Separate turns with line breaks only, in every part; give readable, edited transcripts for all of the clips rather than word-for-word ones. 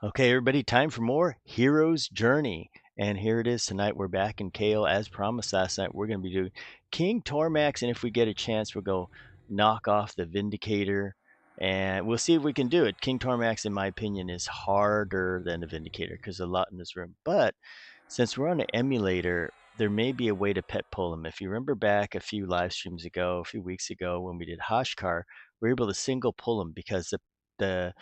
Okay, everybody, time for more Hero's Journey. And here it is tonight. We're back in KO as promised last night. We're going to be doing King Tormax. And if we get a chance, we'll go knock off the Vindicator. And we'll see if we can do it. King Tormax, in my opinion, is harder than the Vindicator because there's a lot in this room. But since we're on an emulator, there may be a way to pet pull him. If you remember back a few live streams ago, a few weeks ago, when we did Hoshkar, we were able to single pull him because the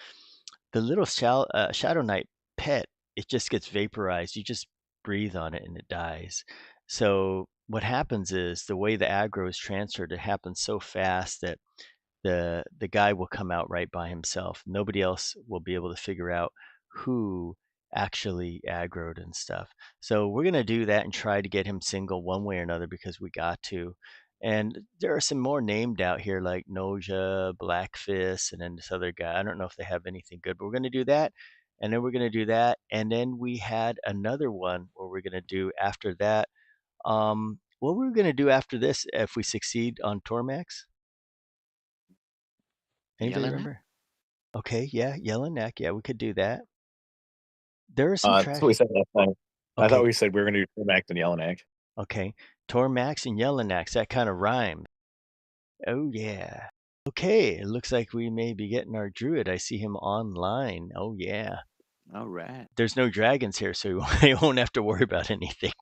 the little Shadow Knight pet, it just gets vaporized. You just breathe on it and it dies. So what happens is the way the aggro is transferred, it happens so fast that the guy will come out right by himself. Nobody else will be able to figure out who actually aggroed and stuff. So we're gonna do that and try to get him single one way or another because we got to. And there are some more named out here like Noja, Blackfist, and then this other guy. I don't know if they have anything good, but we're gonna do that. And then we're gonna do that. And then we had another one where we're gonna do after that. What were we gonna do after this if we succeed on Tormax? Anybody
Yelanac?
remember? Okay, yeah, Yelanac. Yeah, we could do that. There are some
That's what we
trash.
said last time. I thought
Okay,
we said we were gonna do Tormax and Yelanac.
okay. Tormax and Yelanax, that kind of rhyme. Oh, yeah. Okay, it looks like we may be getting our druid. I see him online. Oh, yeah.
All right.
There's no dragons here, so you won't have to worry about anything.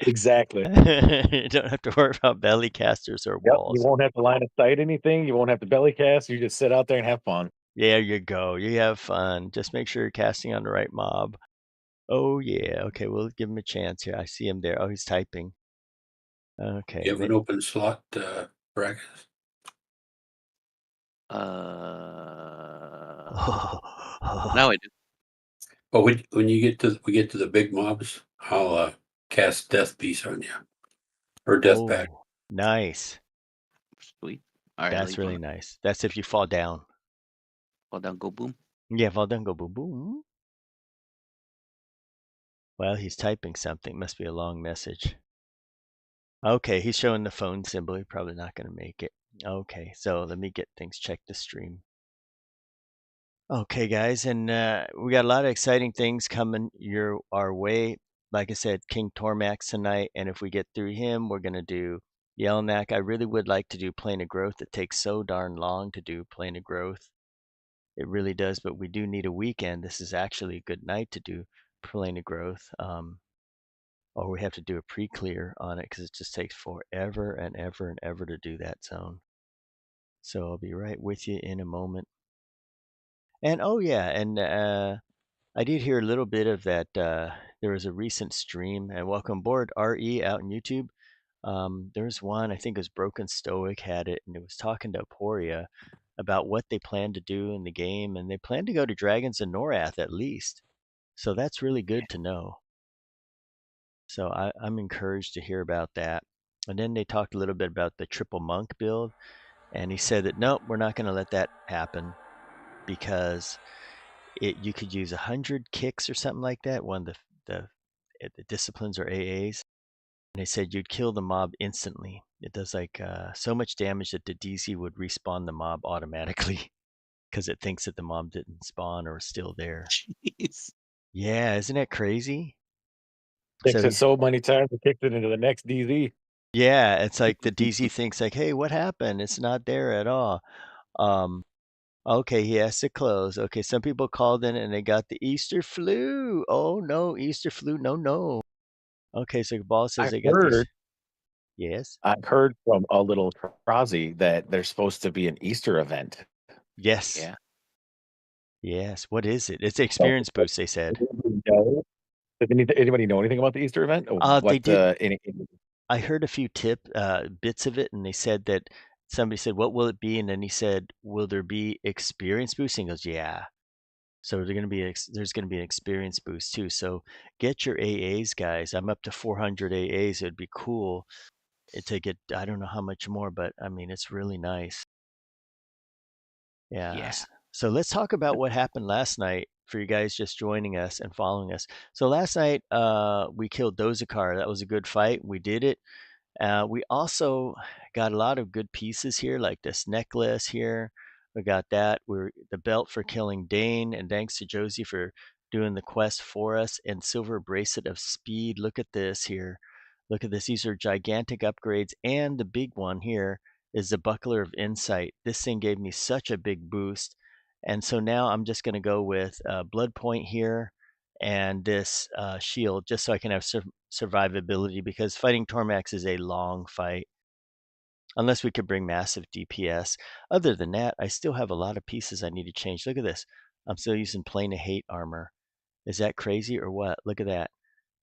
Exactly.
You don't have to worry about belly casters or
Yep. You
walls.
won't have to line of sight anything. You won't have to belly cast. You just sit out there and have fun.
There you go. You have fun. Just make sure you're casting on the right mob. Oh, yeah. Okay, we'll give him a chance here. I see him there. Oh, he's typing. Okay.
You have an open slot bracket.
Now I do.
But when we get to the big mobs, I'll cast Death Piece on you or Death Pact.
Oh, nice.
Sweet. All right.
That's really nice. That's if you fall down.
Fall down, go boom.
Yeah, fall down, go boom, boom. Well, he's typing something. Must be a long message. Okay, he's showing the phone symbol. He's probably not going to make it. Okay, so let me get things checked to stream. Okay, guys, and we got a lot of exciting things coming our way. Like I said, King Tormax tonight, and if we get through him, we're gonna do Yelanac. I really would like to do Plane of Growth. It takes so darn long to do Plane of Growth. It really does, but we do need a weekend. This is actually a good night to do Plane of Growth. Or we have to do a pre-clear on it because it just takes forever and ever and ever to do that zone. So I'll be right with you in a moment. And oh yeah, and I did hear a little bit of that. There was a recent stream, and welcome aboard, RE out on YouTube. There's one, I think it was Broken Stoic had it, and it was talking to Aporia about what they plan to do in the game, and they plan to go to Dragons and Norath at least. So that's really good to know. So I'm encouraged to hear about that. And then they talked a little bit about the triple monk build, and he said that nope, we're not going to let that happen because you could use 100 kicks or something like that. One of the disciplines or AAs, and they said you'd kill the mob instantly. It does like so much damage that the DZ would respawn the mob automatically because it thinks that the mob didn't spawn or is still there.
Jeez.
Yeah, isn't that crazy?
Kicks it so many times, it kicked it into the next DZ.
Yeah, it's like the DZ thinks like, hey, what happened? It's not there at all. Okay, he has to close. Okay, some people called in and they got the Easter flu. Oh no, Easter flu, no. Okay, so Ball says they got these. Yes.
I've heard from a little Krazi that there's supposed to be an Easter event.
Yes.
Yeah.
Yes. What is it? It's experience boost, they said.
Does anybody know anything about the Easter event?
They did. I heard a few bits of it, and they said that somebody said, "What will it be?" And then he said, "Will there be experience boost?" And he goes, "Yeah." So there's going to be an experience boost too. So get your AAs, guys. I'm up to 400 AAs. It'd be cool to get. I don't know how much more, but I mean, it's really nice. Yeah. So let's talk about what happened last night for you guys just joining us and following us. So last night we killed Dozakar. That was a good fight. We did it. We also got a lot of good pieces here, like this necklace here. We got that. We're the belt for killing Dane, and thanks to Josie for doing the quest for us. And silver bracelet of speed. Look at this here. Look at this. These are gigantic upgrades, and the big one here is the buckler of insight. This thing gave me such a big boost, and so now I'm just going to go with blood point here and this shield, just so I can have survivability, because fighting Tormax is a long fight. Unless we could bring massive DPS. Other than that, I still have a lot of pieces I need to change. Look at this. I'm still using Plane of Hate armor. Is that crazy or what? Look at that.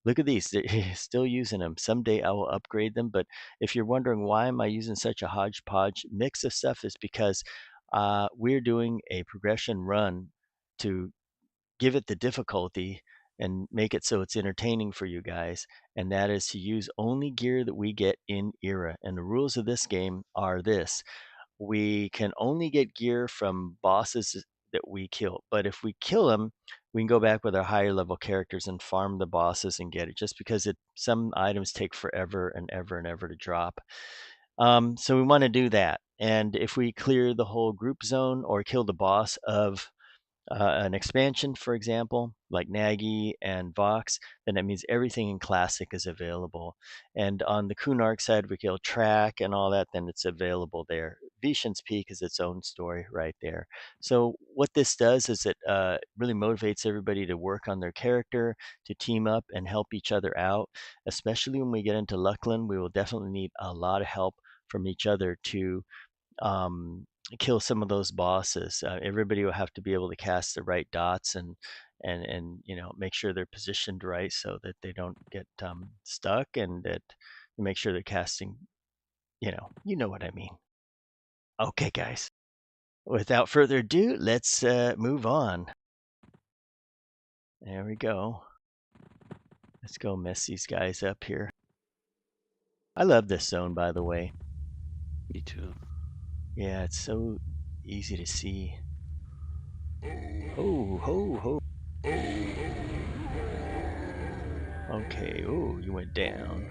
Look at these. They're still using them. Someday I will upgrade them. But if you're wondering why am I using such a hodgepodge mix of stuff, is because we're doing a progression run to give it the difficulty and make it so it's entertaining for you guys, and that is to use only gear that we get in era. And the rules of this game are this: we can only get gear from bosses that we kill, but if we kill them, we can go back with our higher level characters and farm the bosses and get it, just because some items take forever and ever and ever to drop. So we want to do that, and if we clear the whole group zone or kill the boss of an expansion, for example, like Nagy and Vox, then that means everything in Classic is available. And on the Kunark side, we kill Track and all that, then it's available there. Vishan's Peak is its own story right there. So what this does is it really motivates everybody to work on their character, to team up and help each other out. Especially when we get into Luckland, we will definitely need a lot of help from each other to kill some of those bosses. Everybody will have to be able to cast the right dots and make sure they're positioned right so that they don't get stuck, and that make sure they're casting. You know what I mean. Okay, guys. Without further ado, let's move on. There we go. Let's go mess these guys up here. I love this zone, by the way.
Me too.
Yeah, it's so easy to see. Ho, ho, ho. Okay, oh, you went down.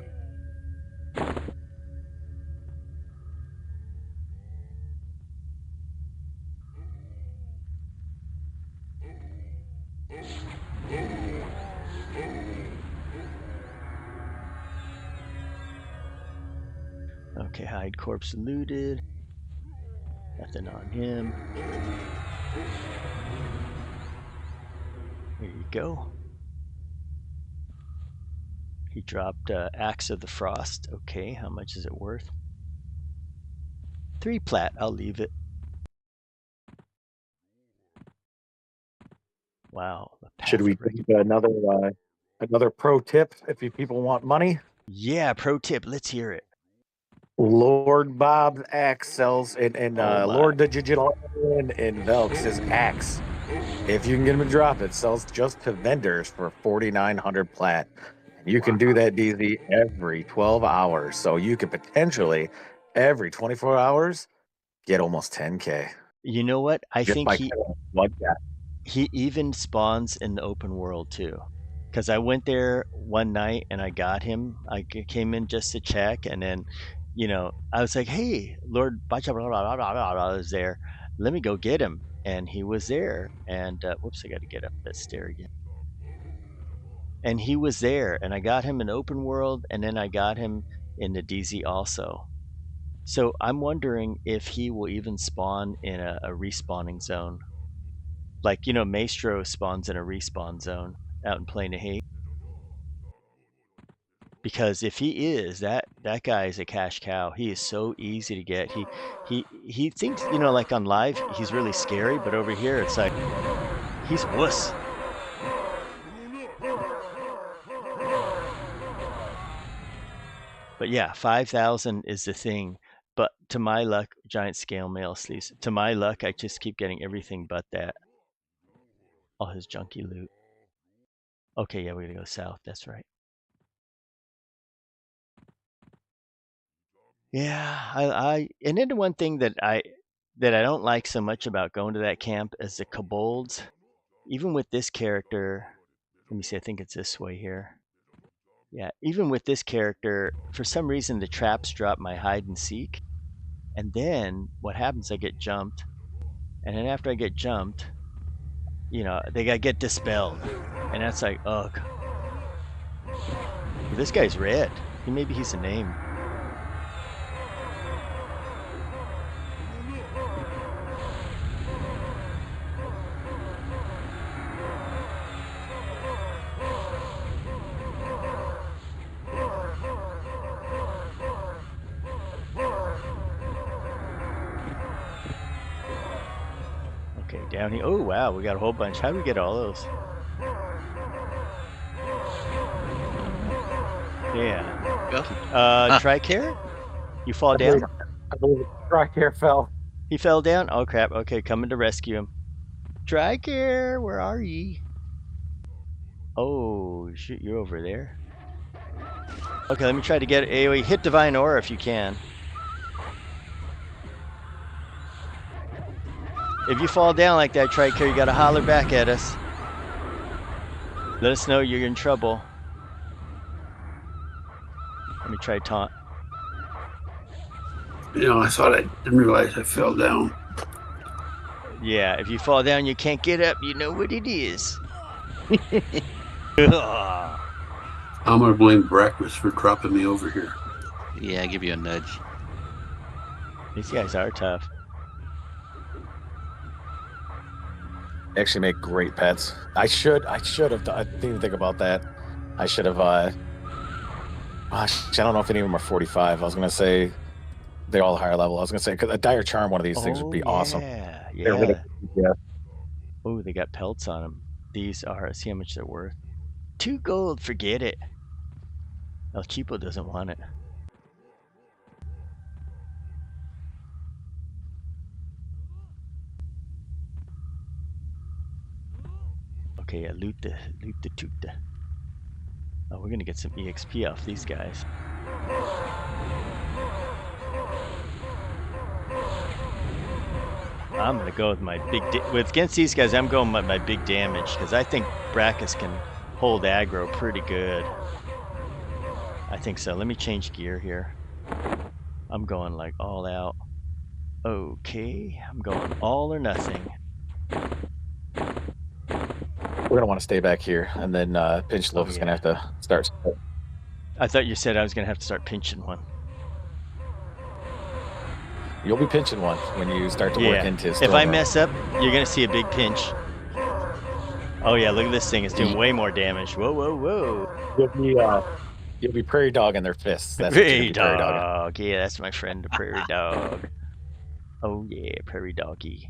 Okay, hide corpse looted. Nothing on him. There you go. He dropped Axe of the Frost. Okay, how much is it worth? 3 plat, I'll leave it. Wow.
Should we take another pro tip if you people want money?
Yeah, pro tip. Let's hear it.
Lord Bob's axe sells, and
Oh my.
Lord Digital in Velks, his axe, if you can get him to drop it, sells just to vendors for 4,900 plat. You can do that, DZ, every 12 hours. So you could potentially, every 24 hours, get almost 10K.
You know what? I
Just
think
by killing one guy.
he even spawns in the open world too. Because I went there one night and I got him. I came in just to check, and then, I was like, hey, Lord Bacha is there. Let me go get him. And he was there. And whoops, I got to get up that stair again. And he was there, and I got him in open world, and then I got him in the DZ also. So I'm wondering if he will even spawn in a respawning zone. Like, Maestro spawns in a respawn zone out in Plane of Hate. Because if he is, that guy is a cash cow. He is so easy to get. He thinks, like on live, he's really scary, but over here it's like he's wuss. But yeah, 5,000 is the thing. But to my luck, giant scale mail sleeves. To my luck, I just keep getting everything but that. All his junky loot. Okay, yeah, we're gonna go south. That's right. Yeah, and then the one thing that I don't like so much about going to that camp is the kobolds. Even with this character, let me see, I think it's this way here. Yeah, even with this character, for some reason the traps drop my hide and seek. And then what happens, I get jumped. And then after I get jumped, you know, they gotta get dispelled. And that's like, ugh. This guy's red. Maybe he's a name. Okay, down here. Oh, wow, we got a whole bunch. How do we get all those? Yeah.
Go.
Tricare? You fall down?
I believe Tricare fell.
He fell down? Oh, crap. Okay, coming to rescue him. Tricare, where are ye? Oh, shoot, you're over there. Okay, let me try to get AoE. Hit Divine Aura if you can. If you fall down like that, Tricare, you gotta holler back at us. Let us know you're in trouble. Let me try taunt.
You know, I thought I didn't realize I fell down.
Yeah, if you fall down, you can't get up. You know what it is.
I'm gonna blame breakfast for dropping me over here.
Yeah, I give you a nudge.
These guys are tough.
They actually make great pets. I should have. I didn't even think about that. I should have. Gosh, I don't know if any of them are 45. I was gonna say they're all higher level. I was gonna say because a dire charm, one of these things would be awesome.
Yeah,
They're really, yeah.
Oh, they got pelts on them. These are. See how much they're worth. 2 gold. Forget it. El Cheapo doesn't want it. Okay, yeah, loot the tuta. Oh, we're gonna get some EXP off these guys. I'm gonna go with my big. Against these guys, I'm going with my big damage because I think Brackus can hold aggro pretty good. I think so. Let me change gear here. I'm going like all out. Okay, I'm going all or nothing.
We're gonna want to stay back here, and then Pinch Loaf is gonna have to start.
I thought you said I was gonna have to start pinching one.
You'll be pinching one when you start to work into.
If I mess up, you're gonna see a big pinch. Oh yeah, look at this thing. It's doing way more damage. Whoa, whoa, whoa.
You'll be prairie dog in their fists. That's
Prairie dog. Yeah, that's my friend, the prairie dog. Oh yeah, prairie doggy.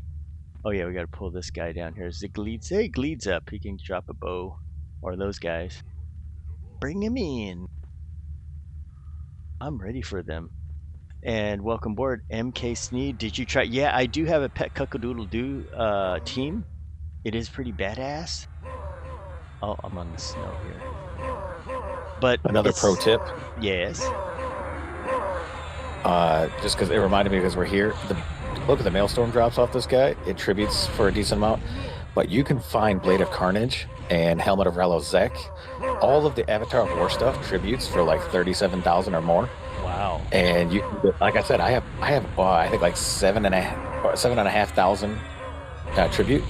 Oh yeah, we gotta pull this guy down here. Gleeds. Hey, Gleeds up. He can drop a bow. Or those guys. Bring him in. I'm ready for them. And welcome aboard, MK Sneed. Did you try? Yeah, I do have a pet cuckadoodle-doo team. It is pretty badass. Oh, I'm on the snow here. But
another pro tip.
Yes.
Just because it reminded me because we're here. Look at the Maelstrom drops off this guy. It tributes for a decent amount. But you can find Blade of Carnage and Helmet of Rallos Zek. All of the Avatar of War stuff tributes for like 37,000 or more.
Wow.
And you can get, like I said, I have I think like 7,500 tribute.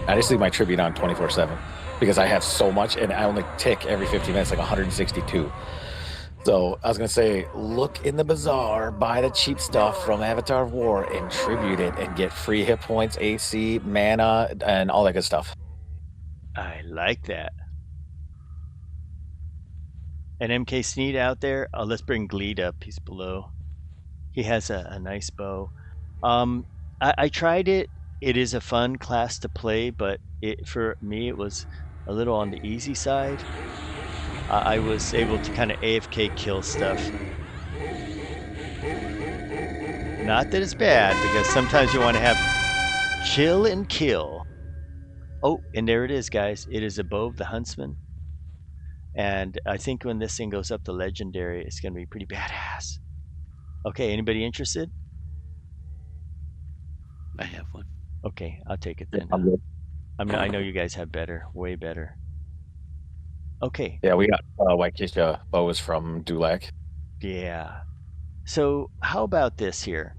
I just leave my tribute on 24/7 because I have so much, and I only tick every 50 minutes, like 162. So I was gonna say, look in the bazaar, buy the cheap stuff from Avatar of War, and tribute it, and get free hit points, AC, mana, and all that good stuff.
I like that. And MK Sneed out there. Oh, let's bring Gleed up. He's below. He has a nice bow. I tried it. It is a fun class to play, but for me it was a little on the easy side. I was able to kind of AFK kill stuff. Not that it's bad, because sometimes you want to have chill and kill. Oh, and there it is, guys. It is above the Huntsman. And I think when this thing goes up to Legendary, it's going to be pretty badass. Okay, anybody interested?
I have one.
Okay, I'll take it then.
I'm good.
I know you guys have better, way better. Okay.
Yeah, we got Waikisha bows from Dulac.
Yeah. So how about this here?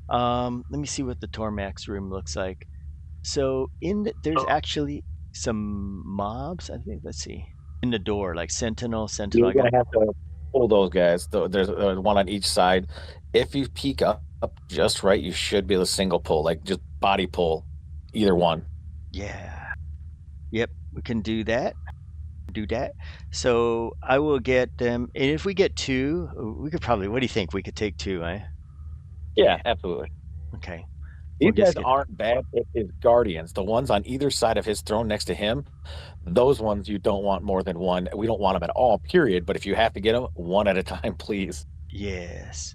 Let me see what the Tormax room looks like. So there's actually some mobs. I think. Let's see. In the door, like sentinel.
You're
I got.
gonna have to pull those guys. There's one on each side. If you peek up just right, you should be able to single pull, like just body pull, either one.
Yeah. Yep. We can do that. So I will get them. And if we get two, we could probably. What do you think? We could take two, eh?
Yeah, absolutely.
Okay.
These
We'll
guys
just get.
aren't bad. It's his guardians, the ones on either side of his throne next to him. Those ones you don't want more than one. We don't want them at all, period. But if you have to get them, one at a time, please.
Yes.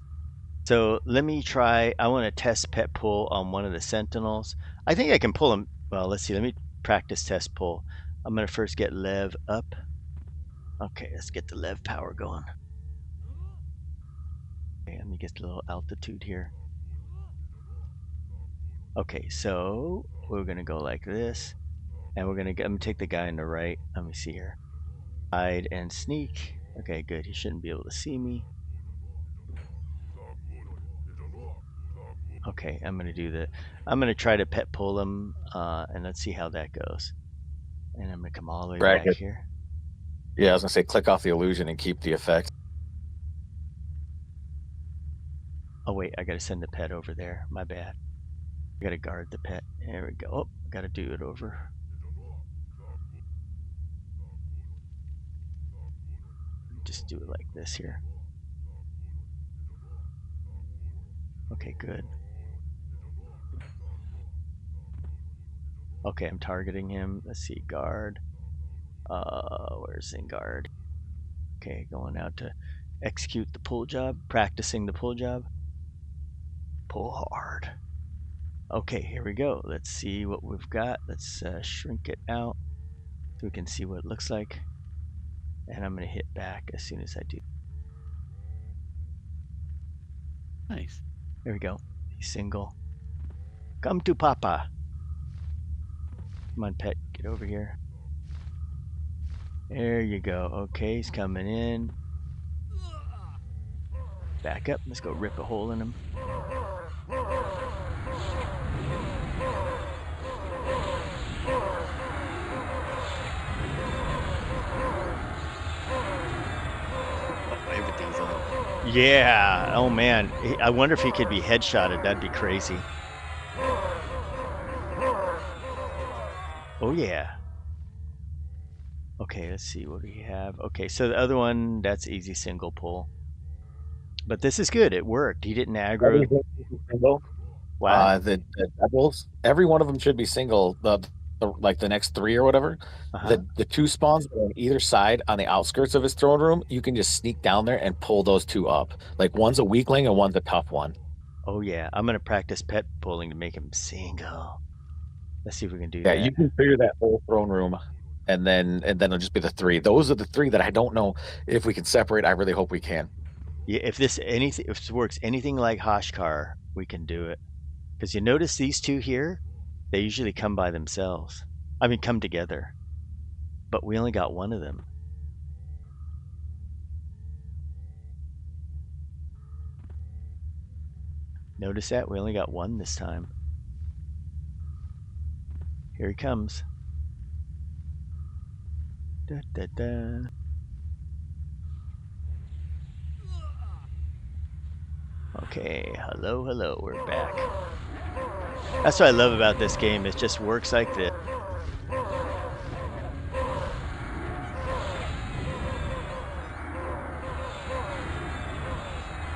So let me try. I want to test pet pull on one of the sentinels. I think I can pull him. Well, let's see. Let me practice test pull. I'm going to first get Lev up. Okay, let's get the Lev power going. Okay, let me get a little altitude here. Okay, so we're going to go like this. And I'm going to take the guy on the right. Let me see here. Hide and sneak. Okay, good. He shouldn't be able to see me. Okay, I'm gonna try to pet pull him, and let's see how that goes. And I'm gonna come all the way back here.
Yeah, I was gonna say click off the illusion and keep the effect.
Oh wait, I gotta send the pet over there. My bad. I gotta guard the pet. There we go. Oh, gotta do it over. Just do it like this here. Okay, good. Okay, I'm targeting him. Let's see, guard. Where's in guard? Okay, going out to execute the pull job, practicing the pull job. Pull hard. Okay, here we go. Let's see what we've got. Let's shrink it out so we can see what it looks like. And I'm going to hit back as soon as I do.
Nice.
There we go. He's single. Come to Papa. Come on, pet. Get over here. There you go. Okay, he's coming in. Back up. Let's go rip a hole in him.
Everything's on.
Yeah. Oh, man. I wonder if he could be headshotted. That'd be crazy. Oh, yeah. Okay, let's see. What do we have? Okay, so the other one, that's easy single pull. But this is good. It worked. He didn't aggro.
Wow. The devils, every one of them should be single. Like the next three or whatever. The two spawns on either side on the outskirts of his throne room, you can just sneak down there and pull those two up. Like one's a weakling and one's a tough one.
Oh yeah, I'm gonna practice pet pulling to make him single. Let's see if we can do that.
Yeah, you can figure that whole throne room, and then it'll just be the three. Those are the three that I don't know if we can separate. I really hope we can.
Yeah, if this works anything like Hoshkar, we can do it. Because you notice these two here, they usually come by themselves. I mean, come together. But we only got one of them. Notice that? We only got one this time. Here he comes. Da, da, da. Okay, hello, we're back. That's what I love about this game. It just works like this.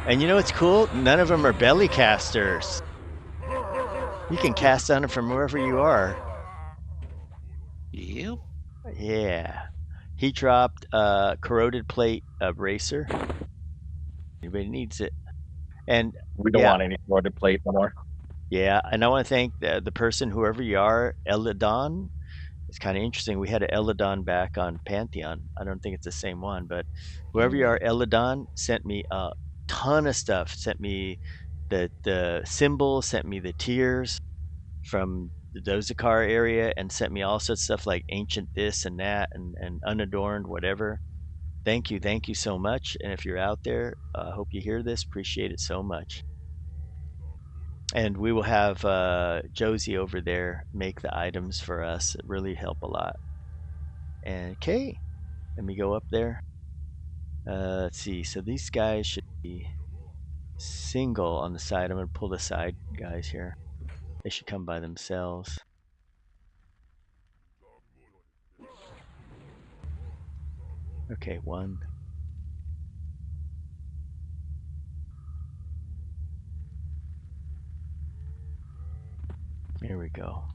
And you know what's cool? None of them are belly casters. You can cast on them from wherever you are.
Yep.
Yeah. He dropped a corroded plate bracer. Anybody needs it. And
we don't want any corroded plate no more.
Yeah, and I want to thank the person, whoever you are, Eladon. It's kind of interesting. We had an Eladon back on Pantheon. I don't think it's the same one, but whoever you are, Eladon sent me a ton of stuff. Sent me the symbol, sent me the tears from the Dozakar area, and sent me all sorts of stuff like ancient this and that and unadorned whatever. Thank you so much. And if you're out there, I hope you hear this. Appreciate it so much. And we will have Josie over there make the items for us. It really help a lot. And okay, let me go up there. Let's see. So these guys should be single on the side. I'm going to pull the side guys here. They should come by themselves. Okay, one. Here we go.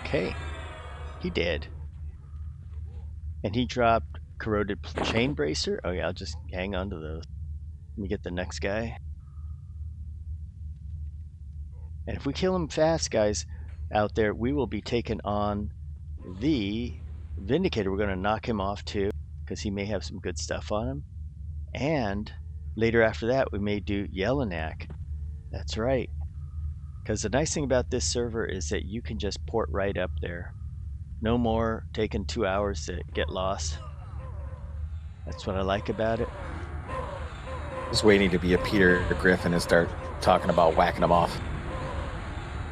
Okay, he did. And he dropped corroded chain bracer. Oh yeah, I'll just hang on to those. Let me get the next guy. And if we kill him fast, guys, out there, we will be taking on the Vindicator. We're going to knock him off too, because he may have some good stuff on him. And later after that, we may do Yelanac. That's right. Because the nice thing about this server is that you can just port right up there. No more taking 2 hours to get lost. That's what I like about it.
Just waiting to be a Peter Griffin and start talking about whacking them off.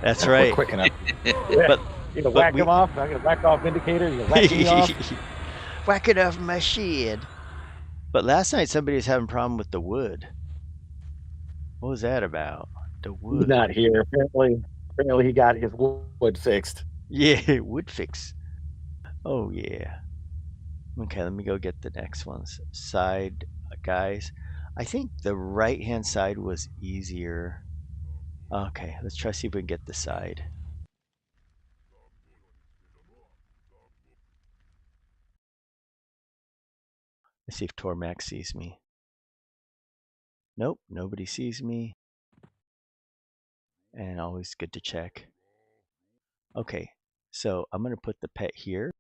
That's
If
right.
we're quick enough.
But
you can whack them off. I'm gonna whack off Vindicator. You can whack me off.
Whack it off my shed. But last night somebody was having a problem with the wood. What was that about? The wood.
He's not here. Apparently he got his wood fixed.
Yeah, wood fix. Oh yeah. Okay, let me go get the next ones. Side guys. I think the right hand side was easier. Okay, let's try to see if we can get the side. Let's see if Tormax sees me. Nope, nobody sees me. And always good to check. Okay, so I'm going to put the pet here.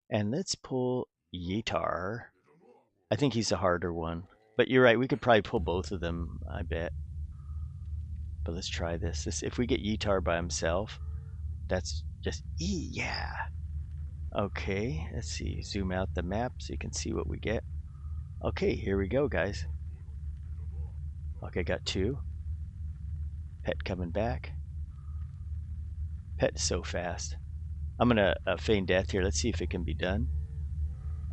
And let's pull Yeetar. I think he's a harder one. But you're right, we could probably pull both of them, I bet. But let's try this. If we get Yeetar by himself, that's just yeah. Okay, let's see. Zoom out the map so you can see what we get. Okay, here we go, guys. Okay, got two. Pet coming back. Pet is so fast. I'm gonna feign death here. Let's see if it can be done.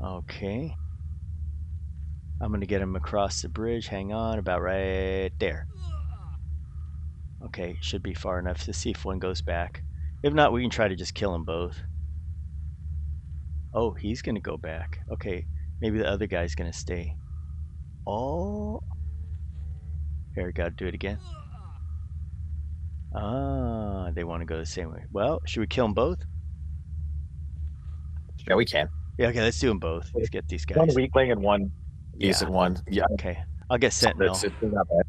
Okay. I'm gonna get him across the bridge. Hang on, about right there. Okay, should be far enough to see if one goes back. If not, we can try to just kill them both. Oh, he's gonna go back. Okay, maybe the other guy's gonna stay. Oh, here, gotta do it again. Ah, they want to go the same way. Well, should we kill them both?
Yeah, we can.
Yeah, okay, let's do them both. Let's get these guys.
One weakling and one decent one. Yeah.
Okay, I'll get Sentinel.
It's not bad.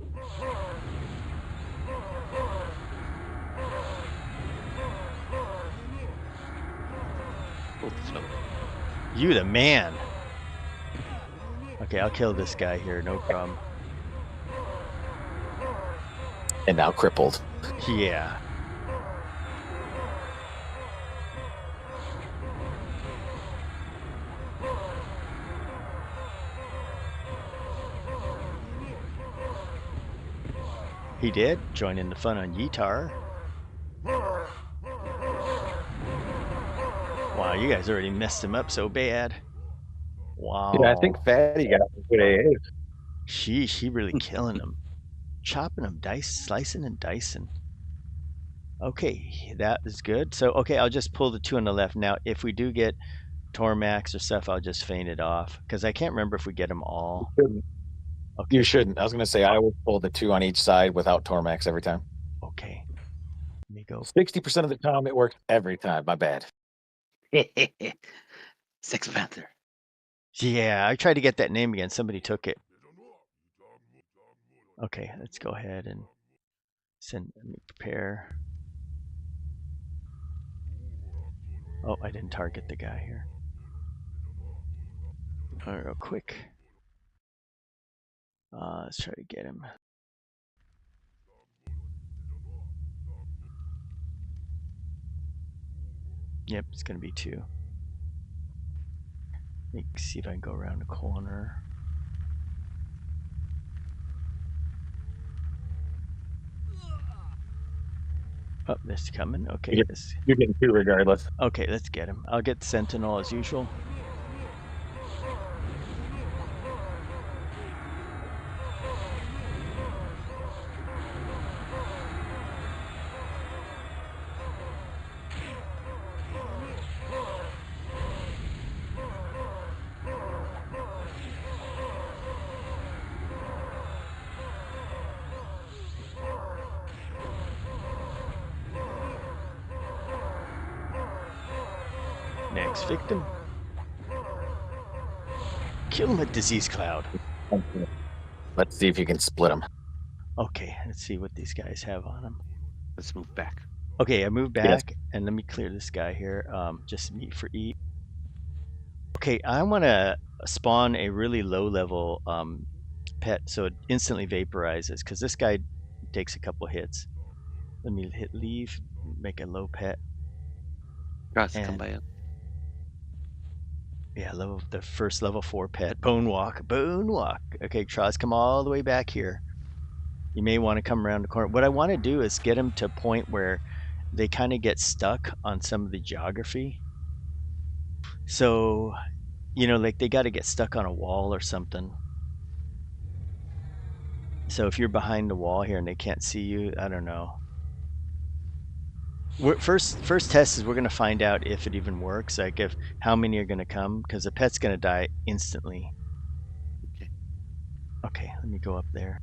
You the man. Okay, I'll kill this guy here, no problem.
And now crippled.
Yeah. He did join in the fun on Yeetar. Wow, you guys already messed him up so bad. Wow.
Yeah, I think Fatty got a good AA.
Sheesh, he really killing them. Chopping them, slicing and dicing. Okay, that is good. So, okay, I'll just pull the two on the left. Now, if we do get Tormax or stuff, I'll just feign it off. Because I can't remember if we get them all.
Okay. You shouldn't. I was going to say, I always pull the two on each side without Tormax every time.
Okay. Let me go.
60% of the time, it works every time. My bad.
Sex Panther.
Yeah, I tried to get that name again. Somebody took it. Okay, let's go ahead and let me prepare. Oh, I didn't target the guy here. All right, real quick. Let's try to get him. Yep, it's gonna be 2. Let me see if I can go around the corner. Oh, this is coming. Okay,
You're,
this.
you're getting 2 regardless.
Okay, let's get him. I'll get Sentinel as usual. Next victim. Kill him with Disease Cloud.
Let's see if you can split them.
Okay, let's see what these guys have on them.
Let's move back.
Okay, I moved
Yes.
back, and let me clear this guy here. Just meat for eat. Okay, I want to spawn a really low-level pet so it instantly vaporizes, because this guy takes a couple hits. Let me hit leave, make a low pet.
Cross, come
And-
by up.
Yeah, the first level 4 pet, Bone Walk. Okay, Troz, come all the way back here. You may want to come around the corner. What I want to do is get them to a point where they kind of get stuck on some of the geography. So, like they got to get stuck on a wall or something. So if you're behind the wall here and they can't see you, I don't know. First test is we're going to find out if it even works, like if how many are going to come, because the pet's going to die instantly.
Okay.
Okay, let me go up there.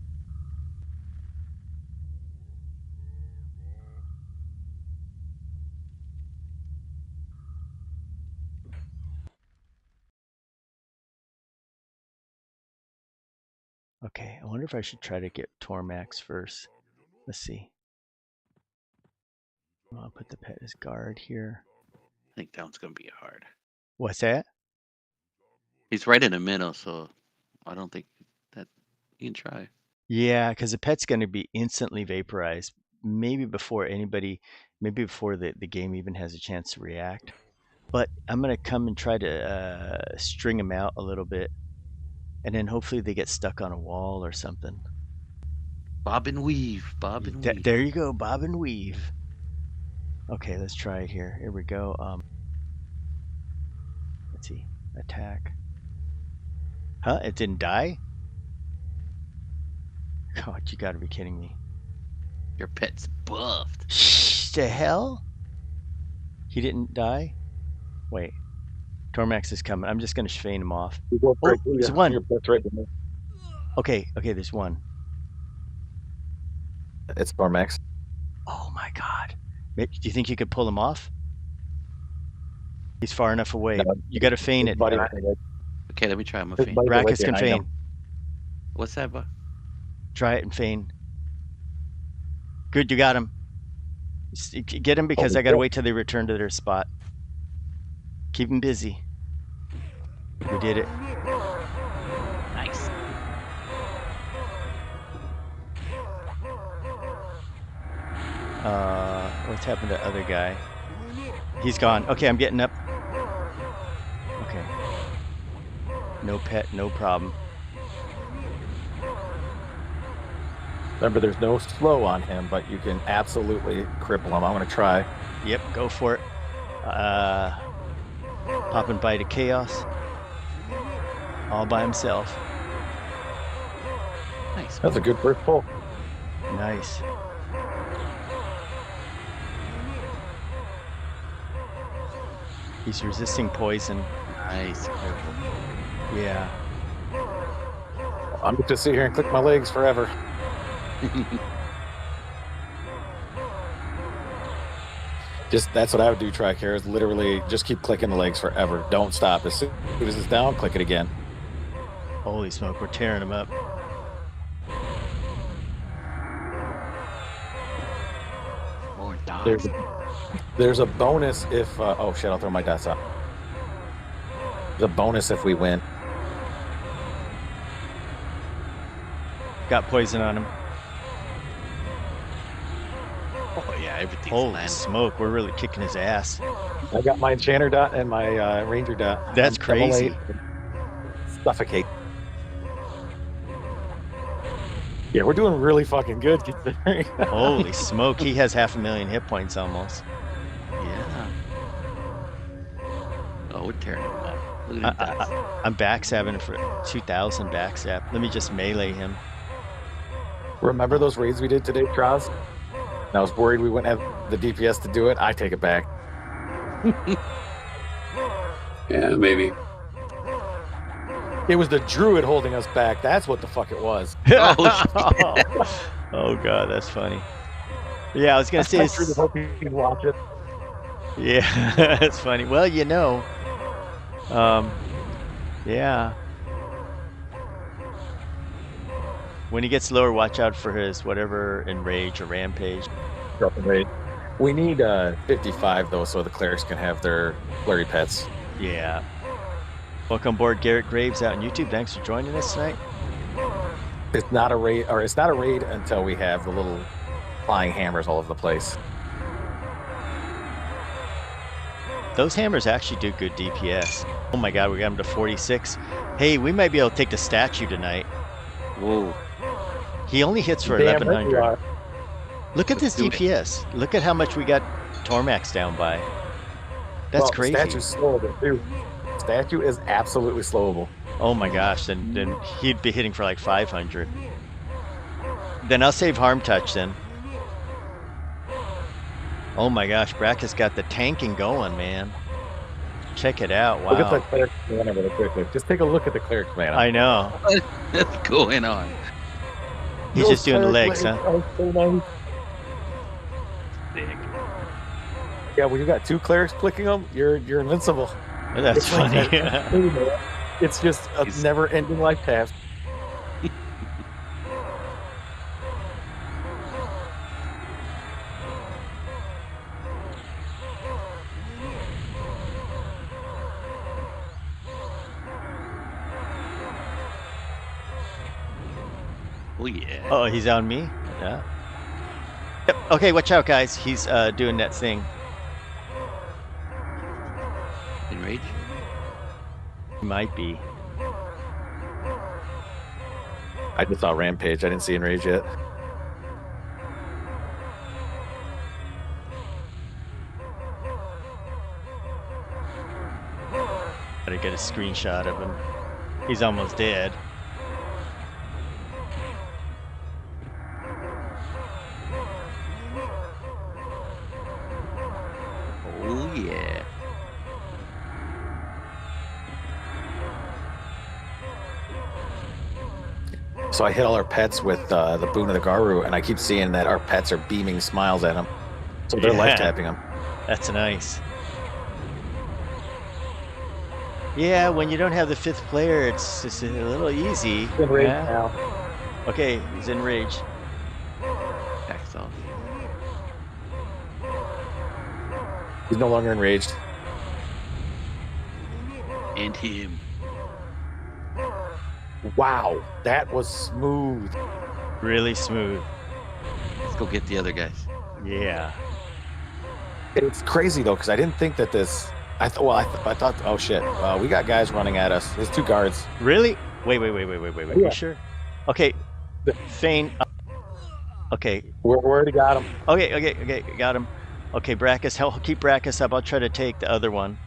Okay, I wonder if I should try to get Tormax first. Let's see. I'll put the pet as guard here.
I think that one's gonna be hard.
What's that?
He's right in the middle, so I don't think that you can try.
Yeah, because the pet's going to be instantly vaporized. Maybe before the game even has a chance to react. But I'm going to come and try to string them out a little bit. And then hopefully they get stuck on a wall or something.
Bob and weave. Bob and weave.
There you go, bob and weave. Okay, let's try it here. Here we go. Let's see. Attack. Huh? It didn't die? God, you gotta be kidding me.
Your pet's buffed.
Shh, the hell? He didn't die? Wait. Tormax is coming. I'm just gonna feign him off. Oh, there's one. Okay, there's one.
It's Tormax.
Oh my god. Do you think you could pull him off? He's far enough away.
No,
You gotta feign it.
Okay, let me try. I'm a feint.
Rackus can feign.
What's that, Bob?
Try it and feign. Good, you got him. Get him because I gotta wait till they return to their spot. Keep him busy. We did it.
Nice.
What's happened to the other guy? He's gone. Okay, I'm getting up. Okay. No pet, no problem.
Remember, there's no slow on him, but you can absolutely cripple him. I'm going to try.
Yep, go for it. Pop and bite of chaos. All by himself.
Nice.
That's a good first pull.
Nice. He's resisting poison.
Nice.
Yeah.
I'm going to sit here and click my legs forever. That's what I would do, Tricare, is literally just keep clicking the legs forever. Don't stop. As soon as it's down, click it again.
Holy smoke, we're tearing him up.
More dogs.
There's There's a bonus if oh shit, I'll throw my dice up. There's a bonus if we win.
Got poison on him.
Oh yeah, everything's
Holy
landing.
smoke, we're really kicking his ass.
I got my enchanter dot and my ranger dot.
That's
Double
crazy.
8. Suffocate. Yeah, we're doing really fucking good considering.
Holy smoke, he has 500,000 hit points almost.
Yeah. Oh, we're tearing him up. Look at that.
I'm backstabbing for 2,000 backstab. Let me just melee him.
Remember those raids we did today, Traz? And I was worried we wouldn't have the DPS to do it. I take it back.
Yeah, maybe.
It was the druid holding us back. That's what the fuck it was.
Oh god, that's funny. Yeah, I was gonna say.
I truly hope you can watch it.
Yeah, that's funny. Well, you know, yeah. When he gets lower, watch out for his whatever enrage or rampage.
We need 55 though, so the clerics can have their flurry pets.
Yeah. Welcome aboard, Garrett Graves out on YouTube. Thanks for joining us tonight.
It's not a raid, or it's not a raid until we have the little flying hammers all over the place.
Those hammers actually do good DPS. Oh my god, we got him to 46. Hey, we might be able to take the statue tonight.
Whoa.
He only hits for
Damn right you
1,100.
are.
Look at this
Let's do it.
DPS. Look at how much we got Tormax down by. That's
Well,
crazy.
Statue's slowable too. Statue is absolutely slowable.
Oh my gosh, then he'd be hitting for like 500. Then I'll save Harm Touch then. Oh my gosh, Brackus got the tanking going, man. Check it out, wow.
Look at the cleric mana really quickly. Just take a look at the cleric mana.
I know.
What's going on?
He's just doing the legs, huh?
Sick.
Yeah, when you got two clerics clicking them, you're invincible.
That's
It's like
funny.
that. It's just a
He's-
never-ending life task.
Oh yeah.
Oh, he's on me? Yeah. Yep. Okay, watch out, guys. He's doing that thing.
Enrage.
He might be.
I just saw Rampage. I didn't see Enrage yet.
Gotta get a screenshot of him. He's almost dead.
Oh yeah.
So I hit all our pets with the Boon of the Garu, and I keep seeing that our pets are beaming smiles at them. So they're
Yeah.
life tapping them.
That's nice. Yeah, when you don't have the fifth player, it's just a little easy. Yeah.
now.
Okay, he's in rage.
Backs off.
He's no longer enraged.
And him.
Wow, that was smooth.
Really smooth.
Let's go get the other guys.
Yeah.
It's crazy though, because I didn't think that this. I thought, oh shit, we got guys running at us. There's two guards.
Really? Wait.
Yeah.
You sure? Okay. Feign. Okay.
We already got them.
Okay. Got him. Okay, Brackus, keep Brackus up. I'll try to take the other one.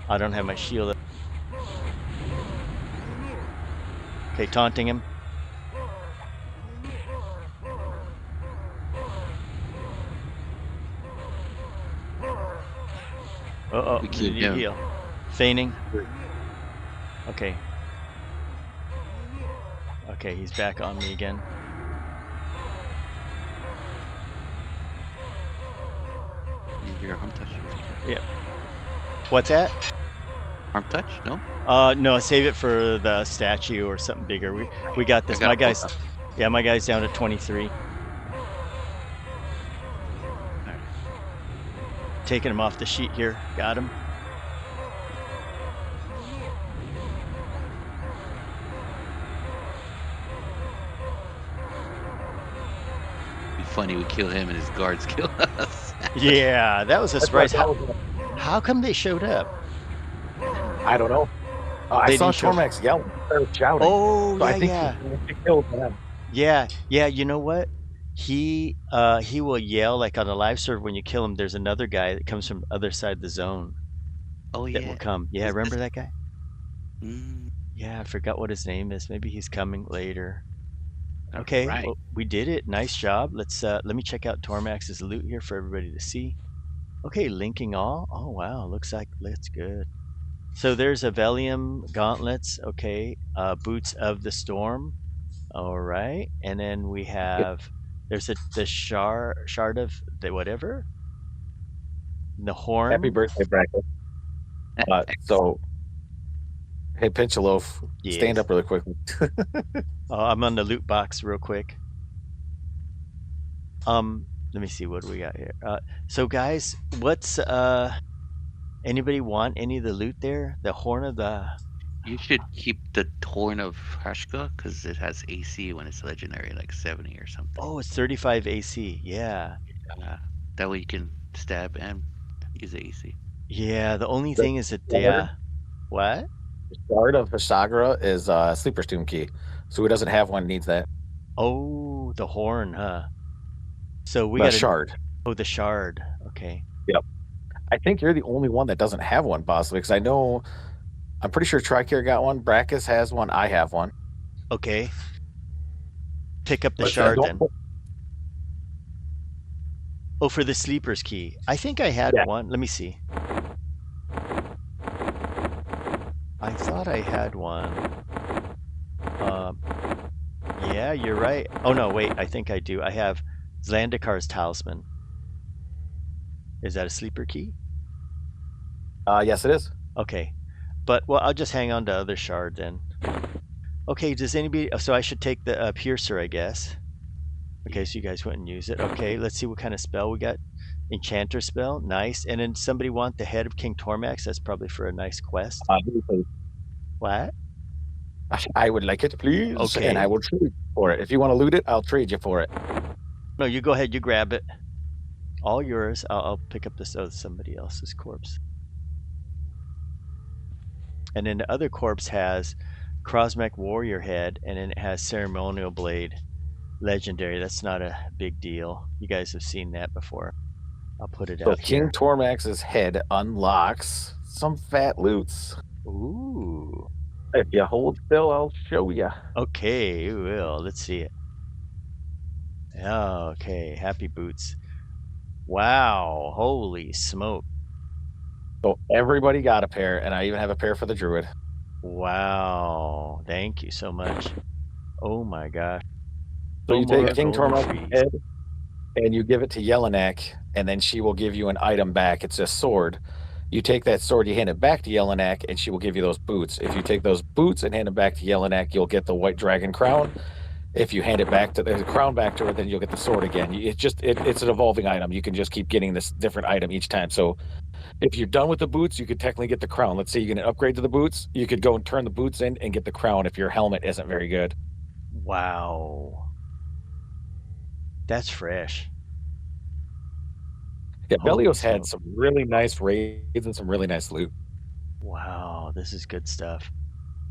I don't have my shield up. Okay, taunting him. Uh-oh,
We
need
keep
to
him.
heal. Feigning. Okay. Okay, he's back on me again.
Need your harm touch.
What's that?
Harm touch? No?
No, save it for the statue or something bigger. We got this. My guy's down to 23. taking him off the sheet here. Got him.
Be funny we kill him and his guards kill us.
Yeah, that was a
That's right,
surprise. How come they showed up?
I don't know. I
They
saw
didn't show-
Tormax yelling, shouting.
Oh,
so I think
yeah.
he killed them.
Yeah, you know what? He will yell like on a live server when you kill him. There's another guy that comes from the other side of the zone
Oh
that
yeah.
will come. Yeah,
Is
remember
this-
that guy?
Mm,
Yeah, I forgot what his name is. Maybe he's coming later. Okay,
right.
well, we did it. Nice job. Let me check out Tormax's loot here for everybody to see. Okay, linking all. Oh wow, looks like that's good. So there's a Velium gauntlets. Okay, boots of the storm. All right, and then we have there's the shard of the whatever. The horn.
Happy birthday, Bracket. So, hey, Pinch a Loaf,
Yes.
stand up really quickly.
I'm on the loot box real quick. Let me see what we got here. So guys, what's anybody want any of the loot there? The horn of the.
You should keep the Torn of Hashka because it has AC when it's legendary, like 70 or something.
Oh, it's 35 AC. Yeah.
That way you can stab and use the AC.
Yeah. The only
The
thing is that
shard?
what?
The shard of Visagra is Sleeper's Tomb key. So who doesn't have one needs that.
Oh, the horn, huh? So we
The
got
shard.
Oh, the shard. Okay.
I think you're the only one that doesn't have one, possibly, because I'm pretty sure Tricare got one. Brackus has one. I have one.
Okay. Pick up the
But,
shard
don't
then.
put-
Oh, for the sleeper's key. I think I had
Yeah.
one. Let me see. I thought I had one. Yeah, you're right. Oh no, wait. I think I do. I have Zlandikar's talisman. Is that a sleeper key?
Yes, it is.
Okay. But well, I'll just hang on to other shard then. Okay. Does anybody? So I should take the piercer, I guess. Okay, so you guys wouldn't use it. Okay, let's see what kind of spell we got. Enchanter spell, nice. And then somebody want the head of King Tormax. That's probably for a nice quest. What?
I would like it, please.
Okay.
And I will trade you for it. If you want to loot it, I'll trade you for it.
No, you go ahead. You grab it. All yours. I'll pick up this somebody else's corpse. And then the other corpse has Krosmek Warrior Head, and then it has Ceremonial Blade. Legendary. That's not a big deal. You guys have seen that before. I'll put it
So
out
King
here.
Tormax's head unlocks some fat loots.
Ooh.
If you hold still, I'll show you.
Okay, you will. Let's see it. Okay, happy boots. Wow, holy smoke.
So everybody got a pair, and I even have a pair for the druid.
Wow, thank you so much. Oh my gosh.
So you
No more
take King
golden
Tormax's
trees.
head, and you give it to Yelanac, and then she will give you an item back. It's a sword. You take that sword, you hand it back to Yelanac, and she will give you those boots. If you take those boots and hand it back to Yelanac, you'll get the white dragon crown. If you hand it back to the crown back to her, then you'll get the sword again. It's an evolving item. You can just keep getting this different item each time. So if you're done with the boots, you could technically get the crown. Let's say you're going to upgrade to the boots. You could go and turn the boots in and get the crown if your helmet isn't very good.
Wow. That's fresh.
Yeah,
Holy
Velious had
smoke.
some really nice raids and some really nice loot.
Wow, this is good stuff.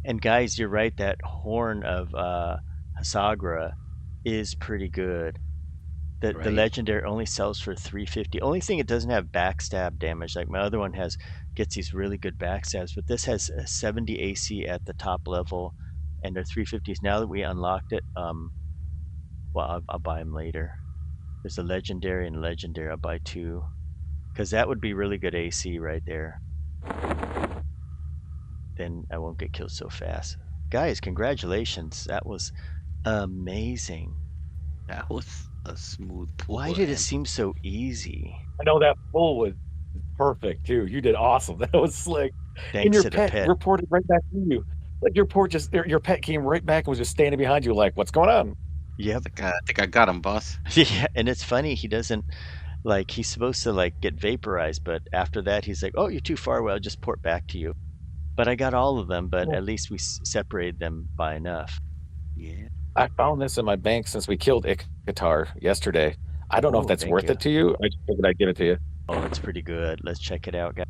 And guys, you're right, that horn of Hasagra is pretty good. The
Right.
legendary only sells for 350. Only thing, it doesn't have backstab damage. Like my other one gets these really good backstabs, but this has a 70 AC at the top level, and they're 350s. Now that we unlocked it, well, I'll buy them later. There's a legendary and legendary. I'll buy two, because that would be really good AC right there. Then I won't get killed so fast. Guys, congratulations. That was amazing.
That was a smooth pull.
Why did it
and
seem so easy?
I know that pull was perfect too. You did awesome. That was slick. And
Thanks
your
to the
pet
pet.
reported right back to you. Like your pet came right back and was just standing behind you, like, "What's going on?"
Yep.
I think I got him, boss.
Yeah, and it's funny, he doesn't Like he's supposed to like get vaporized, but after that he's like, "Oh, you're too far away. I'll just port back to you." But I got all of them, but
Well,
at least we separated them by enough.
Yeah.
I found this in my bank since we killed Ikatar yesterday. I don't know if
Oh,
that's
thank
worth
you.
it to you. I just figured I'd give it to you.
Oh, it's pretty good. Let's check it out, guys.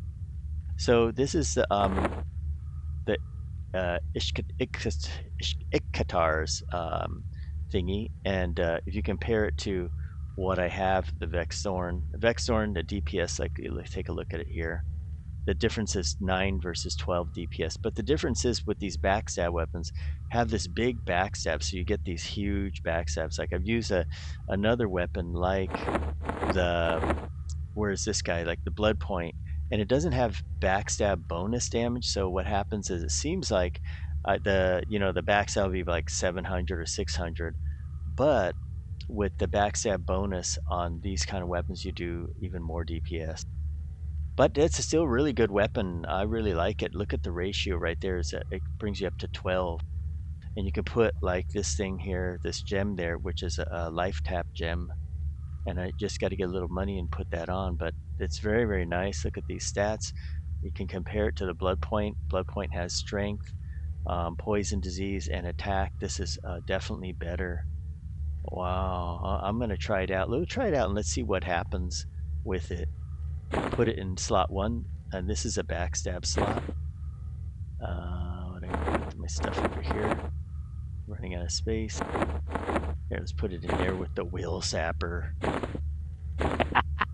So this is the Ikatar's thingy, and if you compare it to what I have, the Vexthorn, the DPS, like take a look at it here. The difference is 9 versus 12 DPS, but the difference is with these backstab weapons have this big backstab, so you get these huge backstabs. Like I've used another weapon like the where is this guy, like the blood point, and it doesn't have backstab bonus damage. So what happens is it seems like the backstab will be like 700 or 600, but with the backstab bonus on these kind of weapons you do even more DPS. But it's still a really good weapon. I really like it. Look at the ratio right there. It brings you up to 12, and you can put like this thing here, this gem there, which is a life tap gem, and I just got to get a little money and put that on. But it's very, very nice. Look at these stats. You can compare it to the blood point. Blood point has strength, poison, disease, and attack. This is definitely better. Wow, I'm gonna try it out. Let's try it out and let's see what happens with it. Put it in slot 1, and this is a backstab slot. What am I gonna put my stuff over here? Running out of space. Here, let's put it in there with the Will Sapper.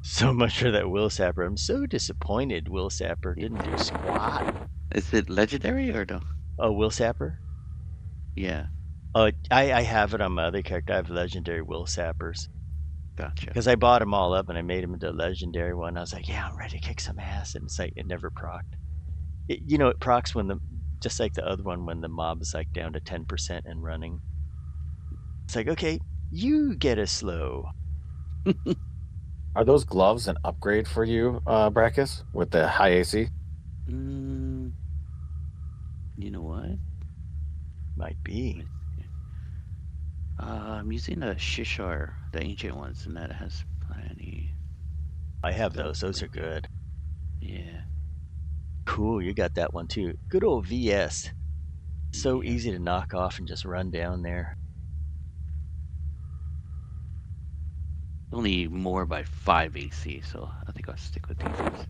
So much for that Will Sapper. I'm so disappointed Will Sapper didn't do squat.
Is it legendary or no?
Oh, Will Sapper?
Yeah.
Oh, I have it on my other character. I have legendary Will Sappers.
Gotcha.
Because I bought them all up and I made them into a legendary one. I was like, yeah, I'm ready to kick some ass. And it's like, it never procced. It procs when just like the other one, when the mob is like down to 10% and running. It's like, okay, you get a slow.
Are those gloves an upgrade for you, Brackus, with the high AC?
Mm, you know what?
Might be.
I'm using a Shishar, the ancient ones, and that has plenty.
I have those. Those are good.
Yeah.
Cool, you got that one too. Good old VS. So
Yeah.
easy to knock off and just run down there.
Only more by 5 AC, so I think I'll stick with these ones.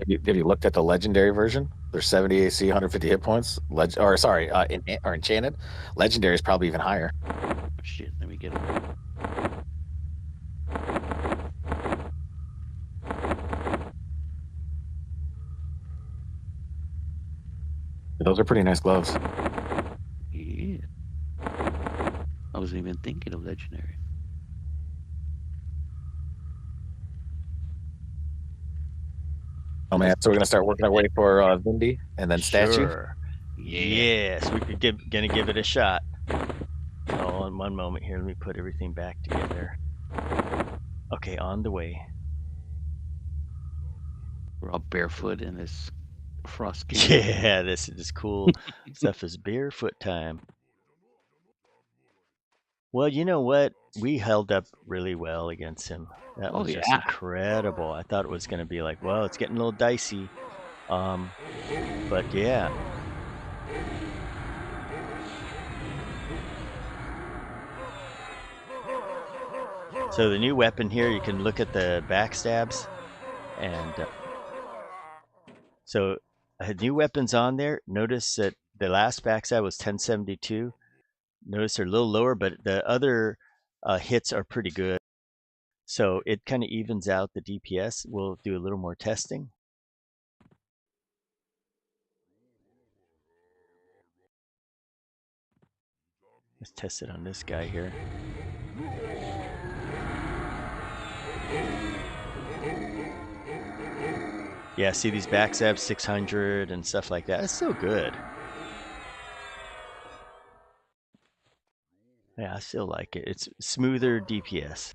Have you looked at the legendary version? They're 70 AC, 150 hit points. Enchanted. Legendary is probably even higher.
Oh, shit, let me get them.
Those are pretty nice gloves.
Yeah. I wasn't even thinking of legendary.
Oh man, so we're gonna start working our way for Vindy and then statue.
Sure.
Yeah.
Yes, we're gonna give it a shot. Oh, in one moment here, let me put everything back together. Okay, on the way.
We're all barefoot in this frost cave.
Yeah, this is cool. Stuff is barefoot time. Well, you know what? We held up really well against him. That
Oh,
was just
yeah.
incredible. I thought it was going to be like, well, it's getting a little dicey. But yeah. So the new weapon here, you can look at the backstabs. And so new weapons on there. Notice that the last backstab was 1072. Notice they're a little lower, but the other hits are pretty good. So it kind of evens out the DPS. We'll do a little more testing. Let's test it on this guy here. Yeah, see these backstabs, 600 and stuff like that. It's so good. Yeah, I still like it. It's smoother DPS.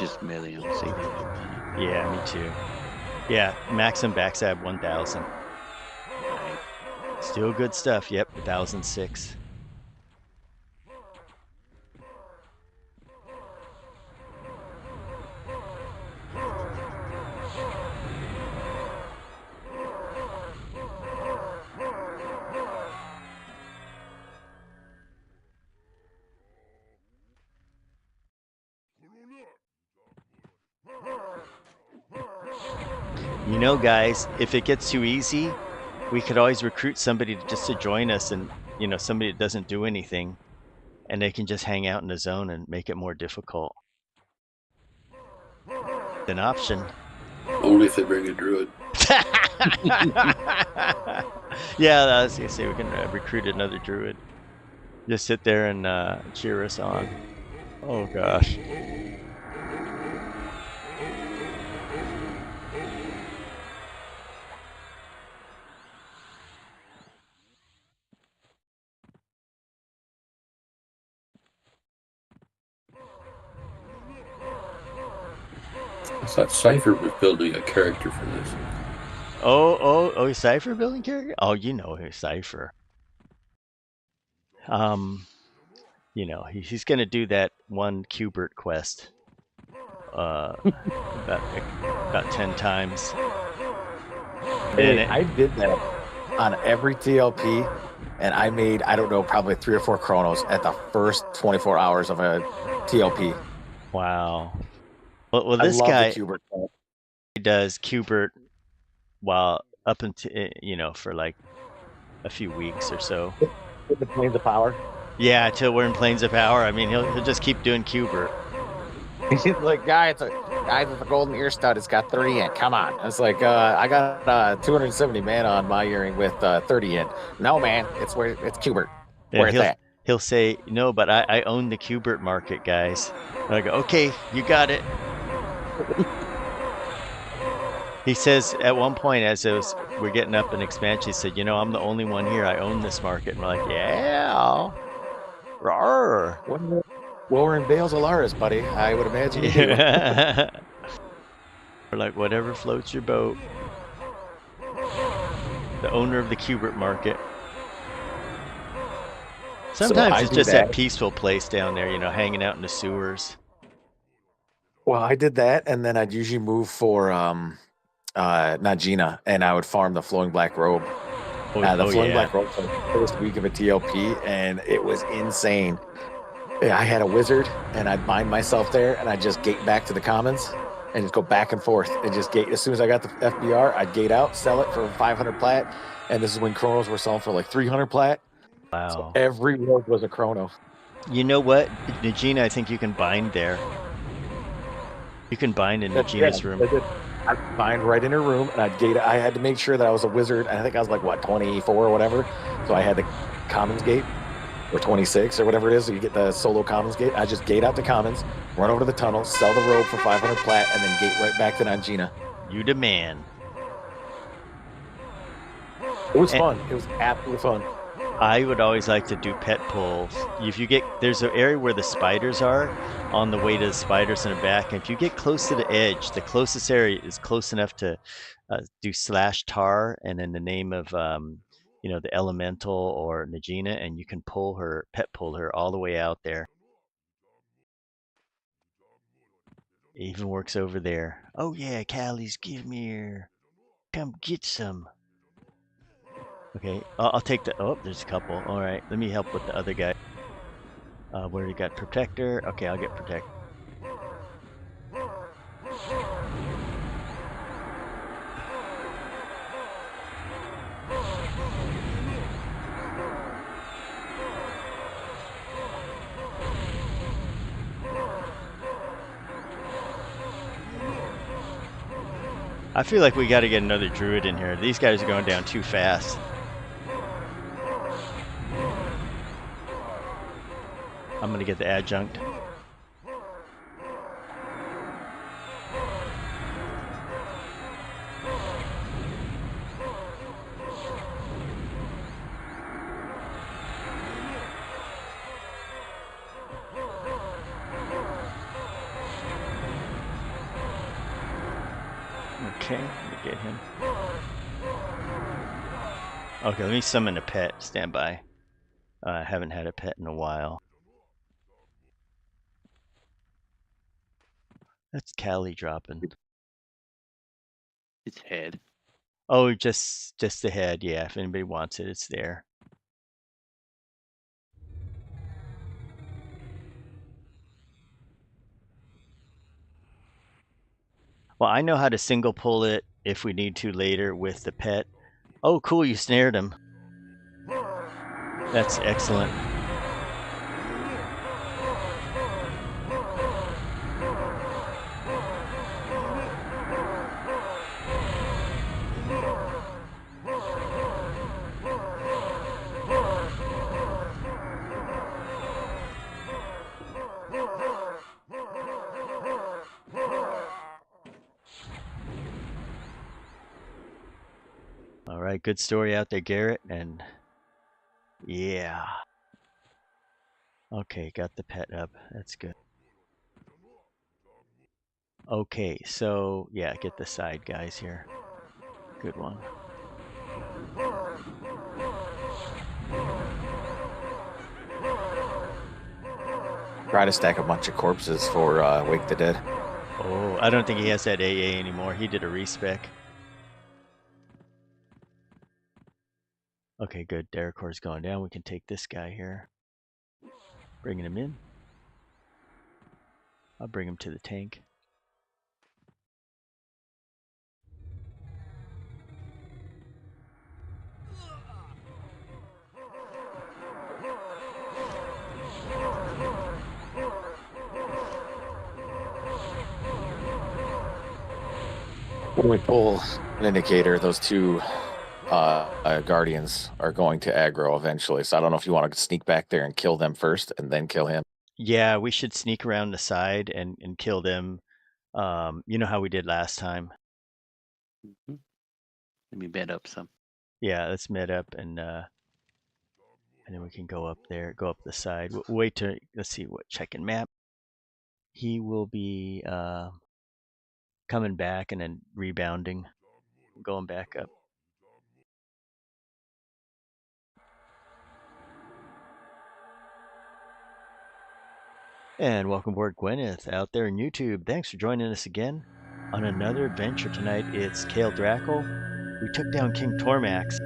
just melee on safety.
Yeah, me too. Yeah, max and backstab 1000. Still good stuff. Yep, 1006. You know, guys, if it gets too easy, we could always recruit somebody just to join us, and somebody that doesn't do anything, and they can just hang out in the zone and make it more difficult. An option.
Only if they bring a druid.
Yeah, I was gonna say we can recruit another druid. Just sit there and cheer us on. Oh gosh.
I thought Cypher was building a character for this.
Oh, Cypher building character? Oh, you know who Cypher. He's gonna do that one Qbert quest. About 10 times.
Hey, I did that on every TLP, and I made, I don't know, probably 3 or 4 chronos at the first 24 hours of a TLP.
Wow. Well,
I
this
love
guy
the Qbert quest.
does Qbert while up until for like a few weeks or so.
With the Plains of Power.
Yeah, till we're in Plains of Power. I mean, he'll just keep doing Qbert.
He's like, guys with the golden ear stud, it's got 30 in. Come on. I was like, I got 270 mana on my earring with 30 in. No, man, it's Qbert. Where it's at.
He'll say, no, but I own the Qbert market, guys. And I go, okay, you got it. He says at one point, as we're getting up in expansion, he said, I'm the only one here. I own this market. And we're like, yeah. Rawr.
Well, we're in Bales Alaris, buddy. I would imagine you do.
We're like, whatever floats your boat. The owner of the Qbert market. Sometimes it's just that peaceful place down there, hanging out in the sewers.
Well, I did that, and then I'd usually move for Najina, and I would farm the Flowing Black Robe. The Flowing Black Robe for the first week of a TLP, and it was insane. I had a wizard, and I'd bind myself there, and I'd just gate back to the commons, and just go back and forth, and just gate. As soon as I got the FBR, I'd gate out, sell it for 500 plat, and this is when chronos were selling for like 300 plat.
Wow.
So every rogue was a chrono.
You know what, Najina, I think you can bind there. You can bind in Najina's room.
I'd bind right in her room, and I'd gate. I had to make sure that I was a wizard. I think I was like, 24 or whatever. So I had the commons gate, or 26 or whatever it is. So you get the solo commons gate. I just gate out the commons, run over to the tunnel, sell the robe for 500 plat, and then gate right back to Najina.
You the man.
It was fun. It was absolutely fun.
I would always like to do pet pulls. There's an area where the spiders are on the way to the spiders in the back. And if you get close to the edge, the closest area is close enough to do /tar and then the name of, the elemental or Najina, and you can pet pull her all the way out there. It even works over there. Oh yeah, Callie's, give me here. Come get some. Okay, I'll take the. Oh, there's a couple. All right, let me help with the other guy. Where you got Protector? Okay, I'll get Protector. I feel like we got to get another druid in here. These guys are going down too fast. I'm going to get the adjunct. Okay, let me get him. Okay, let me summon a pet. Stand by. I haven't had a pet in a while. That's Callie dropping.
Its head.
Oh, just the head. Yeah, if anybody wants it, it's there. Well, I know how to single pull it if we need to later with the pet. Oh, cool, you snared him. That's excellent. All right, good story out there, Garrett. And yeah. Okay, got the pet up. That's good. Okay, so yeah, get the side guys here. Good one.
Try to stack a bunch of corpses for Wake the Dead.
Oh, I don't think he has that AA anymore. He did a respec. Okay, good. Derecor's going down. We can take this guy here. Bringing him in. I'll bring him to the tank.
When we pull Vindicator, those two Guardians are going to aggro eventually. So I don't know if you want to sneak back there and kill them first and then kill him.
Yeah, we should sneak around the side and kill them. You know how we did last time.
Mm-hmm. Let me bed up some.
Yeah, let's med up and then we can go up there, go up the side. We'll wait to, let's see what, checking map. He will be coming back and then rebounding, going back up. And welcome aboard, Gwyneth, out there in YouTube. Thanks for joining us again on another adventure tonight. It's Kale Drackle. We took down King Tormax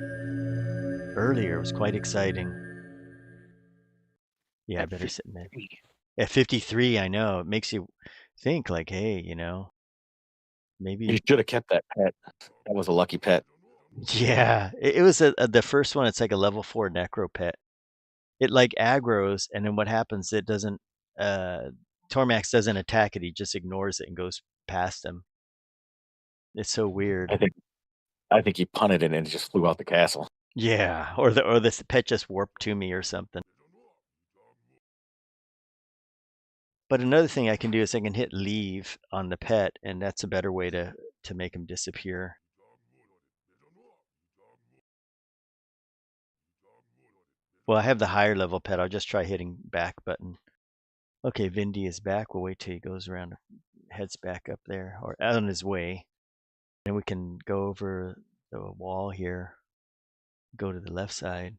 earlier. It was quite exciting. Yeah, I better sit mid. At 53, I know. It makes you think like, hey, you know, maybe.
You should have kept that pet. That was a lucky pet.
Yeah, it was the first one. It's like a level 4 necro pet. It like aggroes, and then what happens? It doesn't. Tormax doesn't attack it. He just ignores it and goes past him. It's so weird.
I think he punted it and it just flew out the castle.
Yeah, or the pet just warped to me or something. But another thing I can do is I can hit leave on the pet, and that's a better way to make him disappear. Well, I have the higher level pet. I'll just try hitting back button. Okay, Vindy is back. We'll wait till he goes around, heads back up there, or out on his way. Then we can go over the wall here, go to the left side.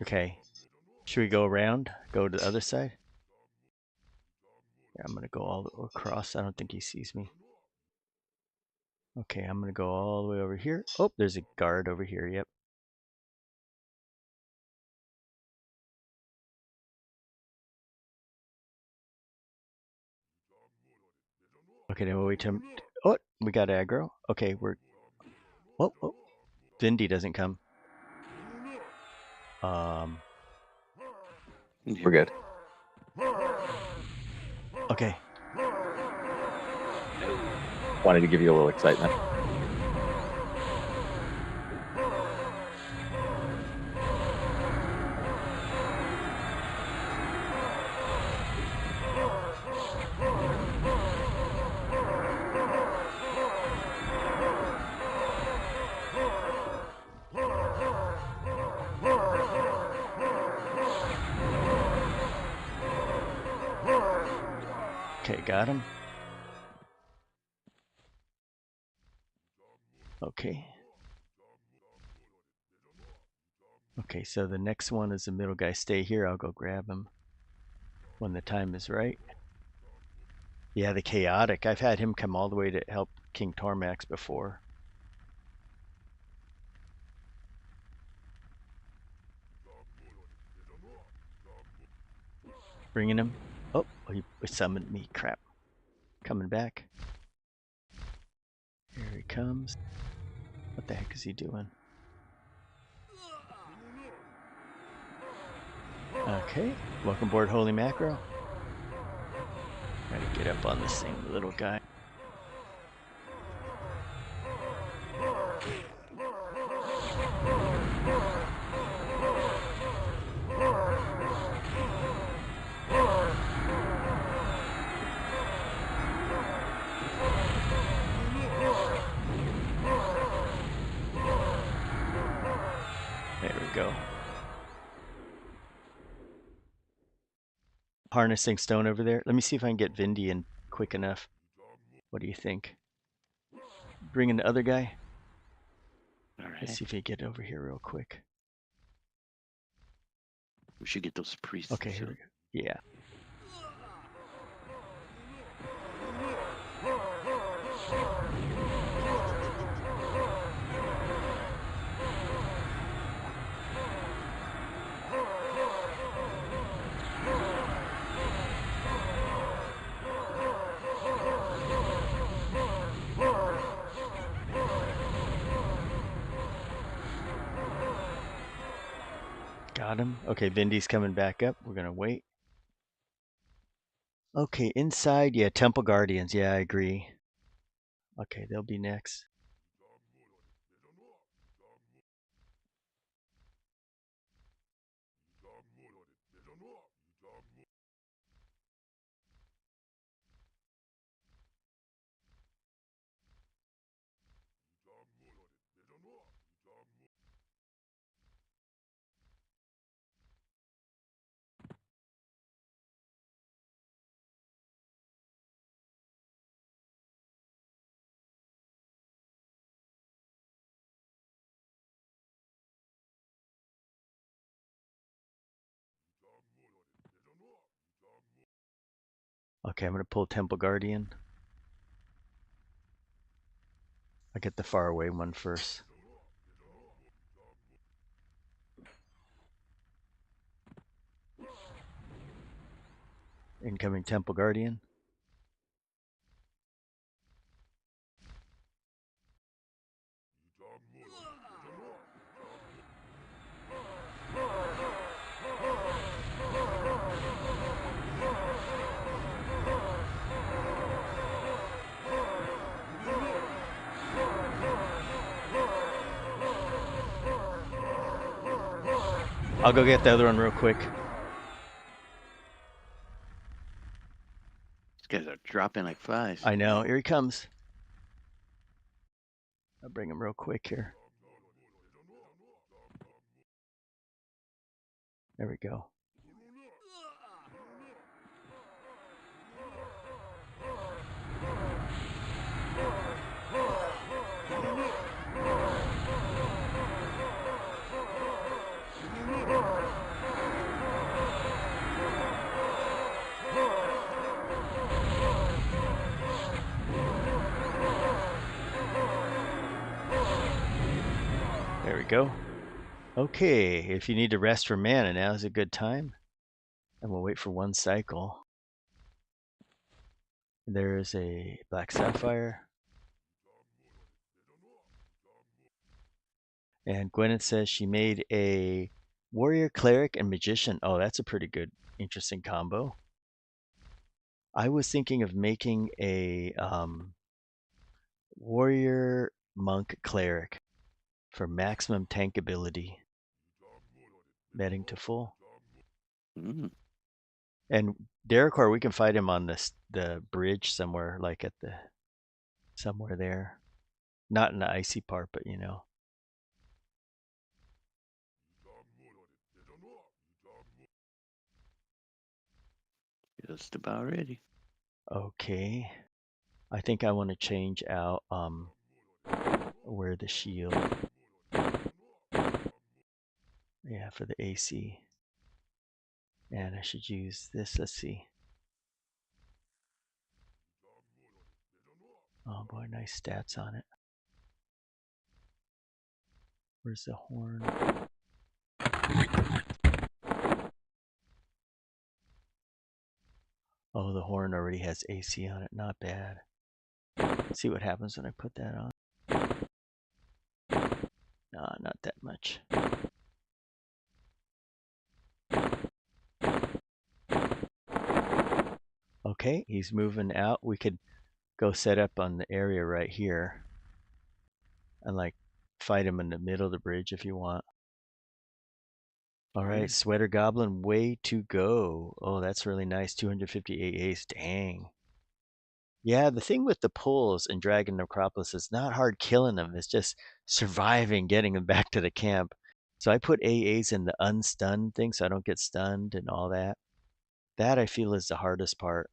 Okay, should we go around, go to the other side? Yeah, I'm gonna go all across. I don't think he sees me. Okay, I'm gonna go all the way over here. Oh, there's a guard over here. Yep. Okay, then we'll wait till. Oh, we got aggro. Okay, we're. Oh, Vindy doesn't come.
We're good.
Okay.
Wanted to give you a little excitement.
Okay, got him. Okay. Okay, so the next one is the middle guy. Stay here. I'll go grab him when the time is right. Yeah, the chaotic. I've had him come all the way to help King Tormax before. Bringing him. Oh, he summoned me. Crap. Coming back. Here he comes. What the heck is he doing? Okay. Welcome aboard, Holy Macro. Gotta get up on this thing, little guy. There we go. Harnessing stone over there. Let me see if I can get Vindy in quick enough. What do you think? Bring in the other guy.
All right.
Let's see if he can get over here real quick.
We should get those priests.
Okay, here we go. Yeah. Got him. Okay, Vindy's coming back up. We're gonna wait. Okay, inside, yeah, Temple Guardians. Yeah, I agree. Okay, they'll be next. Okay, I'm gonna pull Temple Guardian. I'll get the far away one first. Incoming Temple Guardian. I'll go get the other one real quick.
These guys are dropping like flies.
I know. Here he comes. I'll bring him real quick here. There we go. There we go. Okay, if you need to rest for mana, now is a good time. And we'll wait for one cycle. There's a Black Sapphire. And Gwyneth says she made a Warrior, Cleric, and Magician. Oh, that's a pretty good, interesting combo. I was thinking of making a Warrior, Monk, Cleric for maximum tank ability. Betting to full.
Mm.
And Derekor, we can fight him on the bridge somewhere, like at the somewhere there. Not in the icy part, but you know.
Just about ready.
Okay. I think I want to change out where the shield. Yeah, for the AC. And I should use this. Let's see. Oh boy, nice stats on it. Where's the horn? Oh, the horn already has AC on it. Not bad. Let's see what happens when I put that on. No, not that much. Okay, he's moving out. We could go set up on the area right here and like fight him in the middle of the bridge if you want. All right, Sweater Goblin, way to go. Oh, that's really nice. 250 AAs. Dang. Yeah, the thing with the pulls in Dragon Necropolis is not hard killing them. It's just surviving, getting them back to the camp. So I put AAs in the unstun thing so I don't get stunned and all that. That I feel is the hardest part.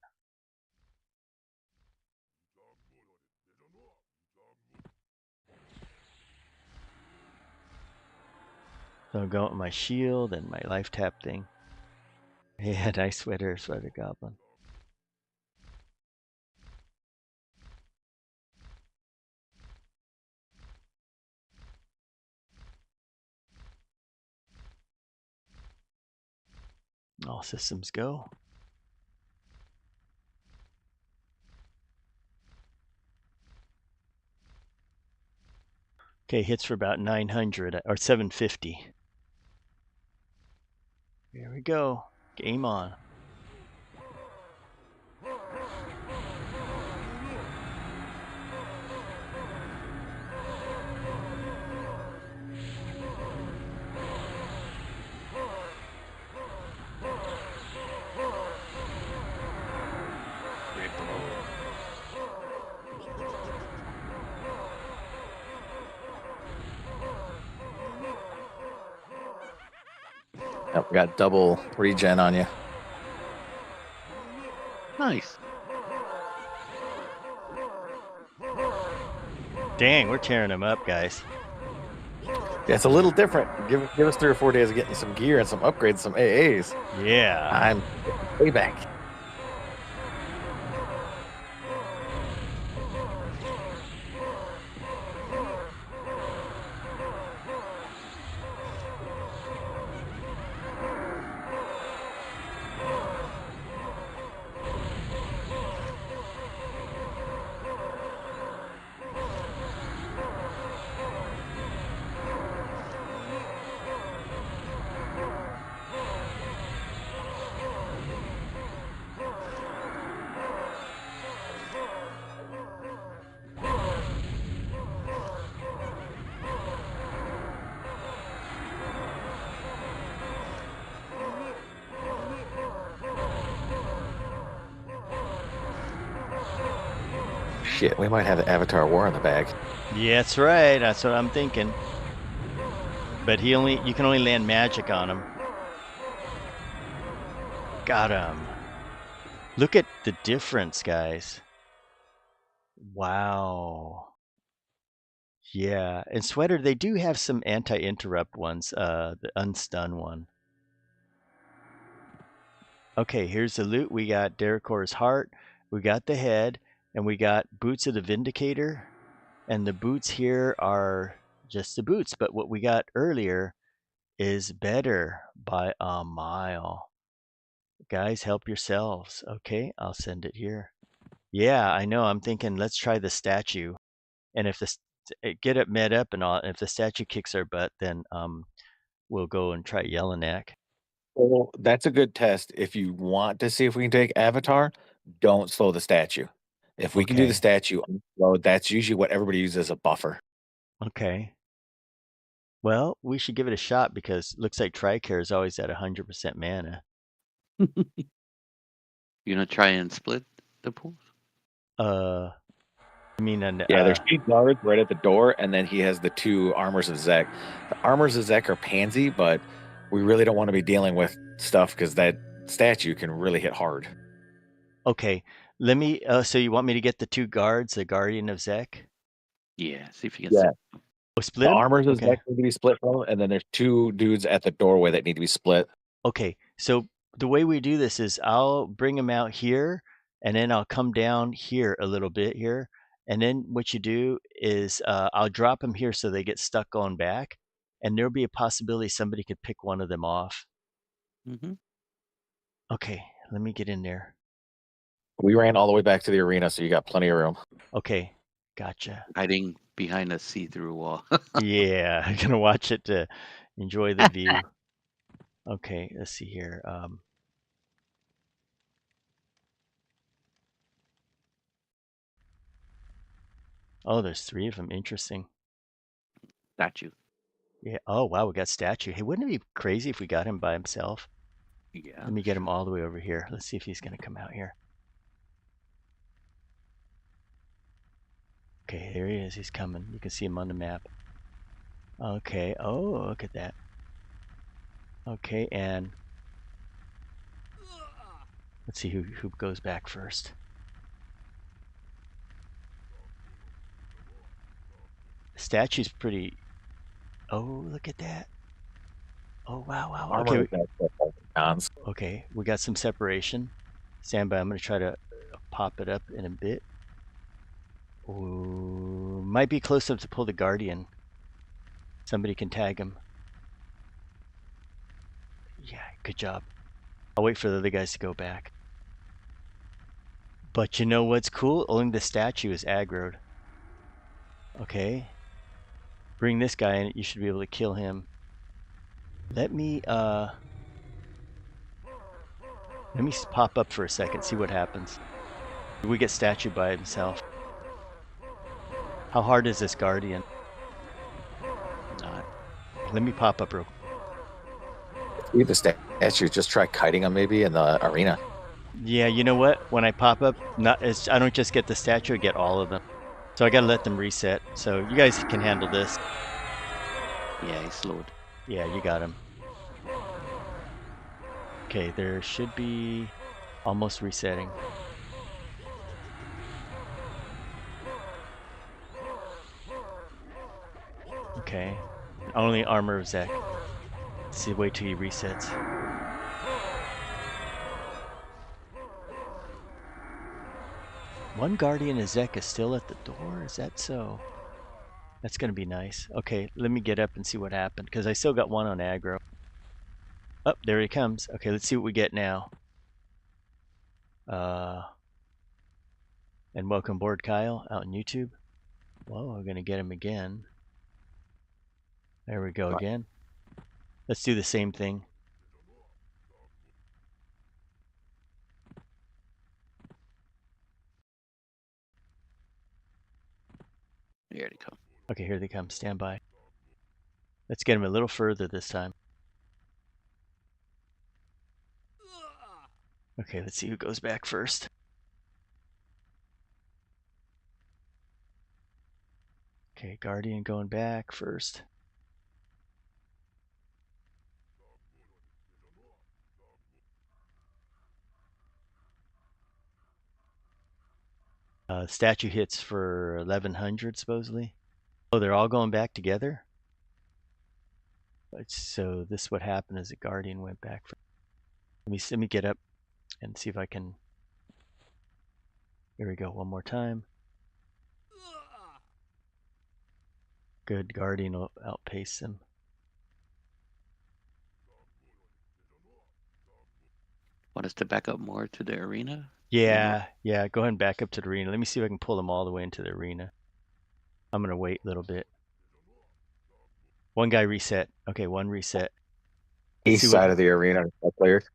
So I'm going with my shield and my life tap thing. Yeah, nice Sweater Goblin. All systems go. Okay, hits for about 900 or 750. Here we go. Game on.
Yep, we got double regen on you.
Nice.
Dang, we're tearing them up, guys.
Yeah, it's a little different. Give us 3 or 4 days of getting some gear and some upgrades, some AAs.
Yeah.
I'm payback. Shit, we might have the Avatar War in the bag.
Yeah, that's right. That's what I'm thinking. But you can only land magic on him. Got him. Look at the difference, guys. Wow. Yeah, and Sweater, they do have some anti-interrupt ones, the unstun one. Okay, here's the loot. We got Derekor's heart, we got the head, and we got boots of the Vindicator. And the boots here are just the boots, but what we got earlier is better by a mile. Guys, help yourselves. Okay, I'll send it here. Yeah, I know. I'm thinking let's try the statue. And if get it met up and all, if the statue kicks our butt, then we'll go and try Yelanac.
Well, that's a good test. If you want to see if we can take Avatar, don't slow the statue. If we can do the
Okay.
statue slow, that's usually what everybody uses as a buffer.
Okay. Well, we should give it a shot because it looks like Tricare is always at 100% mana.
You gonna try and split the pools?
I mean,
Yeah, there's 2 guards right at the door, and then he has the 2 Armors of Zek. The Armors of Zek are pansy, but we really don't want to be dealing with stuff because that statue can really hit hard.
okay. Let me. So you want me to get the 2 guards, the Guardian of Zek?
Yeah, see if you can
Yeah.
Oh, split
The
them.
armors is
Okay.
that need to be split from, and then there's 2 dudes at the doorway that need to be split.
Okay. So the way we do this is I'll bring them out here, and then I'll come down here a little bit here, and then what you do is I'll drop them here so they get stuck going back, and there'll be a possibility somebody could pick one of them off.
Mm-hmm.
Okay. Let me get in there.
We ran all the way back to the arena, so you got plenty of room.
Okay. Gotcha.
Hiding behind a see-through wall.
Yeah, I'm gonna watch it to enjoy the view. Okay, let's see here. Oh, there's 3 of them. Interesting.
Statue.
Yeah. Oh, wow, we got statue. Hey, wouldn't it be crazy if we got him by himself?
Yeah.
Let me get him all the way over here. Let's see if he's gonna come out here. Okay, there he is. He's coming. You can see him on the map. Okay. Oh, look at that. Okay, and let's see who goes back first. The statue's pretty. Oh, look at that. Oh, wow, wow.
Armor
Okay,
is that cons.
okay, we got some separation. Stand by. I'm gonna try to pop it up in a bit. Ooh, might be close enough to pull the Guardian. Somebody can tag him. Yeah, good job. I'll wait for the other guys to go back. But you know what's cool? Only the statue is aggroed. Okay. Bring this guy in. You should be able to kill him. Let me pop up for a second, see what happens. We get statue by himself. How hard is this Guardian?
Not.
Let me pop up real quick.
Leave the statue. Just try kiting them maybe in the arena.
Yeah, you know what? When I pop up, I don't just get the statue, I get all of them. So I gotta let them reset. So you guys can handle this.
Yeah, he slowed.
Yeah, you got him. Okay, there should be almost resetting. Okay, only armor of Zek. See, wait till he resets. One Guardian of Zek is still at the door. Is that so? That's gonna be nice. Okay, let me get up and see what happened because I still got one on aggro. Oh, there he comes. Okay, let's see what we get now. And welcome aboard, Kyle, out on YouTube. Well, we're gonna get him again. There we go again. Let's do the same thing.
Here they come.
Okay, here they come. Stand by. Let's get him a little further this time. Okay, let's see who goes back first. Okay, Guardian going back first. Statue hits for 1100 supposedly. Oh, they're all going back together? So this what happened is the Guardian went back. Let me get up and see if I can. Here we go, one more time. Good, Guardian will outpace them.
Want us to back up more to the arena?
Yeah, yeah, go ahead and back up to the arena. Let me see if I can pull them all the way into the arena. I'm gonna wait a little bit. One guy reset. Okay, one reset.
East side of the arena, players.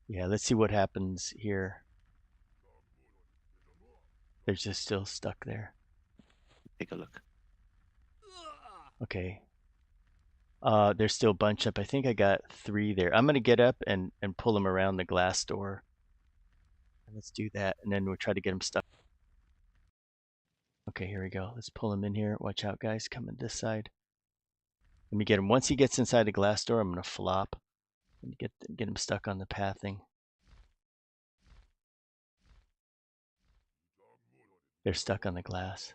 Yeah, let's see what happens here. They're just still stuck there.
Take a look.
Okay. They're still bunched up. I think I got 3 there. I'm gonna get up and pull them around the glass door. Let's do that, and then we'll try to get them stuck. Okay, here we go. Let's pull him in here. Watch out, guys. Coming this side. Let me get him. Once he gets inside the glass door, I'm gonna flop and get him stuck on the pathing. They're stuck on the glass.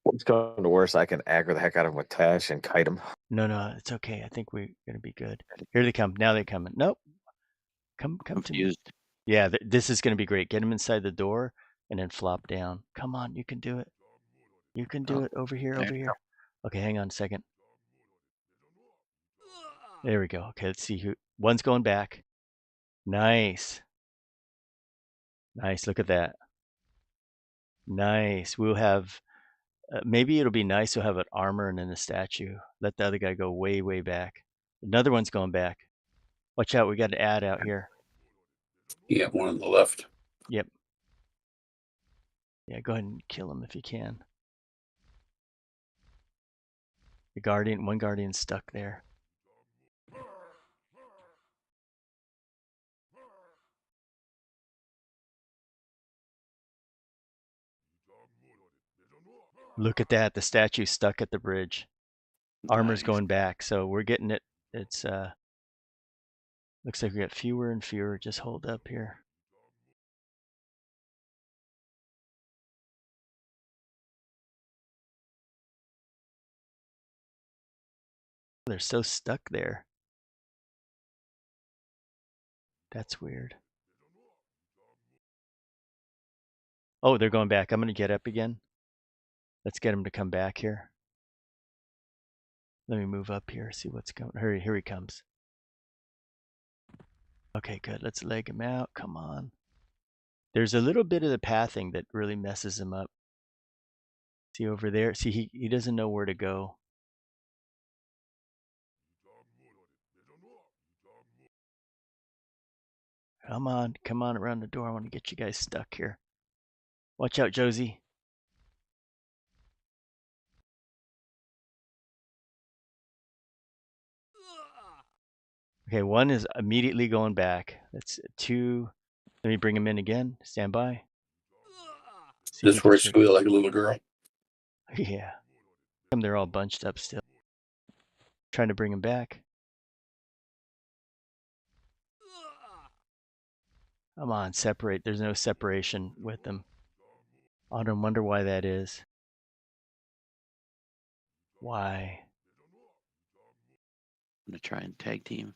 What's going to worse? I can aggro the heck out of him with Tash and kite him.
No, it's okay. I think we're gonna be good. Here they come. Now they're coming. Nope. Come to me.
Confused.
Yeah, this is gonna be great. Get them inside the door and then flop down. Come on, you can do it. You can do
Oh,
it. Over here,
there
over
you
here. Okay, hang on a second. There we go. Okay, let's see who. One's going back. Nice. Nice. Look at that. Nice. We'll have. Maybe it'll be nice to have an armor and then a statue. Let the other guy go way, way back. Another one's going back. Watch out. We got an ad out here.
You got one on the left.
Yep. Yeah, go ahead and kill him if you can. The guardian, one guardian's stuck there. Look at that. The statue's stuck at the bridge. Armor's
Nice.
going back, so we're getting it. It's looks like we got fewer and fewer. Just hold up here. They're so stuck there. That's weird. Oh, they're going back. I'm going to get up again. Let's get him to come back here. Let me move up here, see what's going. Hurry, here he comes. Okay, good. Let's leg him out. Come on. There's a little bit of the pathing that really messes him up. See over there? See, he doesn't know where to go. Come on around the door. I want to get you guys stuck here. Watch out, Josie. Okay, one is immediately going back. That's two. Let me bring him in again. Stand by. See
This where I squeal like a little girl.
Yeah. They're all bunched up still. Trying to bring him back. Come on, separate. There's no separation with them. I don't wonder why that is. Why?
I'm gonna try and tag team.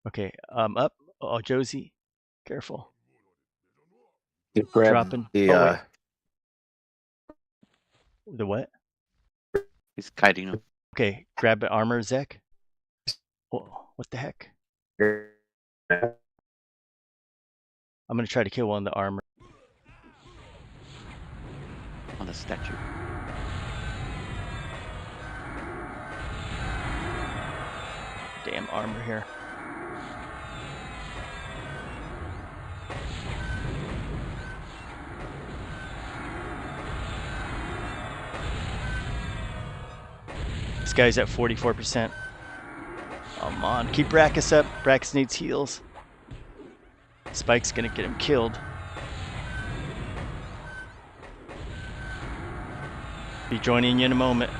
Okay, up. Oh, Josie, careful.
Just grab
Dropping.
the
The what?
He's kiting him.
Okay, grab the armor, Zek. Oh, what the heck? I'm gonna try to kill one of the armor.
On the statue.
Damn armor here. This guy's at 44%. Come on, keep Brackus up. Brackus needs heals. Spike's gonna get him killed. Be joining you in a moment.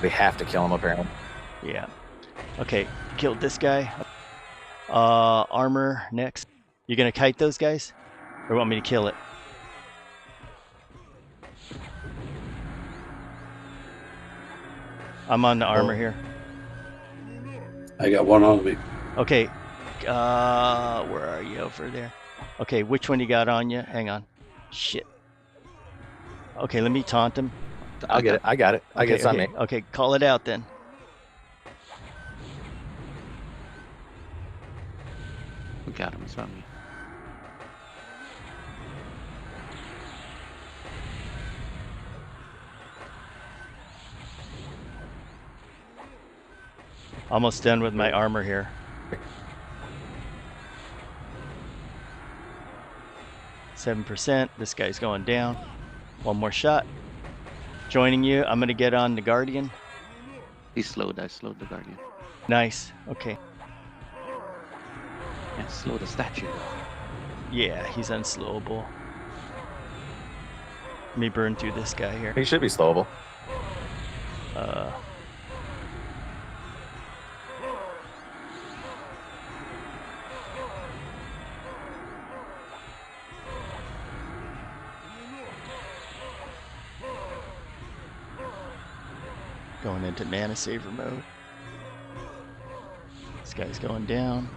We have to kill him apparently.
Yeah. Okay, killed this guy. Armor next. You gonna kite those guys? Or want me to kill it? I'm on the armor here.
I got one on me.
Okay. Where are you over there? Okay, which one you got on you? Hang on. Shit. Okay, let me taunt him.
I'll get it. I got it. I get it on me.
Okay, call it out then.
We got him. It's on me.
Almost done with my armor here. %. This guy's going down. One more shot. Joining you. I'm gonna get on the Guardian.
He's slowed. I slowed the Guardian.
Nice. Okay.
And slow the statue.
Yeah, he's unslowable. Let me burn through this guy here.
He should be slowable.
Going into mana saver mode. This guy's going down.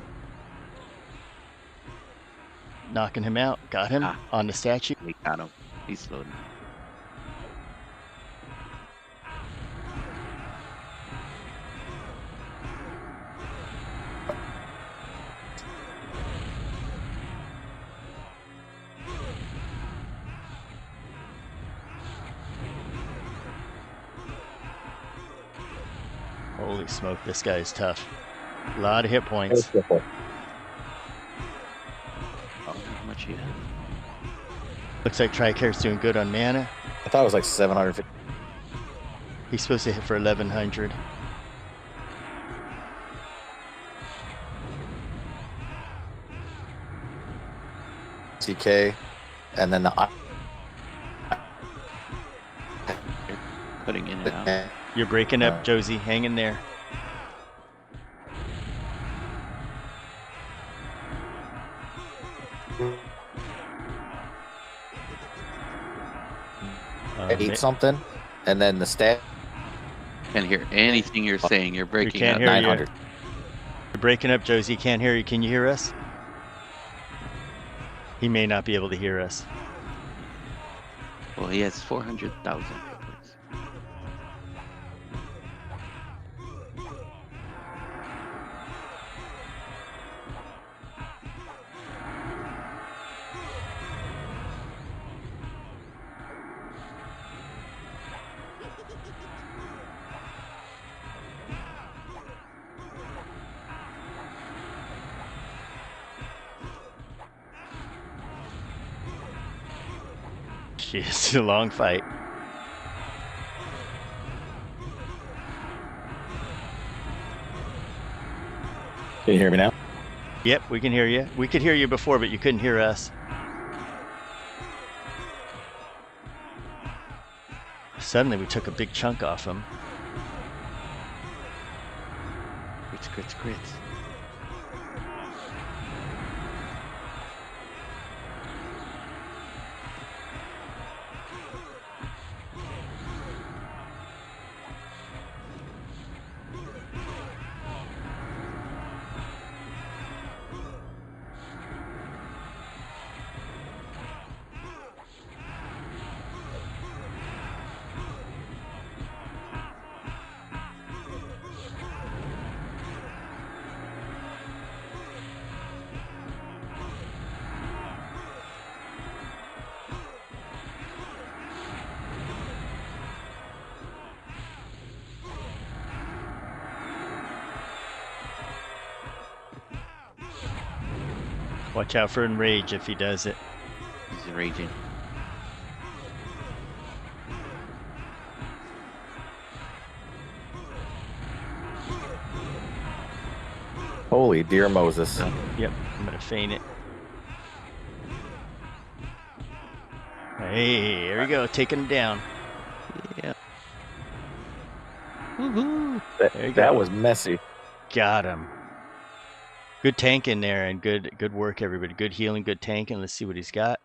Knocking him out. Got him on the statue.
We got him. He's loading.
Holy smoke, this guy is tough. A lot of hit points.
Oh, how much he had?
Looks like Tricare's doing good on mana.
I thought it was like 750.
He's supposed to hit for 1100.
TK, and then the
Cutting in and out.
You're breaking up, Josie. Hang in there.
eat something, and then the stat.
Can't hear anything you're saying. You're breaking
can't
up.
hear you.
900.
You're breaking up, Josie. Can't hear you. Can you hear us? He may not be able to hear us.
Well, he has 400,000.
It's a long fight.
Can you hear me now?
Yep, we can hear you. We could hear you before, but you couldn't hear us. Suddenly we took a big chunk off him.
Crits, crits, crits.
Watch out for enrage if he does it.
He's raging.
Holy dear Moses.
Yep, I'm gonna feign it. Hey, here we go, taking him down.
Yeah. Woohoo!
There you
That
go.
was messy.
Got him. Good tank in there and good work, everybody. Good healing, good tanking. Let's see what he's got.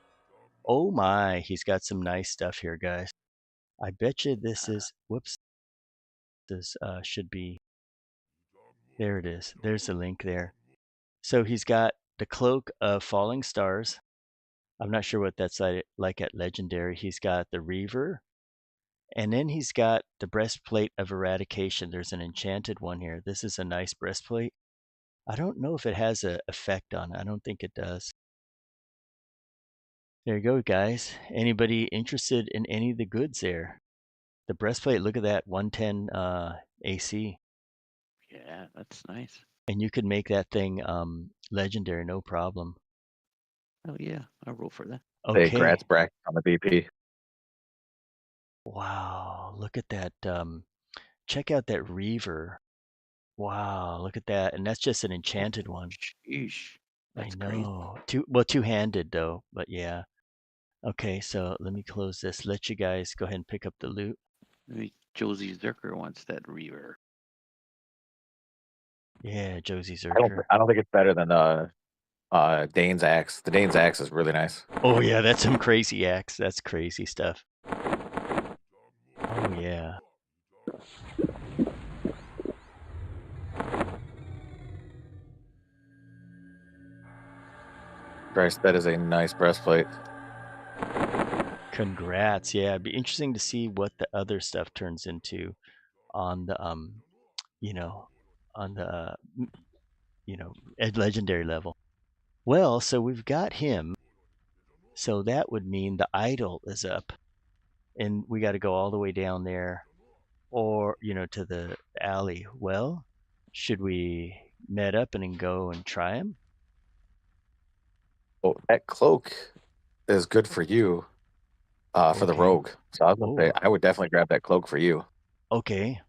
Oh my, he's got some nice stuff here, guys. I bet you this is, whoops. This should be, there it is. There's the link there. So he's got the Cloak of Falling Stars. I'm not sure what that's like at Legendary. He's got the Reaver. And then he's got the Breastplate of Eradication. There's an enchanted one here. This is a nice breastplate. I don't know if it has an effect on it. I don't think it does. There you go, guys. Anybody interested in any of the goods there? The breastplate, look at that, 110 AC.
Yeah, that's nice.
And you could make that thing legendary, no problem.
Oh yeah, I'll roll for that.
Okay.
Hey, Gratz bracket on the BP.
Wow, look at that. Check out that Reaver. Wow, look at that. And that's just an enchanted one.
Sheesh. That's
I
crazy.
know. Two-handed though, but yeah. Okay, so let me close this. Let you guys go ahead and pick up the loot.
Maybe Josie Zerker wants that Reaver.
Yeah, Josie
I don't,
Zerker.
I don't think it's better than Dane's axe. The Dane's axe is really nice.
Oh yeah, that's some crazy axe. That's crazy stuff. Oh yeah.
Christ, that is a nice breastplate.
Congrats. Yeah, it'd be interesting to see what the other stuff turns into on the you know, on the legendary level. Well, so we've got him. So that would mean the idol is up. And we got to go all the way down there or, to the alley. Well, should we met up and then go and try him?
Oh, that cloak is good for you, for the
Okay.
rogue. So I was gonna say,
Oh,
I would definitely grab that cloak for you.
okay.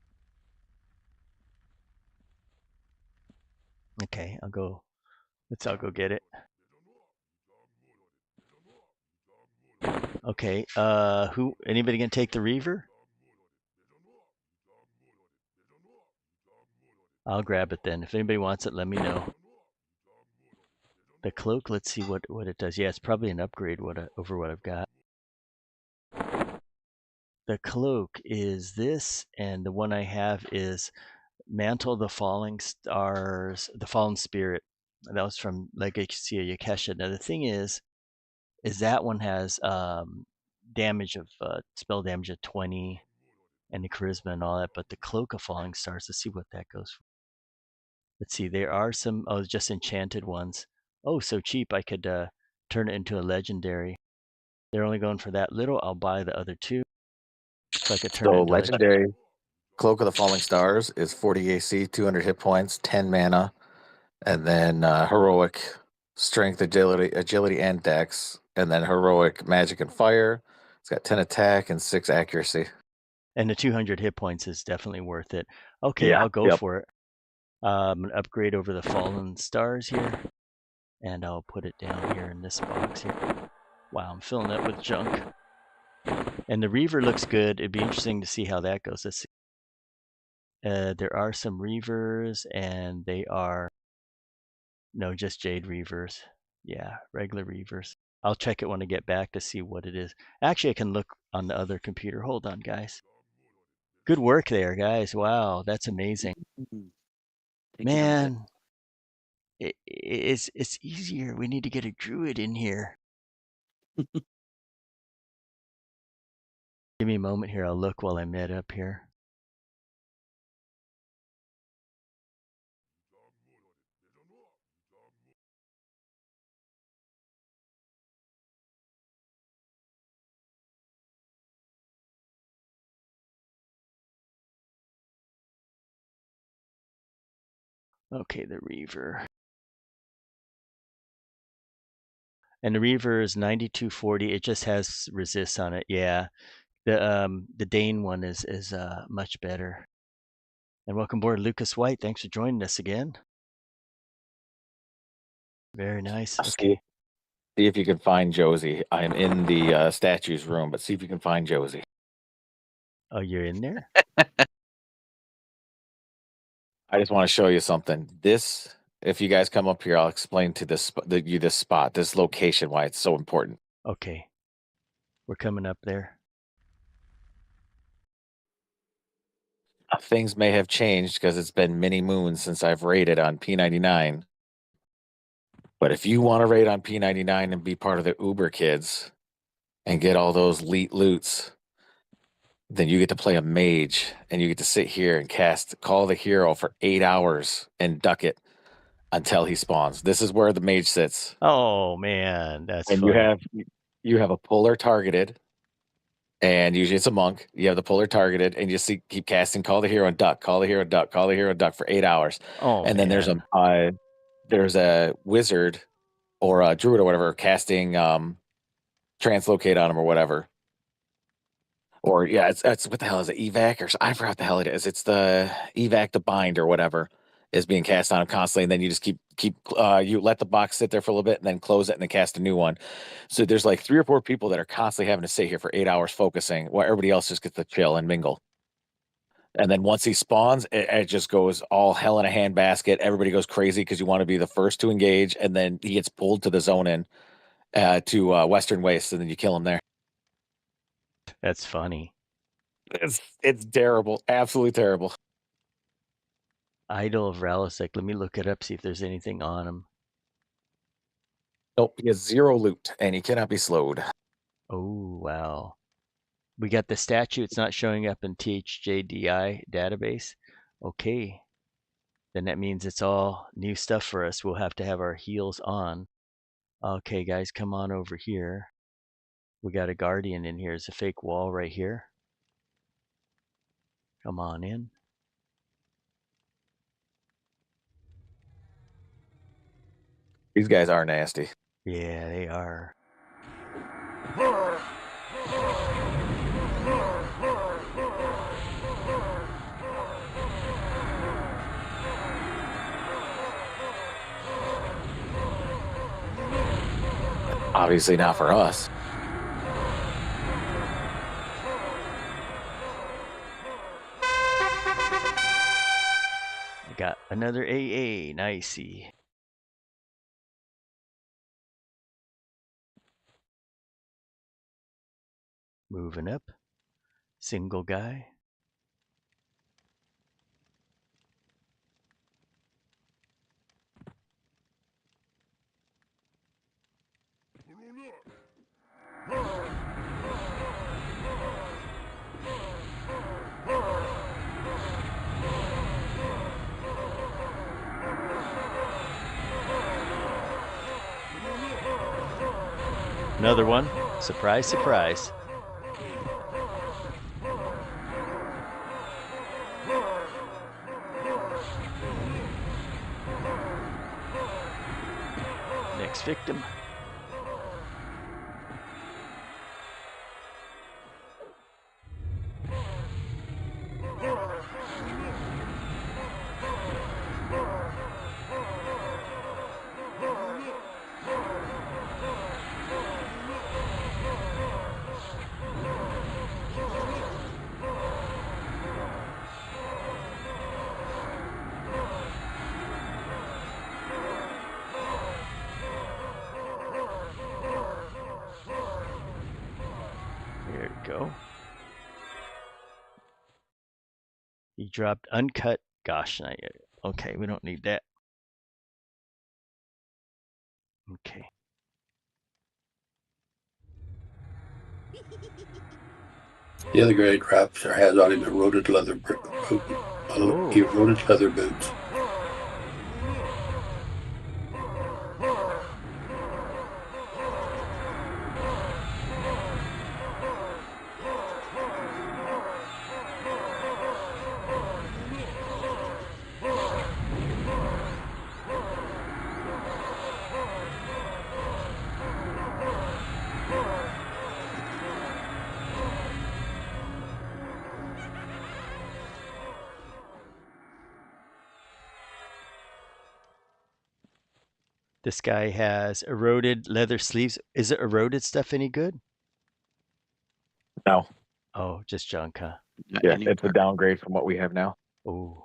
Okay, I'll go get it. Okay. Anybody gonna take the Reaver? I'll grab it then. If anybody wants it, let me know. The cloak, let's see what it does. Yeah, it's probably an upgrade over what I've got. The cloak is this, and the one I have is Mantle of the Falling Stars, the Fallen Spirit. That was from Legacy of Yakesha. Now the thing is that one has damage of spell damage of 20 and the charisma and all that, but the Cloak of Falling Stars, let's see what that goes for. Let's see, there are some just enchanted ones. Oh, so cheap I could turn it into a legendary. They're only going for that little. I'll buy the other two. So I could turn it
So
into
legendary Cloak of the Falling Stars is 40 AC, 200 hit points, 10 mana, and then heroic strength, agility, and dex, and then heroic magic and fire. It's got 10 attack and 6 accuracy.
and the 200 hit points is definitely worth it. Okay,
Yeah,
I'll go
yep.
for it. An upgrade over the Fallen Stars here, and I'll put it down here in this box here. Wow, I'm filling it with junk. And the Reaver looks good. It'd be interesting to see how that goes. Let's see. There are some Reavers, and they are just Jade Reavers. Yeah, regular Reavers. I'll check it when I get back to see what it is. Actually, I can look on the other computer. Hold on, guys. Good work there, guys. Wow, that's amazing.
Thank you, Rallos Zek.
Man, it's easier. We need to get a druid in here. Give me a moment here. I'll look while I met up here. Okay, the Reaver. And the Reaver is 9240. It just has resist on it. Yeah. The Dane one is much better. And welcome aboard, Lucas White. Thanks for joining us again. Very nice. Okay.
See if you can find Josie. I'm in the statues room, but see if you can find Josie.
Oh, you're in there?
I just want to show you something. This, if you guys come up here, I'll explain to this spot, this location, why it's so important.
Okay. We're coming up there.
Things may have changed because it's been many moons since I've raided on P99. But if you want to raid on P99 and be part of the Uber kids and get all those elite loots, then you get to play a mage and you get to sit here and call the hero for 8 hours and duck it until he spawns. This is where the mage sits.
Oh man, that's
And
funny.
you have a puller targeted, and usually it's a monk. You have the puller targeted, and you just keep casting call the hero and duck, call the hero, duck, call the hero, duck for 8 hours.
Oh,
and then
man.
there's a wizard or a druid or whatever casting translocate on him or whatever. Or yeah, it's what the hell is it? Evac or I forgot what the hell it is. It's the evac to bind or whatever is being cast on him constantly, and then you just keep you let the box sit there for a little bit and then close it and then cast a new one. So there's like 3 or 4 people that are constantly having to sit here for 8 hours focusing, while everybody else just gets to chill and mingle. And then once he spawns, it just goes all hell in a handbasket. Everybody goes crazy because you want to be the first to engage, and then he gets pulled to the zone in to Western Waste, and then you kill him there.
That's funny.
It's terrible. Absolutely terrible.
Idol of Rallos Zek. Let me look it up, see if there's anything on him.
Nope, he has 0 loot, and he cannot be slowed.
Oh, wow. We got the statue. It's not showing up in THJDI database. Okay. Then that means it's all new stuff for us. We'll have to have our heels on. Okay, guys, come on over here. We got a guardian in here. There's a fake wall right here. Come on in.
These guys are nasty.
Yeah, they are.
Obviously not for us.
I got another AA. Nicey. Moving up. Single guy. Another one. Surprise, surprise. Next victim. There we go. He dropped uncut. Gosh, okay, we don't need that. Okay.
The other guy drops or has on him eroded leather eroded leather boots.
This guy has eroded leather sleeves. Is it eroded stuff any good?
No.
Oh, just junk, huh?
Yeah, it's a downgrade from what we have now.
Oh.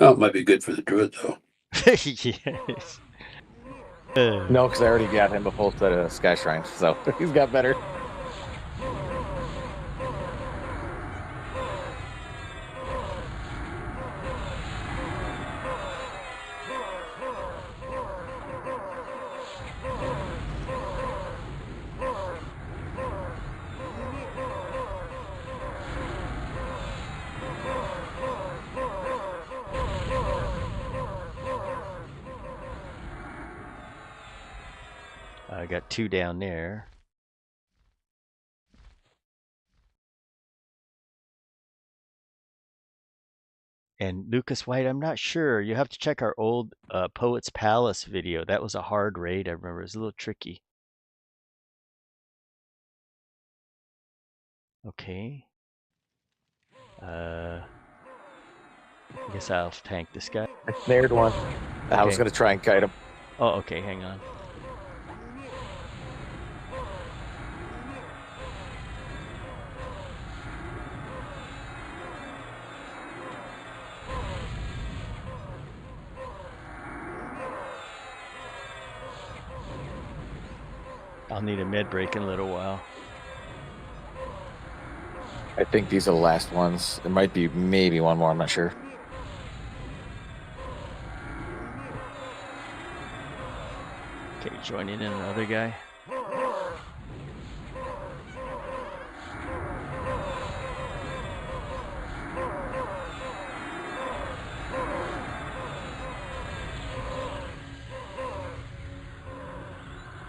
Oh, it might be good for the druid though.
Yes.
No, because I already got him a full set of Sky Shrines, so he's got better.
I got 2 down there. And Lucas White, I'm not sure. You have to check our old Poet's Palace video. That was a hard raid, I remember. It was a little tricky. Okay. I guess I'll tank this guy.
I snared one. Okay. I was going to try and kite him.
Oh, okay. Hang on. I'll need a med break in a little while.
I think these are the last ones. There might be maybe one more. I'm not sure.
Okay, joining in another guy.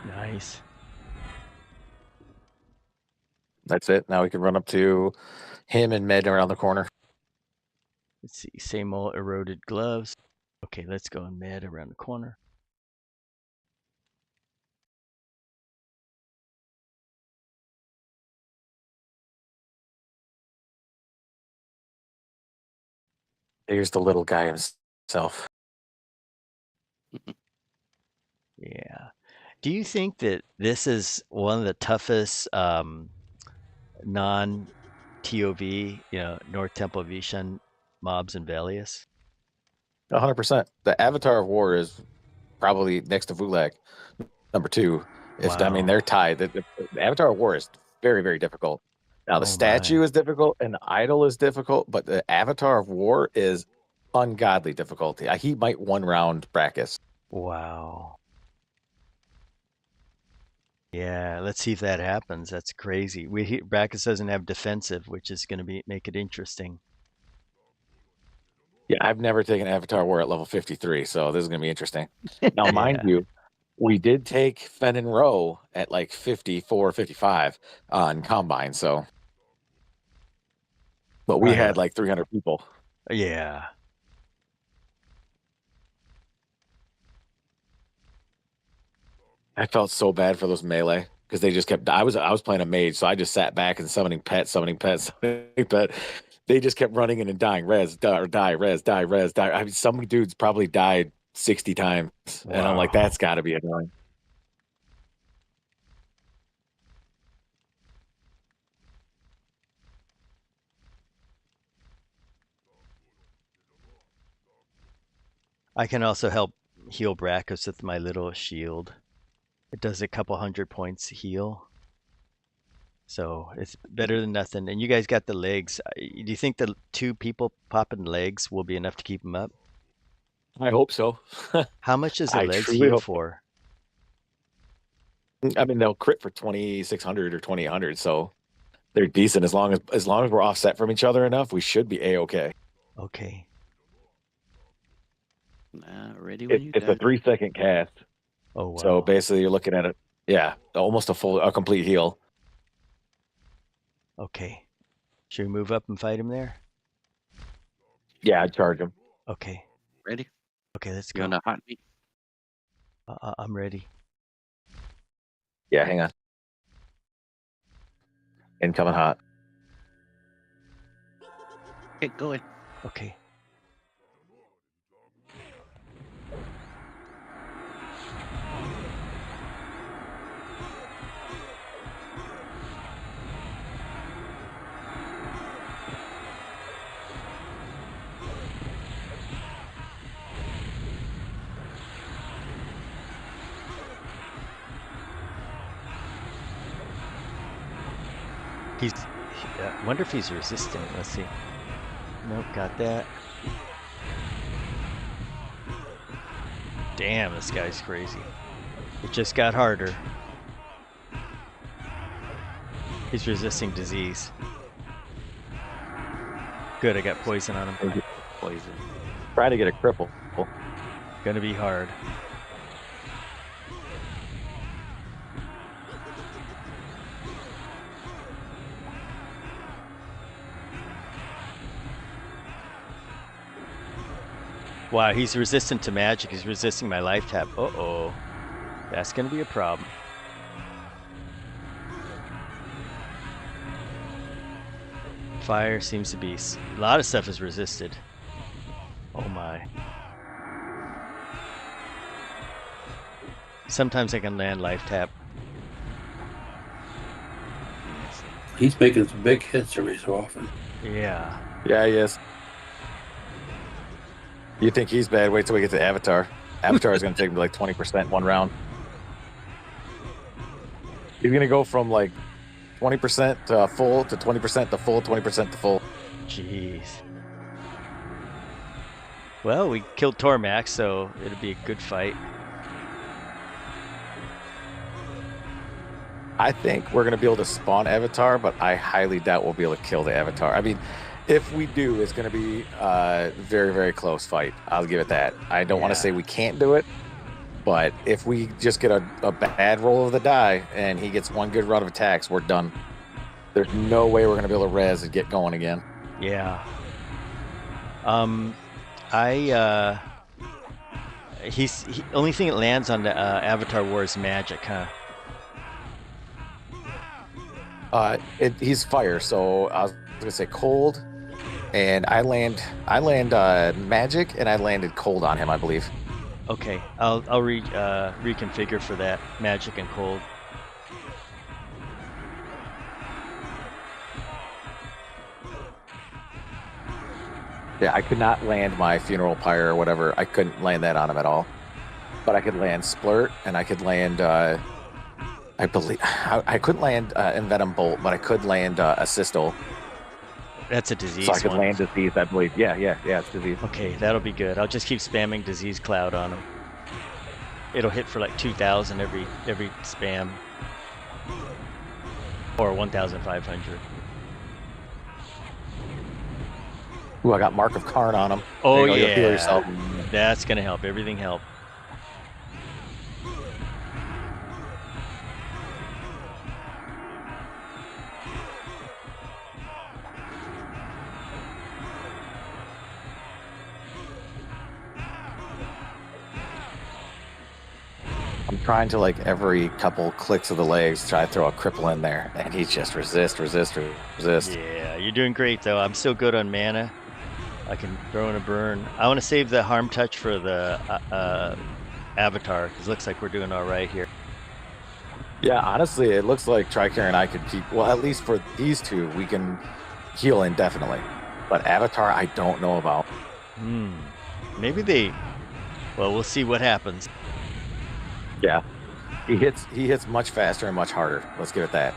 Nice.
That's it. Now we can run up to him and Med around the corner.
Let's see, same old eroded gloves. Okay, let's go in med around the corner.
Here's the little guy himself.
Yeah. Do you think that this is one of the toughest non-TOV, North Temple Vishan mobs in Velious?
100%. The Avatar of War is probably next to Vulak, number 2. I mean,
Wow.
they're tied. The Avatar of War is very, very difficult. Now, the
Oh
statue
my.
is difficult and the idol is difficult, but the Avatar of War is ungodly difficulty. He might one round Brackus.
Wow. Yeah, let's see if that happens. That's crazy. Brackus doesn't have defensive, which is going to make it interesting.
Yeah, I've never taken Avatar War at level 53, so this is going to be interesting. Now, mind you, we did take Fen and Row at like 54, 55 on Combine, so. But we had like 300 people.
Yeah.
I felt so bad for those melee because they just kept. I was playing a mage, so I just sat back and summoning pet. They just kept running in and dying. Res, die, res, die, res, die. I mean, some dudes probably died 60 times, and I'm like,
Wow.
that's got to be annoying.
I can also help heal Brackus with my little shield. It does a couple 100 points heal. So it's better than nothing. And you guys got the legs. Do you think the 2 people popping legs will be enough to keep them up?
I hope so.
How much does the
I
legs
truly
heal
hope.
for?
I mean, they'll crit for 2,600 or 2,800, so they're decent as long as we're offset from each other enough. We should be a-okay.
Okay.
Ready when you
It's
got
a 3-second cast.
Oh wow.
So basically, you're looking at it. Yeah, almost a complete heal.
Okay. Should we move up and fight him there?
Yeah, I'd charge him.
Okay.
Ready?
Okay, let's
You
go.
on a hot meat?
I'm ready.
Yeah, hang on. Incoming hot.
Okay, go ahead.
Okay. I wonder if he's resistant. Let's see. Nope, got that. Damn, this guy's crazy. It just got harder. He's resisting disease. Good, I got poison on him.
Poison.
Try to get a cripple.
Gonna be hard. Wow, he's resistant to magic. He's resisting my life tap. Uh-oh. That's gonna be a problem. Fire seems to be... A lot of stuff is resisted. Oh my. Sometimes I can land life tap.
He's making some big hits every so often.
Yeah.
Yeah, he is. You think he's bad? Wait till we get to Avatar. Avatar is going to take him to like 20% one round. He's gonna go from like 20% to full to 20% to full, 20% to full.
Jeez. Well, we killed Tormax, so it'll be a good fight.
I think we're gonna be able to spawn Avatar, but I highly doubt we'll be able to kill the Avatar. I mean, if we do, it's gonna be a very, very close fight. I'll give it that. I don't want
Yeah.
to say we can't do it, but if we just get a bad roll of the die and he gets one good run of attacks, we're done. There's no way we're gonna be able to res and get going again.
Yeah. Only thing that lands on the Avatar War is magic, huh?
He's fire, so I was gonna say cold, and I land magic, and I landed cold on him, I believe.
Okay, I'll reconfigure for that magic and cold.
Yeah, I could not land my funeral pyre or whatever. I couldn't land that on him at all. But I could land splurt, and I could land. I believe I couldn't land Envenom Bolt, but I could land Assistal.
That's a disease
So I could
one.
land disease, I believe. Yeah, it's disease.
Okay, that'll be good. I'll just keep spamming disease cloud on him. It'll hit for like 2,000 every spam, or 1,500.
Ooh, I got Mark of Karn on him.
Oh
There you go, you'll heal yourself.
yeah, that's gonna help. Everything help.
I'm trying to, like, every couple clicks of the legs, try to throw a cripple in there, and he just resist.
Yeah, you're doing great though. I'm still good on mana. I can throw in a burn. I want to save the harm touch for the Avatar, because it looks like we're doing all right here.
Yeah, honestly, it looks like Tricare and I could keep, well, at least for these two, we can heal indefinitely. But Avatar, I don't know about.
Maybe well, we'll see what happens.
Yeah. He hits much faster and much harder. Let's give it that.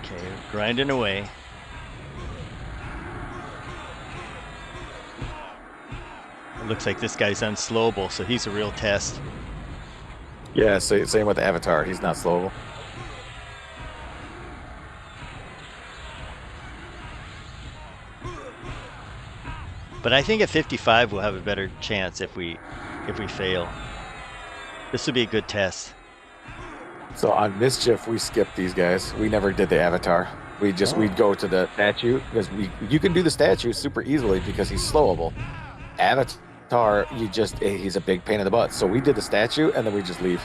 Okay, grinding away. It looks like this guy's unslowable, so he's a real test.
Yeah, so same with Avatar. He's not slowable.
But I think at 55 we'll have a better chance if we fail. This would be a good test.
So on Mischief, we skipped these guys. We never did the Avatar. We'd go to the statue, because you can do the statue super easily because he's slowable. Avatar, he's a big pain in the butt. So we did the statue, and then we just leave.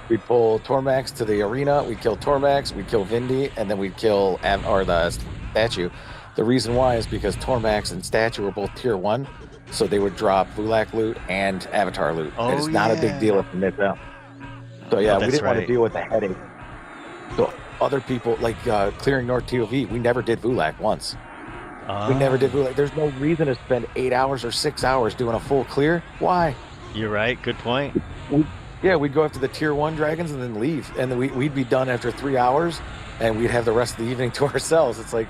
We'd pull Tormax to the arena, we'd kill Tormax, we'd kill Vindy, and then we'd kill the statue. The reason why is because Tormax and statue were both tier 1, so they would drop Vulak loot and Avatar loot.
Oh,
it's not a big deal if you miss out. So yeah, we didn't want to deal with the headache. So other people, like clearing North TOV, we never did Vulak once. We never did Vulak. There's no reason to spend 8 hours or 6 hours doing a full clear. Why?
You're right. Good point.
We'd go after the tier 1 dragons and then leave. And then we'd be done after 3 hours, and we'd have the rest of the evening to ourselves. It's like,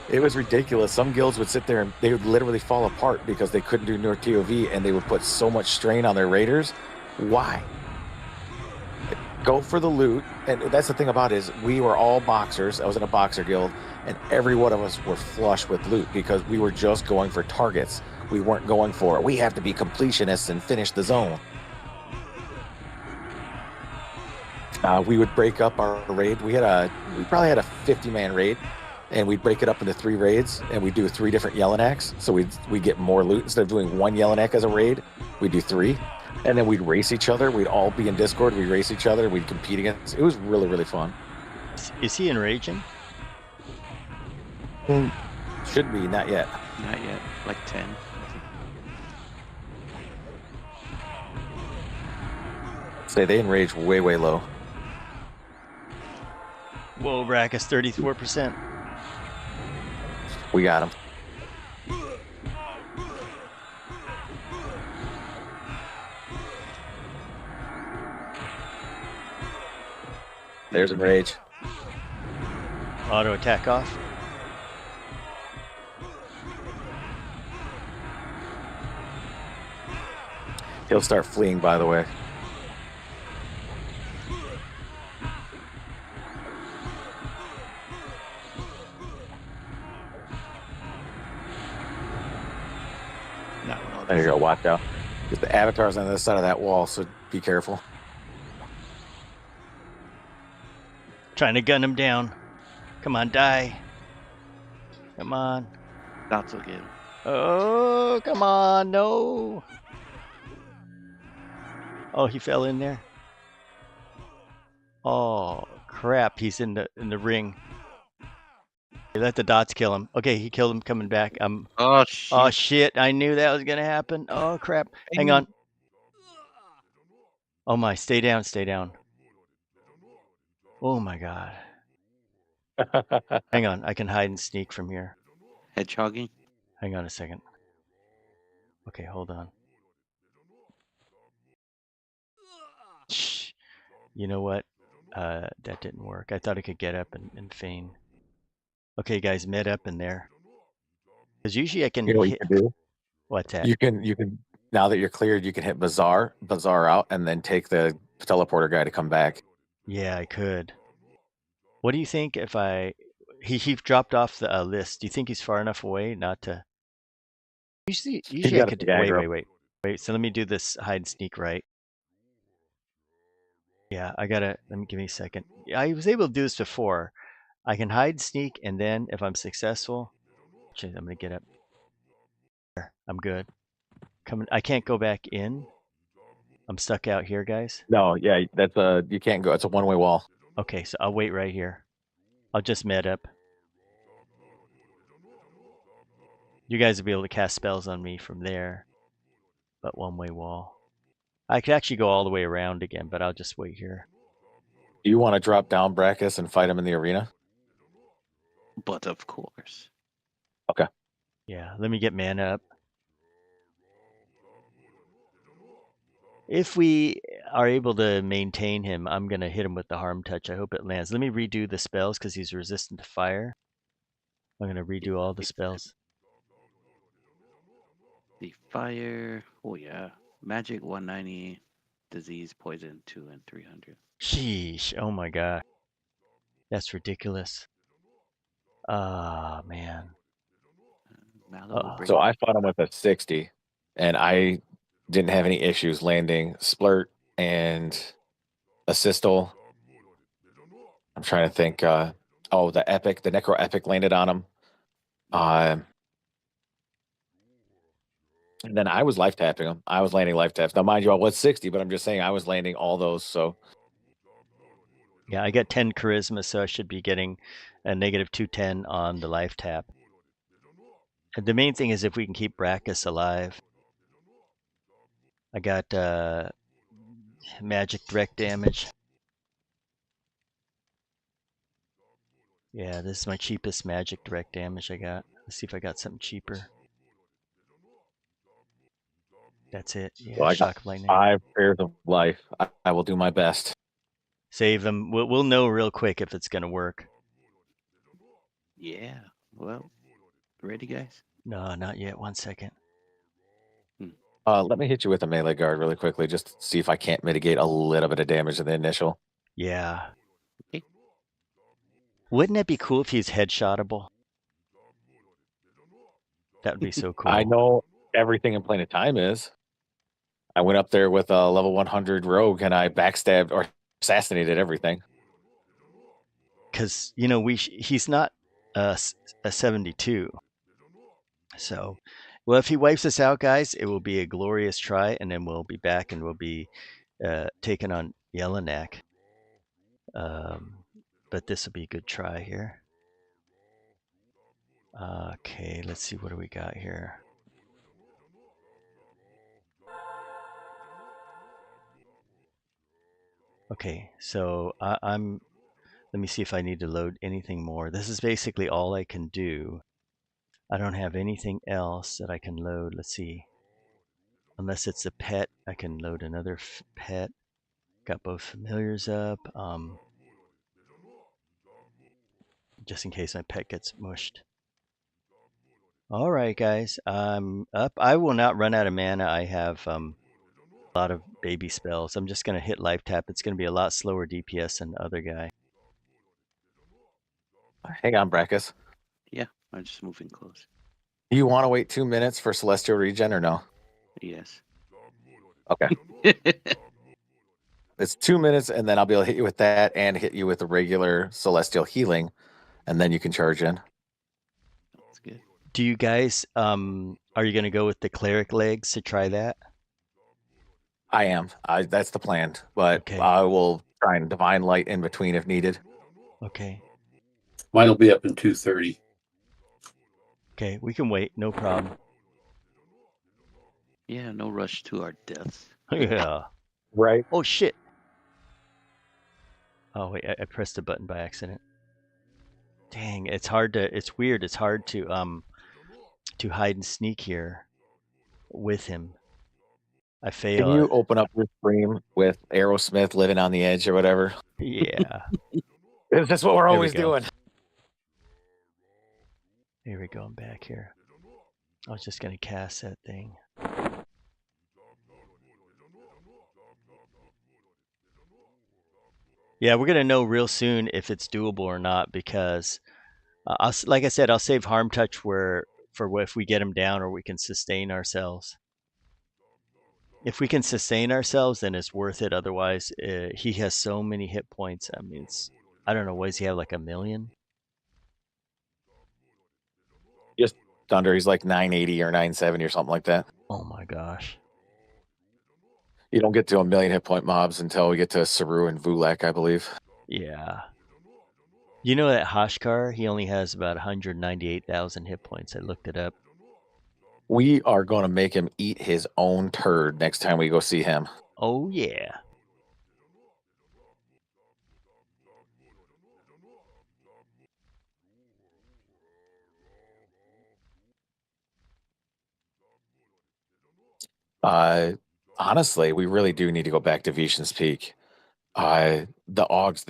it was ridiculous. Some guilds would sit there and they would literally fall apart because they couldn't do North TOV, and they would put so much strain on their raiders. Why? Go for the loot. And that's the thing about it, is we were all boxers. I was in a boxer guild, and every one of us were flush with loot because we were just going for targets. We weren't going for, we have to be completionists and finish the zone. We would break up our raid. We probably had a 50-man raid, and we'd break it up into 3 raids, and we'd do 3 different Yelanacs. So we'd get more loot. Instead of doing 1 Yelanac as a raid, we'd do 3. And then we'd race each other. We'd all be in Discord. We'd race each other. We'd compete against. It was really, really fun.
Is he enraging?
Should be, not yet.
Not yet. Like 10.
Say they enrage way, way low.
Whoa, Brackus, 34%.
We got him. There's enrage.
Auto attack off.
He'll start fleeing, by the way. There you go, watch out. Because the avatar's on the other side of that wall, so be careful.
Trying to gun him down. Come on, die. Come on.
That's okay.
Oh, come on, no. Oh, he fell in there. Oh, crap, he's in the ring. Let the dots kill him. Okay, he killed him coming back.
Oh shit.
Oh shit, I knew that was gonna happen. Oh crap. Hang on. Oh my, stay down, stay down. Oh my god. Hang on, I can hide and sneak from here.
Hedgehogging.
Hang on a second. Okay, hold on. Shh. You know what? That didn't work. I thought I could get up and feign. Okay, guys, med up in there. Because usually I can
You know what
hit.
you can do?
What's that?
You can now that you're cleared, you can hit Bazaar out, and then take the teleporter guy to come back.
Yeah, I could. What do you think if he dropped off the list? Do you think he's far enough away not to? Usually I
got a
could.
big aggro.
Wait. So let me do this hide and sneak right. Yeah, I gotta. Give me a second. I was able to do this before. I can hide, sneak, and then if I'm successful, actually, I'm gonna get up. There, I'm good. Coming. I can't go back in. I'm stuck out here, guys.
No, yeah, that's you can't go. It's a one-way wall.
Okay, so I'll wait right here. I'll just med up. You guys will be able to cast spells on me from there, but one-way wall. I could actually go all the way around again, but I'll just wait here.
Do you want to drop down Brackus and fight him in the arena?
But of course.
Okay.
Yeah, let me get mana up. If we are able to maintain him, I'm going to hit him with the harm touch. I hope it lands. Let me redo the spells because he's resistant to fire. I'm going to redo all the spells.
The fire. Oh yeah. Magic 190. Disease, poison 2 and 300.
Sheesh. Oh my god. That's ridiculous. Ah, man.
So I fought him with a 60, and I didn't have any issues landing Splurt and Assistal. I'm trying to think. The Necro Epic landed on him. And then I was life tapping him. I was landing life taps. Now, mind you, I was 60, but I'm just saying I was landing all those. So
yeah, I got 10 charisma, so I should be getting a negative 210 on the life tap. And the main thing is if we can keep Brackus alive. I got magic direct damage. Yeah, this is my cheapest magic direct damage I got. Let's see if I got something cheaper. That's it. Yeah,
well, I
shock
got
of lightning.
5 pairs of life. I will do my best.
Save them. We'll know real quick if it's gonna work.
Yeah. Well, ready, guys?
No, not yet. 1 second.
Let me hit you with a melee guard really quickly, just to see if I can't mitigate a little bit of damage in the initial.
Yeah.
Okay.
Wouldn't it be cool if he's headshotable? That would be so cool.
I know everything in Plane of Time is. I went up there with a level 100 rogue, and I backstabbed or assassinated everything.
Because, you know, he's not a 72. So, well, if he wipes us out, guys, it will be a glorious try, and then we'll be back and we'll be taking on Yelanac. But this will be a good try here. Okay, let's see, what do we got here? Okay, so I'm. Let me see if I need to load anything more. This is basically all I can do. I don't have anything else that I can load. Let's see. Unless it's a pet, I can load another pet. Got both familiars up. Just in case my pet gets mushed. All right, guys. I'm up. I will not run out of mana. I have a lot of baby spells. I'm just going to hit life tap. It's going to be a lot slower DPS than the other guy.
Hang on, Brackus.
Yeah, I'm just moving close.
You want to wait 2 minutes for Celestial Regen or no?
Yes.
Okay. It's 2 minutes, and then I'll be able to hit you with that and hit you with the regular Celestial Healing, and then you can charge in.
That's good.
Do you guys, are you going to go with the cleric legs to try that?
I am. That's the plan, but
Okay.
I will try and Divine Light in between if needed.
Okay.
Mine will be up in 2:30.
Okay, we can wait. No problem.
Yeah, no rush to our deaths.
Yeah.
Right.
Oh, shit. Oh, wait. I pressed a button by accident. Dang, it's hard to, it's weird. It's hard to hide and sneak here with him. I
Can
fail.
you open up your stream with Aerosmith living on the edge or whatever?
Yeah.
That's what we're
There we
always
go.
doing.
Here we go. I'm back here. I was just going to cast that thing. Yeah, we're going to know real soon if it's doable or not because, like I said, I'll save Harm Touch for if we get him down or we can sustain ourselves. If we can sustain ourselves, then it's worth it. Otherwise, he has so many hit points. I mean, I don't know. What does he have, like 1 million?
Just under, he's like 980 or 970 or something like that.
Oh my gosh.
You don't get to 1 million hit point mobs until we get to Saru and Vulak, I believe.
Yeah. You know that Hashkar, he only has about 198,000 hit points. I looked it up.
We are going to make him eat his own turd next time we go see him.
Oh, yeah.
Honestly, we really do need to go back to Vishan's Peak. The Augs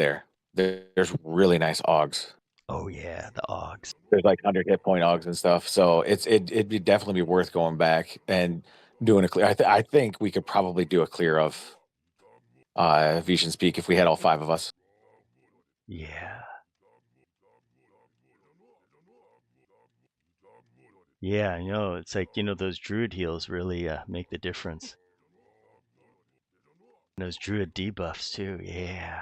there's really nice Augs.
Oh, yeah, the Augs.
There's like 100 hit point Augs and stuff. So it'd be definitely be worth going back and doing a clear. I think we could probably do a clear of Vishan's Peak if we had all 5 of us.
Yeah. Yeah, I know. It's like, those druid heals really make the difference. And those druid debuffs too. Yeah.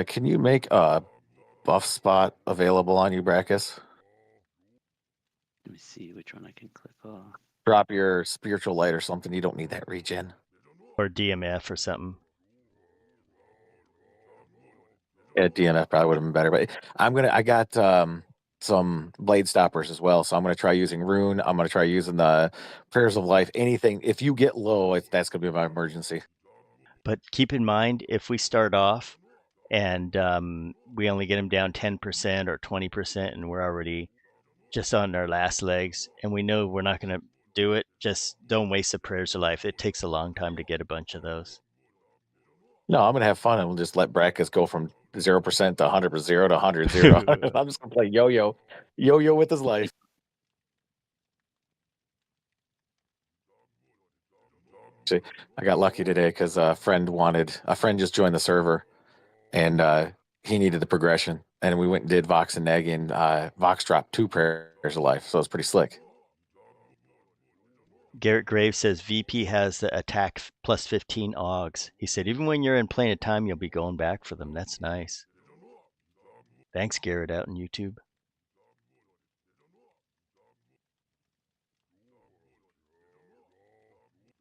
Can you make a buff spot available on you, Brackus?
Let me see which one I can click off.
Drop your spiritual light or something. You don't need that regen.
Or DMF or something.
Yeah, DMF probably would have been better, but I got some blade stoppers as well, so I'm gonna try using Rune. I'm gonna try using the prayers of life. Anything. If you get low, that's gonna be my emergency.
But keep in mind, if we start off and we only get him down 10% or 20% and we're already just on our last legs and we know we're not going to do it, just don't waste the prayers of life. It takes a long time to get a bunch of those.
No, I'm gonna have fun and we'll just let Brackus go from 0% to 100%, 0 to 100, 0 to 100. I'm just gonna play yo-yo with his life. Actually, I got lucky today because a friend just joined the server and he needed the progression. And we went and did Vox and Neg, and Vox dropped 2 prayers of life. So it's pretty slick.
Garrett Graves says VP has the attack plus 15 Augs. He said, even when you're in Plane of Time, you'll be going back for them. That's nice. Thanks, Garrett, out on YouTube.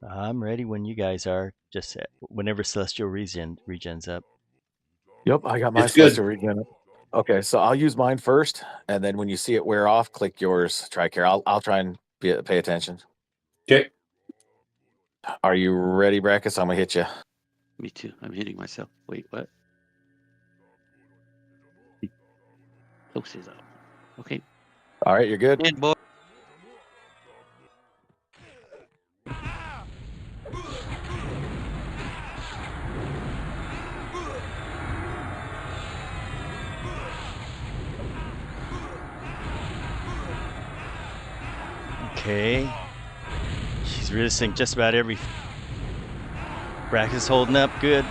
I'm ready when you guys are. Just whenever Celestial regens up.
Yep, I got my
It's good.
Celestial regen. Okay, so I'll use mine first, and then when you see it wear off, click yours, Tricare. I'll try and pay attention.
Okay.
Are you ready, Brackus? I'm gonna hit you.
Me too. I'm hitting myself. Wait, what? Close is up. Okay.
All right, you're good.
And boy.
Okay. She's resisting just about every. Brackus holding up good.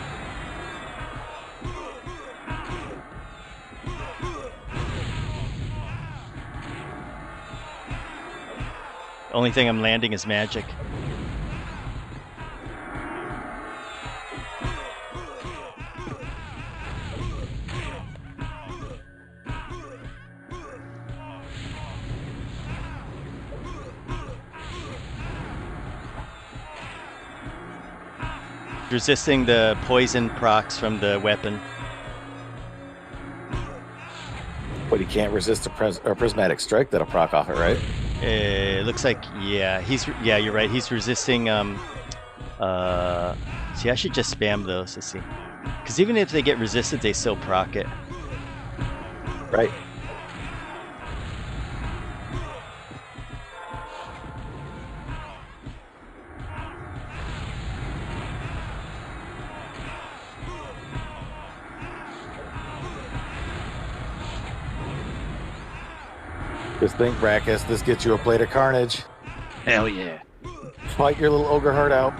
Only thing I'm landing is magic. Resisting the poison procs from the weapon.
But he can't resist a prismatic strike that'll proc off it, right?
It looks like, yeah, you're right. He's resisting. See, I should just spam those to see, because even if they get resisted, they still proc it.
Right. Just think, Brackus, this gets you a plate of carnage.
Hell yeah.
Fight your little ogre heart out.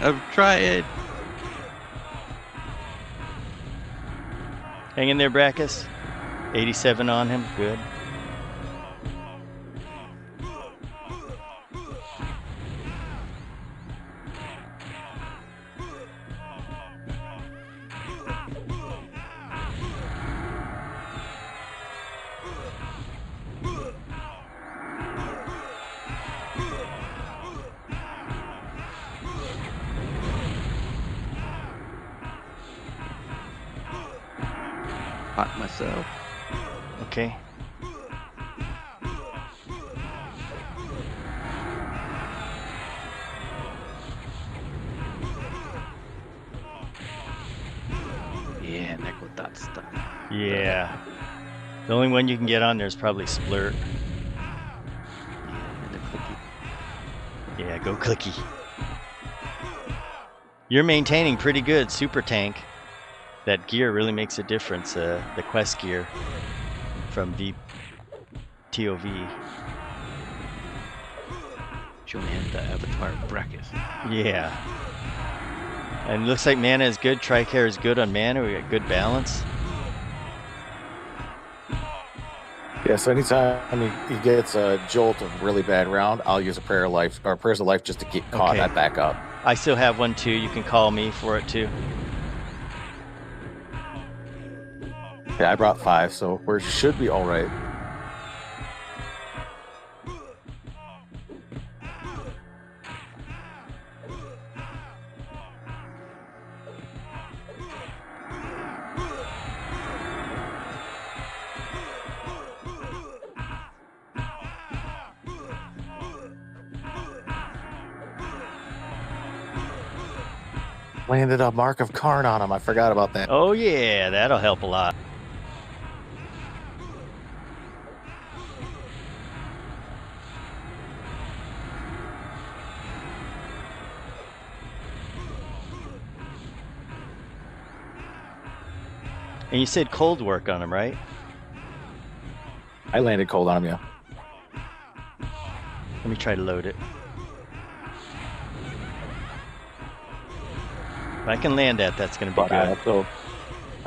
I'm trying.
Hang in there, Brackus. 87 on him. Good.
Hot myself.
Okay.
Yeah, Necro dot stuff.
Yeah. The only one you can get on there is probably Splurt.
Yeah, and the clicky.
Yeah, go clicky. You're maintaining pretty good, super tank. That gear really makes a difference. The quest gear from TOV.
Showing him the avatar Brackus.
Yeah. And it looks like mana is good. Tricare is good on mana. We got good balance.
Yeah, so anytime he gets a jolt of really bad round, I'll use a prayer of life or prayers of life just to keep caught that back up.
I still have one too. You can call me for it too.
Yeah, I brought 5, so we should be all right. Landed a Mark of Karn on him. I forgot about that.
Oh yeah, that'll help a lot. And you said cold work on him, right?
I landed cold on him, yeah.
Let me try to load it. If I can land that, that's going to be good.
I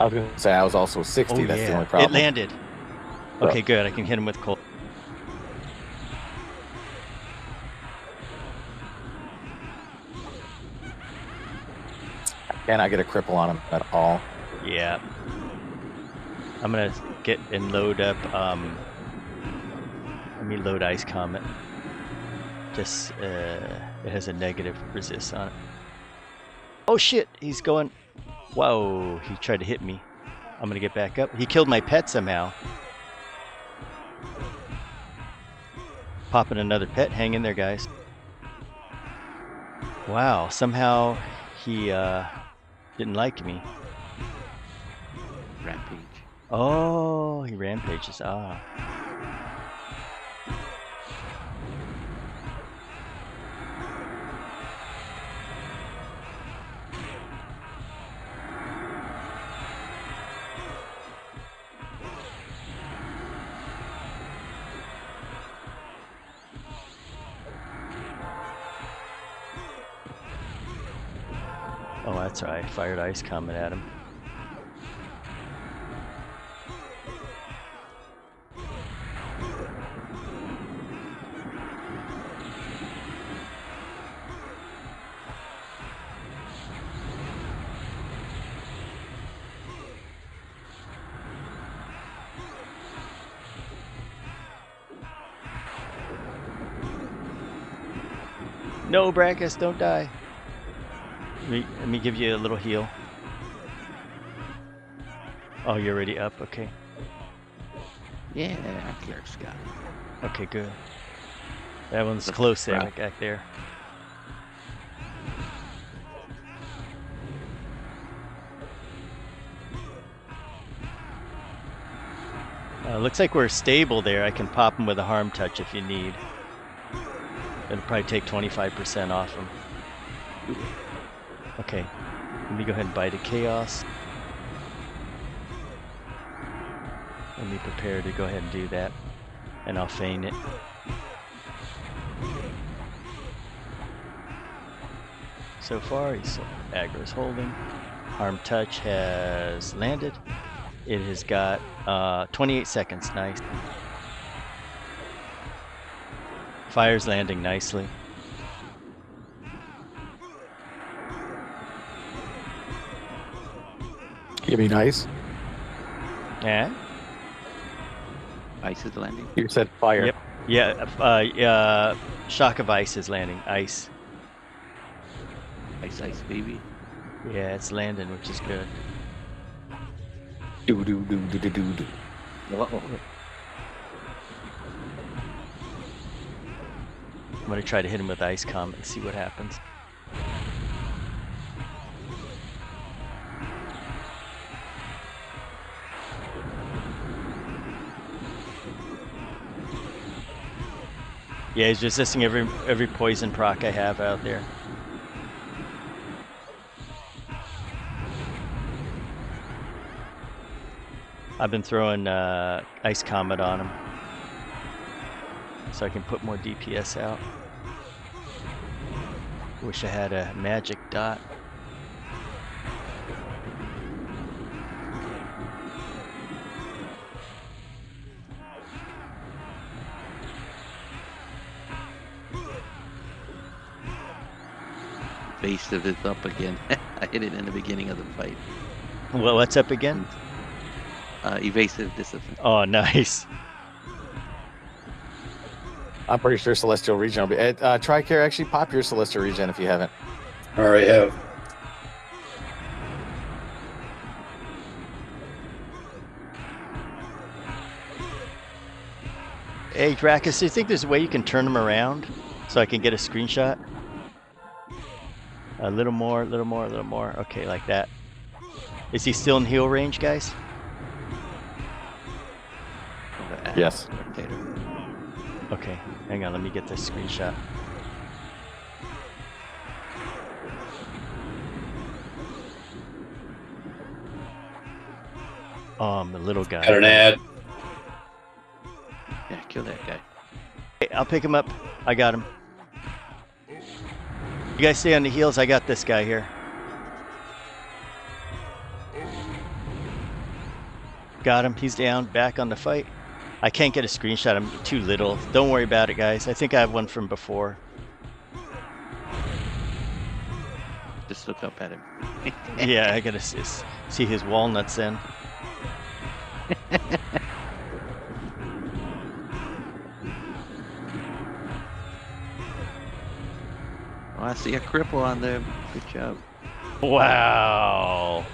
was going to say I was also 60.
Oh,
That's
yeah.
the only problem.
It landed. Okay, good. I can hit him with cold.
Cannot get a cripple on him at all.
Yeah. I'm going to get and load up. Let me load Ice Comet. Just it has a negative resist on it. Oh shit! He's going. Whoa! He tried to hit me. I'm gonna get back up. He killed my pet somehow. Popping another pet. Hang in there, guys. Wow! Somehow he didn't like me.
Rampage.
Oh, he rampages. Ah. Oh, that's right. Fired ice coming at him. No, Brackus, don't die. Let me give you a little heal. Oh, you're already up? Okay.
Yeah, Cleric's got it.
Okay, good. That one's
The
close there,
frap.
back there. Looks like we're stable there. I can pop him with a harm touch if you need. It'll probably take 25% off him. Okay, let me go ahead and bite a chaos. Let me prepare to go ahead and do that, and I'll feign it. So far, he's aggro's holding. Harm touch has landed. It has got 28 seconds. Nice. Fire's landing nicely.
Give me nice.
Yeah.
Ice is landing.
You said fire.
Yep. Yeah. Shock of ice is landing. Ice.
Ice, ice, baby.
Yeah, it's landing, which is good.
Do do do do do do do.
Uh-oh.
I'm gonna try to hit him with Ice Comet and see what happens. Yeah, he's resisting every poison proc I have out there. I've been throwing Ice Comet on him so I can put more DPS out. Wish I had a magic dot.
Evasive is up again. I hit it in the beginning of the fight.
Well, what's up again?
Evasive discipline.
Oh, nice.
I'm pretty sure Celestial Regen will be. Tricare, actually pop your Celestial Regen if you haven't.
I already have.
Hey, Dracus, do you think there's a way you can turn him around so I can get a screenshot? A little more, a little more, a little more. Okay, like that. Is he still in heal range, guys?
Yes.
Vindicator.
Okay, hang on, let me get this screenshot. The little guy.
Got an ad.
Yeah, kill that guy.
Hey, I'll pick him up. I got him. You guys stay on the heels. I got this guy here. Got him. He's down. Back on the fight. I can't get a screenshot. I'm too little. Don't worry about it, guys. I think I have one from before.
Just look up at him.
Yeah, I gotta see his walnuts then.
Oh, I see a cripple on there. Good job.
Wow.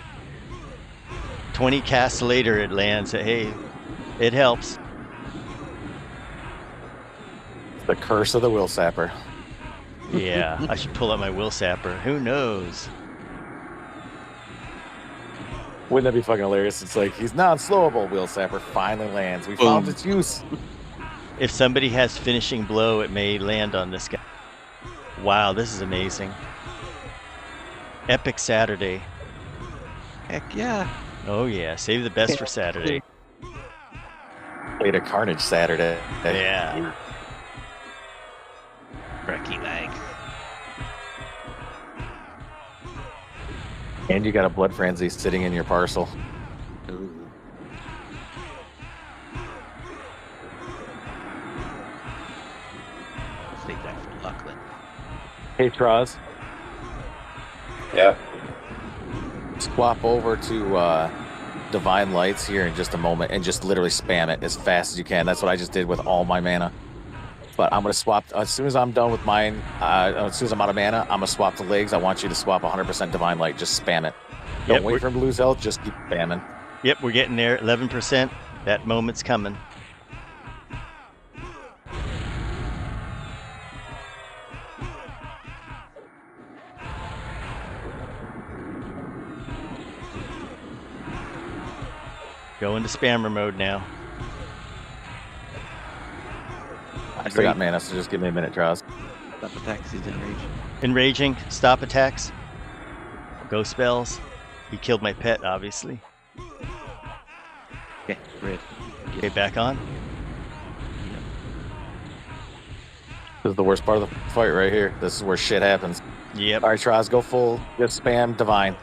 20 casts later, it lands. Hey, it helps.
The curse of the Will Sapper.
Yeah, I should pull out my Will Sapper. Who knows?
Wouldn't that be fucking hilarious? It's like he's non-slowable. Will Sapper finally lands. We found
Boom.
its use.
If somebody has finishing blow, it may land on this guy. Wow, this is amazing. Epic Saturday.
Heck yeah.
Oh yeah, save the best for Saturday.
Played a Carnage Saturday.
Yeah.
Brekkie lag.
And you got a Blood Frenzy sitting in your parcel.
Ooh. Save that for Lachlan.
Hey, Troz,
Yeah.
swap over to Divine Lights here in just a moment and just literally spam it as fast as you can. That's what I just did with all my mana. But I'm going to swap, as soon as I'm done with mine, as soon as I'm out of mana, I'm going to swap to legs. I want you to swap 100% Divine Light. Just spam it. Don't
Yep,
wait for him to lose health. Just keep spamming.
Yep, we're getting there. 11%. That moment's coming. Go into spammer mode now.
I still got mana, so just give me a minute, Troz.
Stop attacks, he's enraged.
Enraging, stop attacks, go spells. He killed my pet, obviously.
Okay, red.
Okay, back on.
This is the worst part of the fight right here. This is where shit happens.
Yep,
All right, Troz, go full. Just spam Divine.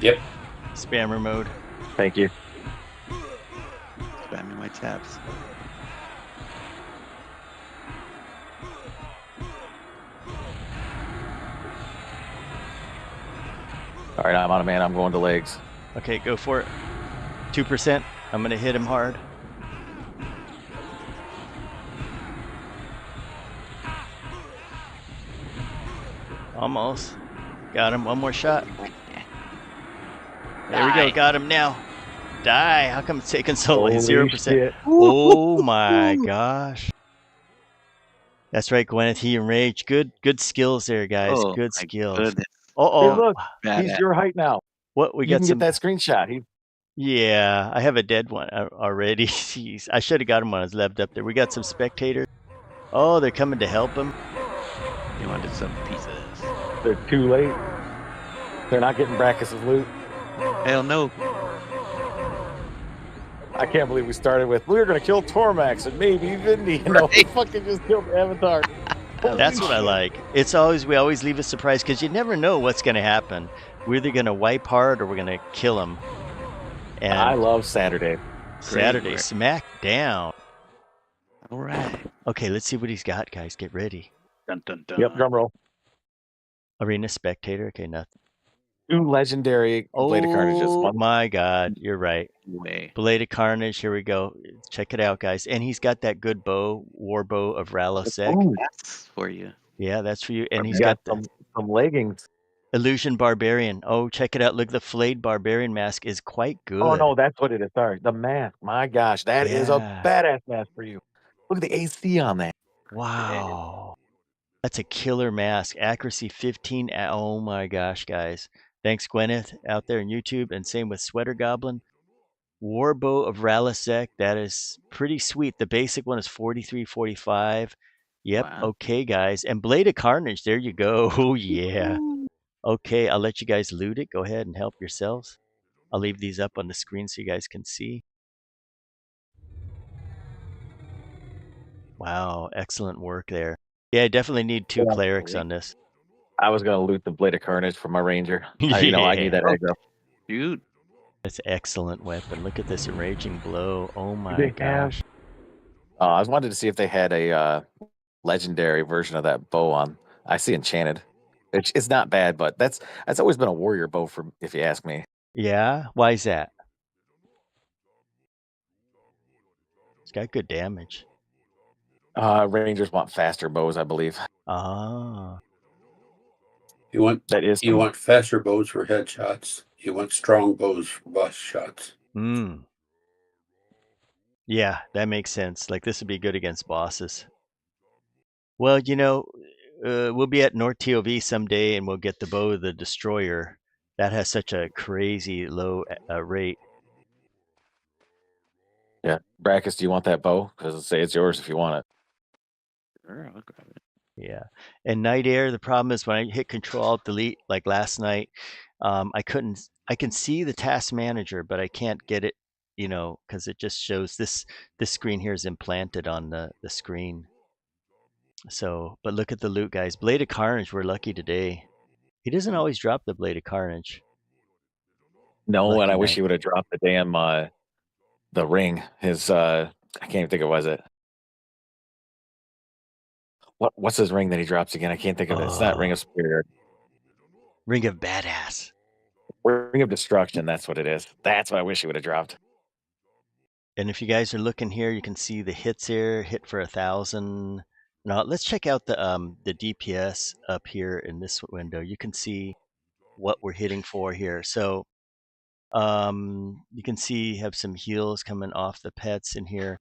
Yep.
spammer mode.
Thank you.
Spamming my tabs.
All right, I'm out of mana. I'm going to legs.
Okay, go for it. 2%. I'm gonna hit him hard. Almost. Got him. One more shot. There we go. Got him now. Die. How come it's taking so long?
Holy
0%.
shit.
Oh my gosh. That's right, Gwyneth. He enraged. Good skills there, guys.
Oh,
Good
my
skills.
goodness.
Hey,
Uh-oh.
look,
Bad
he's
at-
your height now.
What? We
You
got
can
some.
get that screenshot.
Yeah, I have a dead one already. Jeez. I should have got him when I was left up there. We got some spectators. Oh, they're coming to help him.
You wanted some pieces.
They're too late. They're not getting Brackus' loot.
Hell no.
I can't believe we started with, we're going to kill Tormax and maybe Vindy. You know, we fucking just killed Avatar.
That's what I like. It's always, we always leave a surprise because you never know what's going to happen. We're either going to wipe hard or we're going to kill him. And
I love Saturday.
Saturday,
Great.
smack down.
All right.
Okay, let's see what he's got, guys. Get ready.
Dun, dun, dun.
Yep, drum roll.
Arena spectator. Okay, nothing.
2 legendary Blade of Carnages.
Oh
One
my God, you're right.
Way.
Blade of Carnage. Here we go. Check it out, guys. And he's got that good bow, war bow of Rallos Zek.
Ooh,
That's for you.
Yeah, that's for you. And
he's
he's
got
got the
some leggings.
Illusion Barbarian. Oh, check it out. Look, the flayed Barbarian mask is quite good.
Oh, no, that's what it is. Sorry. The mask. My gosh, that is a
Yeah.
badass mask for you. Look at the AC on that.
Wow. That's a killer mask. Accuracy 15. Oh my gosh, guys. Thanks, Gwyneth, out there on YouTube. And same with Sweater Goblin. Warbow of Rallos Zek. That is pretty sweet. The basic one is 43, 45. Yep.
Wow.
Okay, guys. And Blade of Carnage. There you go. Oh, yeah. Okay, I'll let you guys loot it. Go ahead and help yourselves. I'll leave these up on the screen so you guys can see. Wow, excellent work there. Yeah, I definitely need 2
Yeah,
clerics on this.
I was going to loot the Blade of Carnage for my Ranger. I need that aggro.
Dude.
That's an excellent weapon. Look at this enraging blow. Oh my
they have-
gosh.
I was wanted to see if they had a legendary version of that bow on. I see Enchanted. It's not bad, but that's always been a warrior bow for, if you ask me.
Yeah? Why is that? It's got good damage.
Rangers want faster bows, I believe.
Ah.
That is
you want faster bows for headshots. You want strong bows for bust shots.
Mm. Yeah, that makes sense. Like this would be good against bosses. Well, we'll be at North TOV someday, and we'll get the bow of the destroyer. That has such a crazy low rate.
Yeah, Brackus, do you want that bow? Because say it's yours if you want it.
Sure, I'll grab it.
Yeah, and Night Air. The problem is when I hit Control Alt Delete, like last night, I couldn't. I can see the task manager, but I can't get it. Because it just shows this screen here is implanted on the screen. So, but look at the loot, guys. Blade of Carnage. We're lucky today. He doesn't always drop the Blade of Carnage.
No, and
Lucky
I wish
night.
he would have dropped the damn the ring. His I can't even think of was it. What's his ring that he drops again? I can't think of it. It's not Ring of Superior.
Ring of Badass.
Ring of Destruction. That's what it is. That's what I wish he would have dropped.
And if you guys are looking here, you can see the hits here. Hit for 1,000. Now let's check out the DPS up here in this window. You can see what we're hitting for here. So you can see have some heals coming off the pets in here,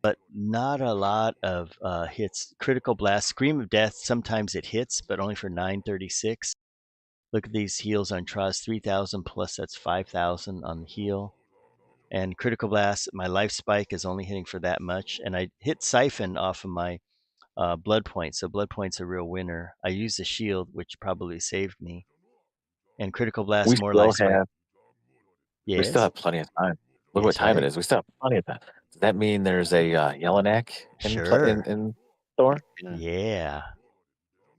but not a lot of hits. Critical Blast, Scream of Death, sometimes it hits, but only for 936. Look at these heals on Trust, 3,000 plus, that's 5,000 on the heal. And Critical Blast, my life spike is only hitting for that much. And I hit Siphon off of my Blood Point, so Blood Point's a real winner. I used the shield, which probably saved me. And Critical Blast,
We
more
still
life spike.
have.
Yes.
We still have plenty of time. Look
Yes,
what time
right?
it is. We still have plenty of time. Does that mean there's a Yelanac
Sure.
in store?
Yeah.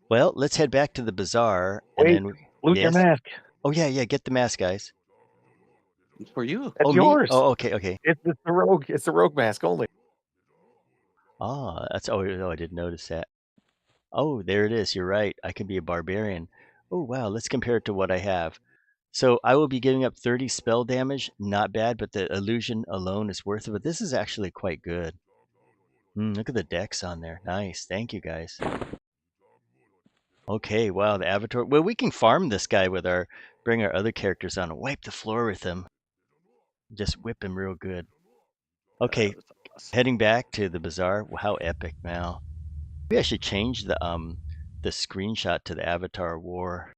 Well, let's head back to the bazaar.
Wait,
and then
loot your mask.
Oh, yeah, get the mask, guys.
It's for you.
That's
Oh,
yours.
Me? Oh, okay.
It's the rogue. It's the rogue mask only.
Oh, that's I didn't notice that. Oh, there it is. You're right. I can be a barbarian. Oh, wow. Let's compare it to what I have. So I will be giving up 30 spell damage. Not bad, but the illusion alone is worth it. But this is actually quite good. Look at the decks on there. Nice. Thank you, guys. Okay, wow, the Avatar. Well, we can farm this guy with bring our other characters on and wipe the floor with him. Just whip him real good. Okay, heading back to the bazaar. How epic now. Maybe I should change the screenshot to the Avatar War.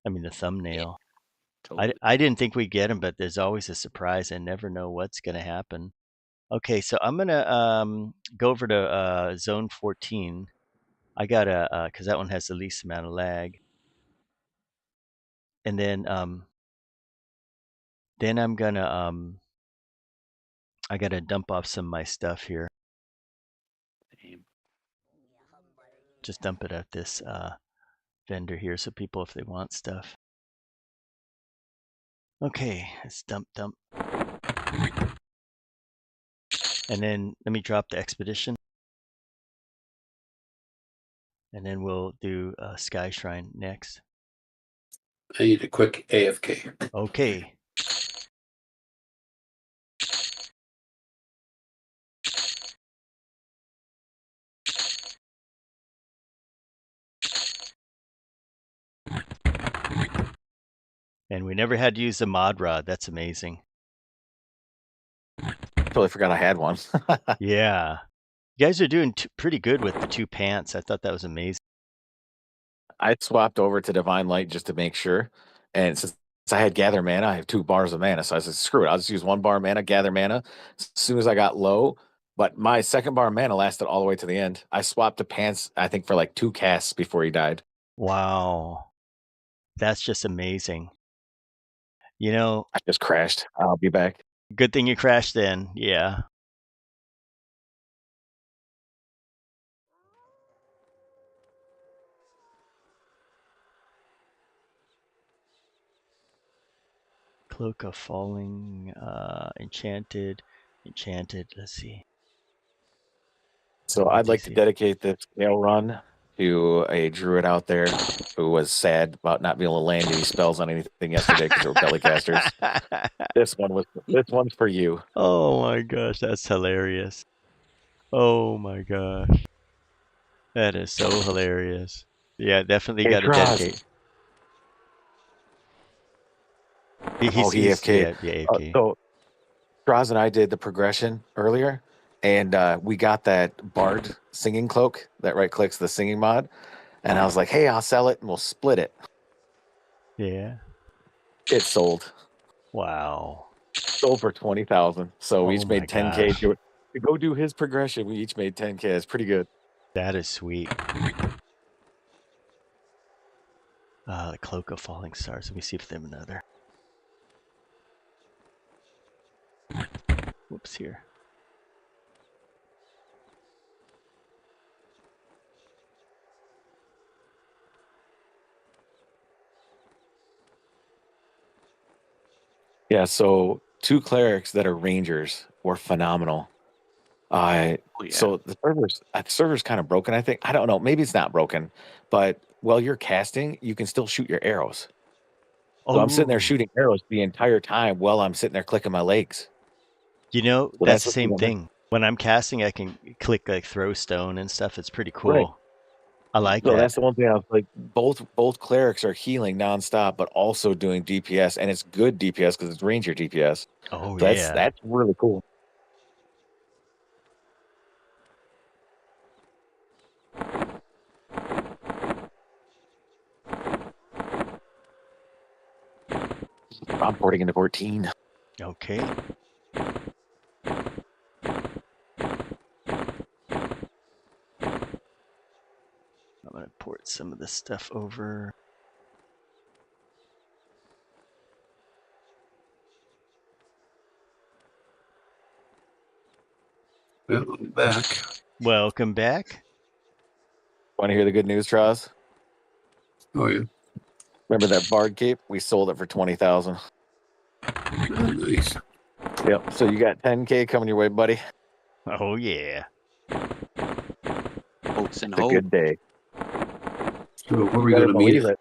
I mean the thumbnail.
Totally.
I didn't think we'd get him, but there's always a surprise. I never know what's gonna happen. Okay, so I'm gonna go over to zone 14. I gotta because that one has the least amount of lag. And then I'm gonna I gotta dump off some of my stuff here. Just dump it at this vendor here, so people, if they want stuff. Okay, let's dump. And then let me drop the expedition. And then we'll do Sky Shrine next.
I need a quick AFK.
Okay. And we never had to use the mod rod. That's amazing.
Totally forgot I had one.
Yeah. You guys are doing pretty good with the 2 pants. I thought that was amazing.
I swapped over to Divine Light just to make sure. And since I had Gather Mana, I have 2 bars of mana. So I said, screw it. I'll just use 1 bar of mana, Gather Mana. As soon as I got low, but my second bar of mana lasted all the way to the end. I swapped to pants, I think, for like 2 casts before he died.
Wow. That's just amazing. I
just crashed. I'll be back.
Good thing you crashed then. Yeah. Cloak of Falling, enchanted. Let's see.
So I'd like to dedicate this scale run to a druid out there who was sad about not being able to land any spells on anything yesterday because they were belly casters. This one's for you.
Oh my gosh, that's hilarious. Oh my gosh. That is so hilarious. Yeah, definitely got to dedicate.
He
He's
AFK'd.
yeah, AFK.
So Roz and I did the progression earlier, and we got that Bard singing cloak that right clicks the singing mod. And I was like, hey, I'll sell it and we'll split it.
Yeah.
It sold.
Wow.
Sold for 20,000. So we
Oh
each
my
made 10K.
gosh.
To go do his progression, we each made 10K. It's pretty good.
That is sweet. The Cloak of Falling Stars. Let me see if they have another. Whoops here.
Yeah, so 2 clerics that are rangers were phenomenal.
Oh, yeah.
So the server's kind of broken, I think. I don't know. Maybe it's not broken, but while you're casting, you can still shoot your arrows. So I'm sitting there
Oh,
shooting arrows the entire time while I'm sitting there clicking my legs.
you know,
So
that's
that's
the
what you
same
want.
thing. When I'm casting, I can click like throw stone and stuff. It's pretty
Right.
cool. I like
So
that.
that's the one thing I was like, both clerics are healing nonstop, but also doing DPS, and it's good DPS because it's ranger DPS.
Oh
So
yeah.
that's really cool. I'm porting into 14.
Okay. I'm gonna port some of this stuff over.
Well, I'm back.
Welcome back.
Want to hear the good news, Troz?
Oh yeah.
Remember that Bard cape? We sold it for 20,000.
Oh, nice.
Yep. So you got 10K coming your way, buddy.
Oh yeah.
Hopes and
It's a
hope.
good day.
So where are we
You better
going to meet
believe
it?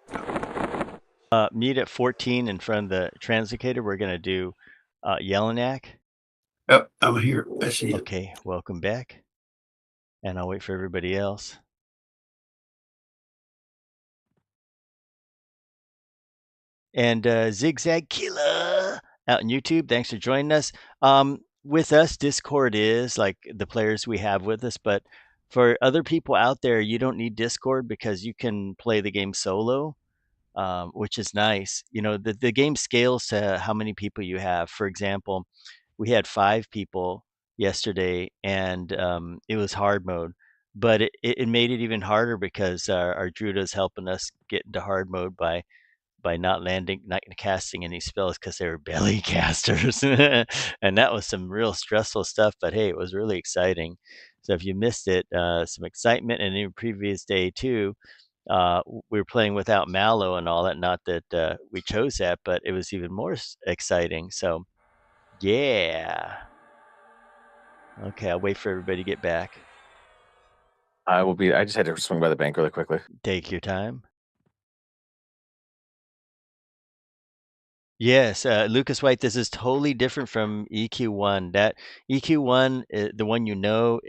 it.
Meet at 14 in front of the Translocator. We're gonna do Yelanac.
Yep, I'm here. I see it.
Okay, welcome back. And I'll wait for everybody else. And Zigzag Killer out on YouTube. Thanks for joining us. With us, Discord is like the players we have with us, but for other people out there, you don't need Discord because you can play the game solo, which is nice. You know, the game scales to how many people you have. For example, we had 5 people yesterday, and it was hard mode. But it made it even harder because our Druida is helping us get into hard mode by not casting any spells because they were belly casters, and that was some real stressful stuff. But hey, it was really exciting. So if you missed it, some excitement, and in previous day too, we were playing without Mallow and all that. Not that we chose that, but it was even more exciting. So yeah. Okay, I'll wait for everybody to get back.
I just had to swing by the bank really quickly.
Take your time. Yes, Lucas White, this is totally different from EQ1. That EQ1, the one you know,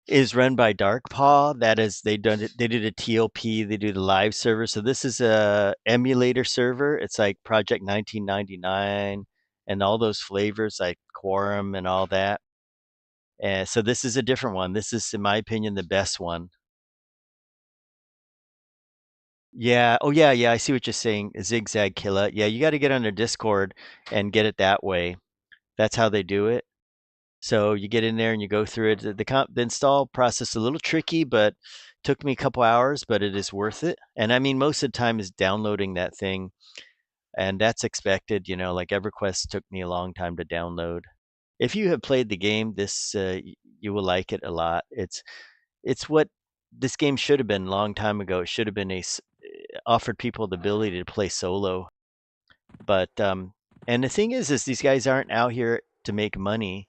is run by Darkpaw. That is, they did a TLP, they do the live server. So this is a emulator server. It's like Project 1999 and all those flavors like Quorum and all that. And so this is a different one. This is, in my opinion, the best one. Yeah. Oh, yeah. Yeah. I see what you're saying. Zigzag Killer. Yeah. You got to get on their Discord and get it that way. That's how they do it. So you get in there and you go through it. The install process is a little tricky, but took me a couple hours, but it is worth it. And I mean, most of the time is downloading that thing, and that's expected. You know, like EverQuest took me a long time to download. If you have played the game, this you will like it a lot. It's what this game should have been a long time ago. It should have been offered people the ability to play solo. But and the thing is these guys aren't out here to make money,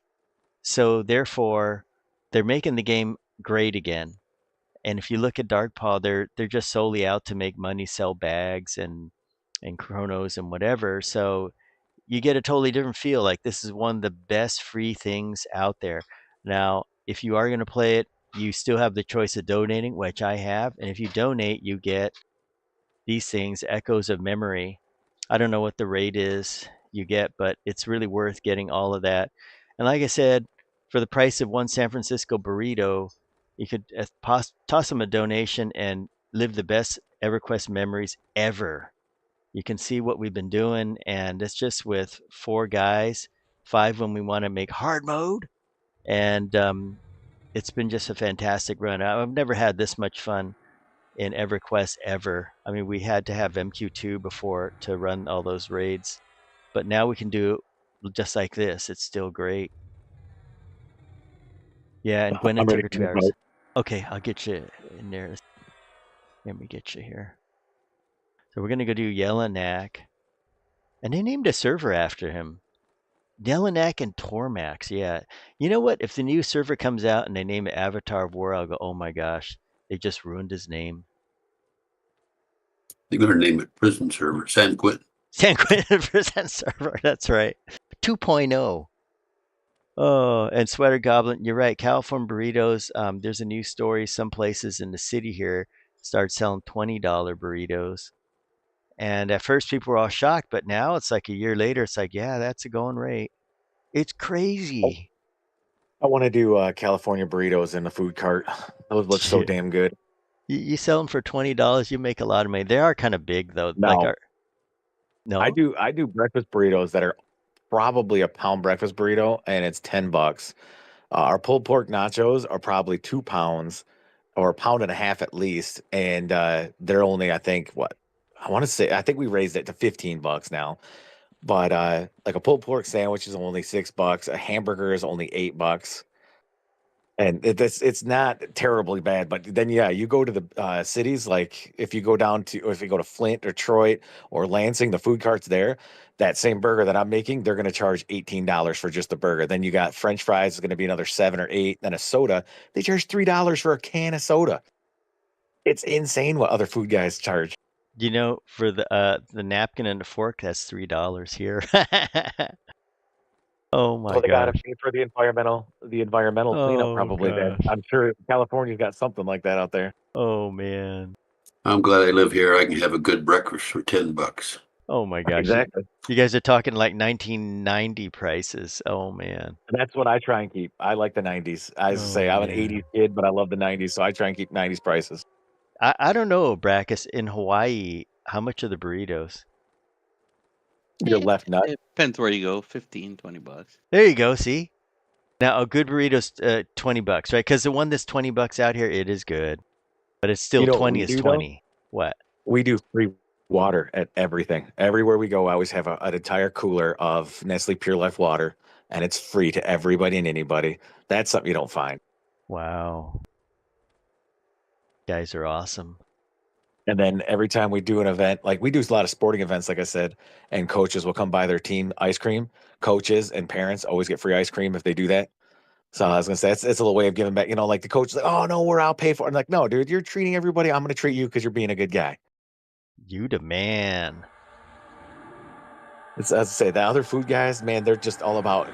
so therefore they're making the game great again. And if you look at Darkpaw, they're just solely out to make money, sell bags and chronos and whatever. So you get a totally different feel. Like this is one of the best free things out there. Now, if you are going to play it, you still have the choice of donating, which I have. And if you donate, you get these things, Echoes of Memory. I don't know what the rate is you get, but it's really worth getting all of that. And like I said, for the price of one San Francisco burrito, you could toss them a donation and live the best EverQuest memories ever. You can see what we've been doing, and it's just with 4 guys, 5 when we want to make hard mode, and it's been just a fantastic run. I've never had this much fun in EverQuest ever. I mean, we had to have MQ2 before to run all those raids, but now we can do it just like this. It's still great. Yeah, and Gwen,
I'm
it took
ready
her
for
2
the
hours.
vote.
Okay, I'll get you in there. Let me get you here. So we're gonna go do Yelanac, and they named a server after him. Yelanac and Tormax, yeah. You know what? If the new server comes out and they name it Avatar of War, I'll go, oh my gosh, they just ruined his name.
They're going to name it Prison Server, San Quentin.
San Quentin Present server, that's right. 2.0. Oh, and Sweater Goblin, you're right. California burritos. There's a new story. Some places in the city here start selling $20 burritos. And at first people were all shocked, but now it's like a year later, it's like, yeah, that's a going rate. It's crazy.
I want to do California burritos in the food cart. Those look so
Yeah.
damn good.
You sell them for $20, you make a lot of money. They are kind of big though. Like
No,
our no?
I do breakfast burritos that are probably a pound breakfast burrito, and it's $10. Our pulled pork nachos are probably 2 pounds or a pound and a half at least, and they're only, I think, what I want to say. I think we raised it to $15 now. But like a pulled pork sandwich is only $6. A hamburger is only $8. And it's not terribly bad, but then yeah, you go to the cities, like if you go down to, or if you go to Flint or Detroit or Lansing, the food carts there, that same burger that I'm making, they're going to charge $18 for just the burger. Then you got French fries is going to be another 7 or 8. Then a soda, they charge $3 for a can of soda. It's insane what other food guys charge.
You know, for the napkin and the fork, that's $3 here. Oh my
Well, they got to
gosh.
pay for the environmental cleanup
Oh
probably. Then
gosh.
I'm sure California's got something like that out there.
Oh man.
I'm glad I live here. I can have a good breakfast for $10.
Oh my gosh.
Exactly.
You guys are talking like 1990 prices. Oh man.
And that's what I try and keep. I like the 90s. I say
Oh
I'm an
man.
80s kid, but I love the 90s, so I try and keep 90s prices.
I don't know, Brackus, in Hawaii, how much are the burritos?
Your left nut.
It depends where you go. 15, $20.
There you go, see? Now a good burrito's $20, right? Because the one that's $20 out here, it is good. But it's still
You know what
20
we
is
do, though?
20. What?
We do free water at everything. Everywhere we go, I always have an entire cooler of Nestle Pure Life water, and it's free to everybody and anybody. That's something you don't find.
Wow. You guys are awesome.
And then every time we do an event, like we do a lot of sporting events, like I said, and coaches will come buy their team ice cream. Coaches and parents always get free ice cream if they do that. So I was gonna say it's a little way of giving back. You know, like the coach is like, oh no, I'll pay for it. I'm like, no, dude, you're treating everybody. I'm gonna treat you because you're being a good guy.
You the man.
It's, as I say, the other food guys, man, they're just all about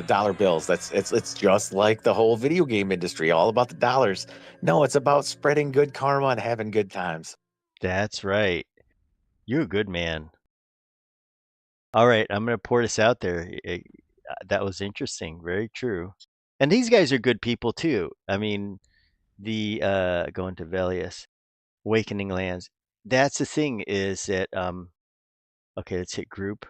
dollar bills. It's just like the whole video game industry, all about the dollars. No, it's about spreading good karma and having good times.
That's right. You're a good man. All right, I'm going to pour this out there. That was interesting. Very true. And these guys are good people too. I mean, the going to Velious, Awakening Lands. That's the thing is that okay, let's hit group.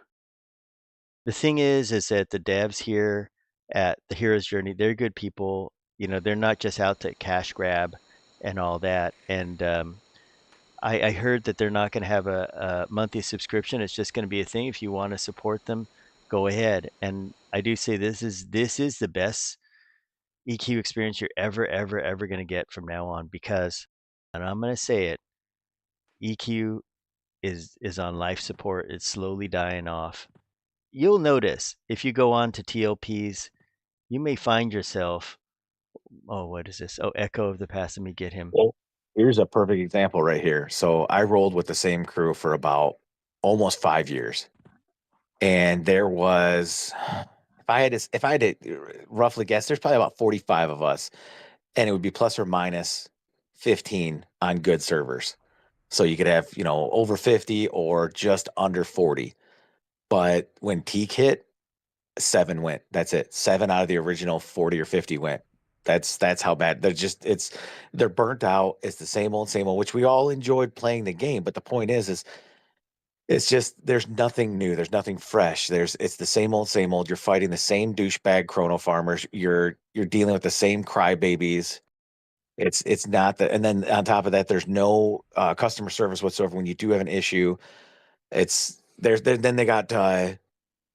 The thing is that the devs here at the Hero's Journey, they're good people. You know, they're not just out to cash grab and all that. And I heard that they're not going to have a monthly subscription. It's just going to be a thing. If you want to support them, go ahead. And I do say this is the best EQ experience you're ever going to get from now on, because, and I'm going to say it, EQ is on life support. It's slowly dying off. You'll notice if you go on to TLPs, you may find yourself, oh, what is this? Oh, Echo of the Past. Let me get him.
Well, here's a perfect example right here. So I rolled with the same crew for about almost 5 years, and there was, if I had to roughly guess, there's probably about 45 of us, and it would be plus or minus 15 on good servers. So you could have, over 50 or just under 40. But when Teak hit, 7 went. That's it. 7 out of the original 40 or 50 went. That's how bad. They're burnt out. It's the same old, which we all enjoyed playing the game. But the point is it's just there's nothing new. There's nothing fresh. It's the same old, same old. You're fighting the same douchebag chrono farmers. You're dealing with the same crybabies. It's not that. And then on top of that, there's no customer service whatsoever when you do have an issue. Then they got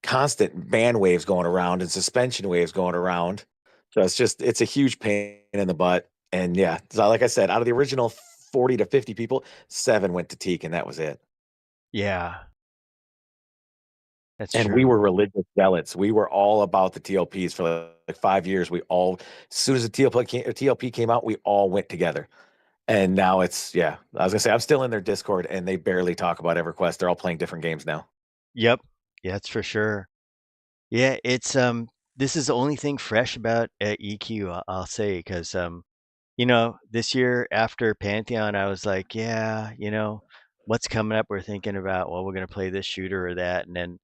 constant ban waves going around and suspension waves going around. So it's a huge pain in the butt. And yeah, so like I said, out of the original 40 to 50 people, 7 went to Teak, and that was it.
Yeah, that's
And
true.
we were religious zealots. We were all about the TLPs for like 5 years. As soon as the TLP came out, we all went together. And now I was gonna say I'm still in their Discord, and they barely talk about EverQuest. They're all playing different games now.
Yep. Yeah, that's for sure. Yeah, it's this is the only thing fresh about EQ, I'll say, because this year after Pantheon, I was like, yeah, what's coming up? We're thinking about, well, we're gonna play this shooter or that, and then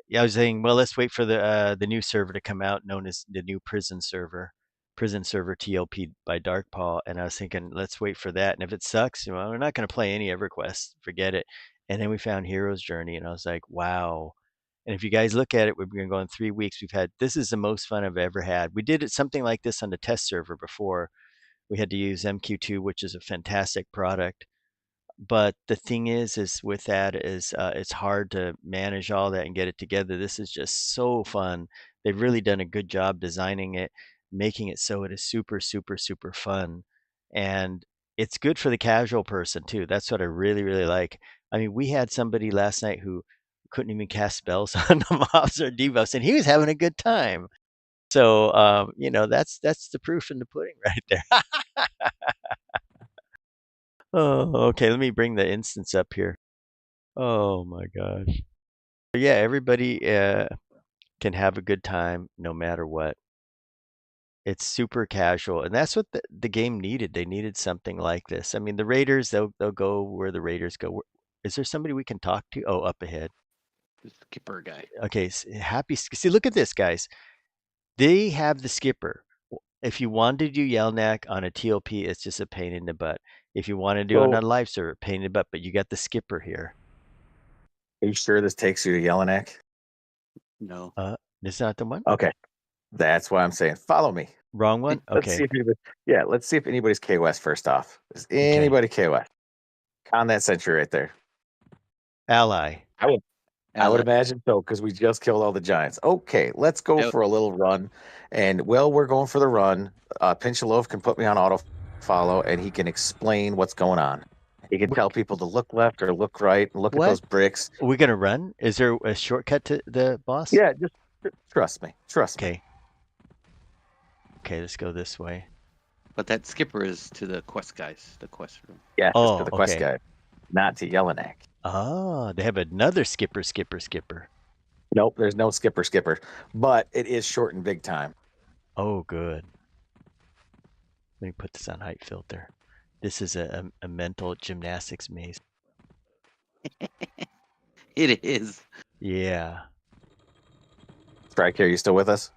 yeah, I was saying, well, let's wait for the new server to come out, known as the new prison server TLP by Darkpaw, and I was thinking, let's wait for that, and if it sucks, we're not gonna play any EverQuest, forget it. And then we found Hero's Journey, and I was like, wow. And if you guys look at it, we've been going 3 weeks. This is the most fun I've ever had. We did something like this on the test server before. We had to use MQ2, which is a fantastic product. But the thing is with that is it's hard to manage all that and get it together. This is just so fun. They've really done a good job designing it, making it so it is super, super, super fun. And it's good for the casual person too. That's what I really, really like. I mean, we had somebody last night who couldn't even cast spells on the mobs or debuffs, and he was having a good time. So, that's the proof in the pudding right there. Oh, okay. Let me bring the instance up here. Oh my gosh. Yeah, everybody can have a good time no matter what. It's super casual, and that's what the game needed. They needed something like this. I mean, the Raiders, they'll go where the Raiders go. Is there somebody we can talk to? Oh, up ahead.
The skipper guy.
Okay, see, look at this, guys. They have the skipper. If you want to do Yelanac on a TLP, it's just a pain in the butt. If you want to do it on
So,
a live server, pain in the butt, but you got the skipper here.
are you sure this takes you to Yelanac?
No.
This is not the one?
Okay. That's why I'm saying follow me.
Wrong one?
Let's see
Okay.
let's see if anybody's KOS first off. Is anybody KOS? On that sentry right there.
Ally.
I would imagine so, because we just killed all the giants. Okay, let's go for a little run. And while we're going for the run, Pinchaloaf can put me on auto follow, and he can explain what's going on. He can tell people to look left or look right and look at those bricks.
Are we gonna run? Is there a shortcut to the boss?
Yeah, just trust me. Trust me.
Okay, let's go this way.
But that skipper is to the quest guys, the quest room.
Yeah, just to the quest guy, not to Yelanac.
Oh, they have another skipper.
Nope, there's no skipper, but it is short and big time.
Oh, good. Let me put this on height filter. This is a mental gymnastics maze.
It is.
Yeah.
Strike here, you still with us?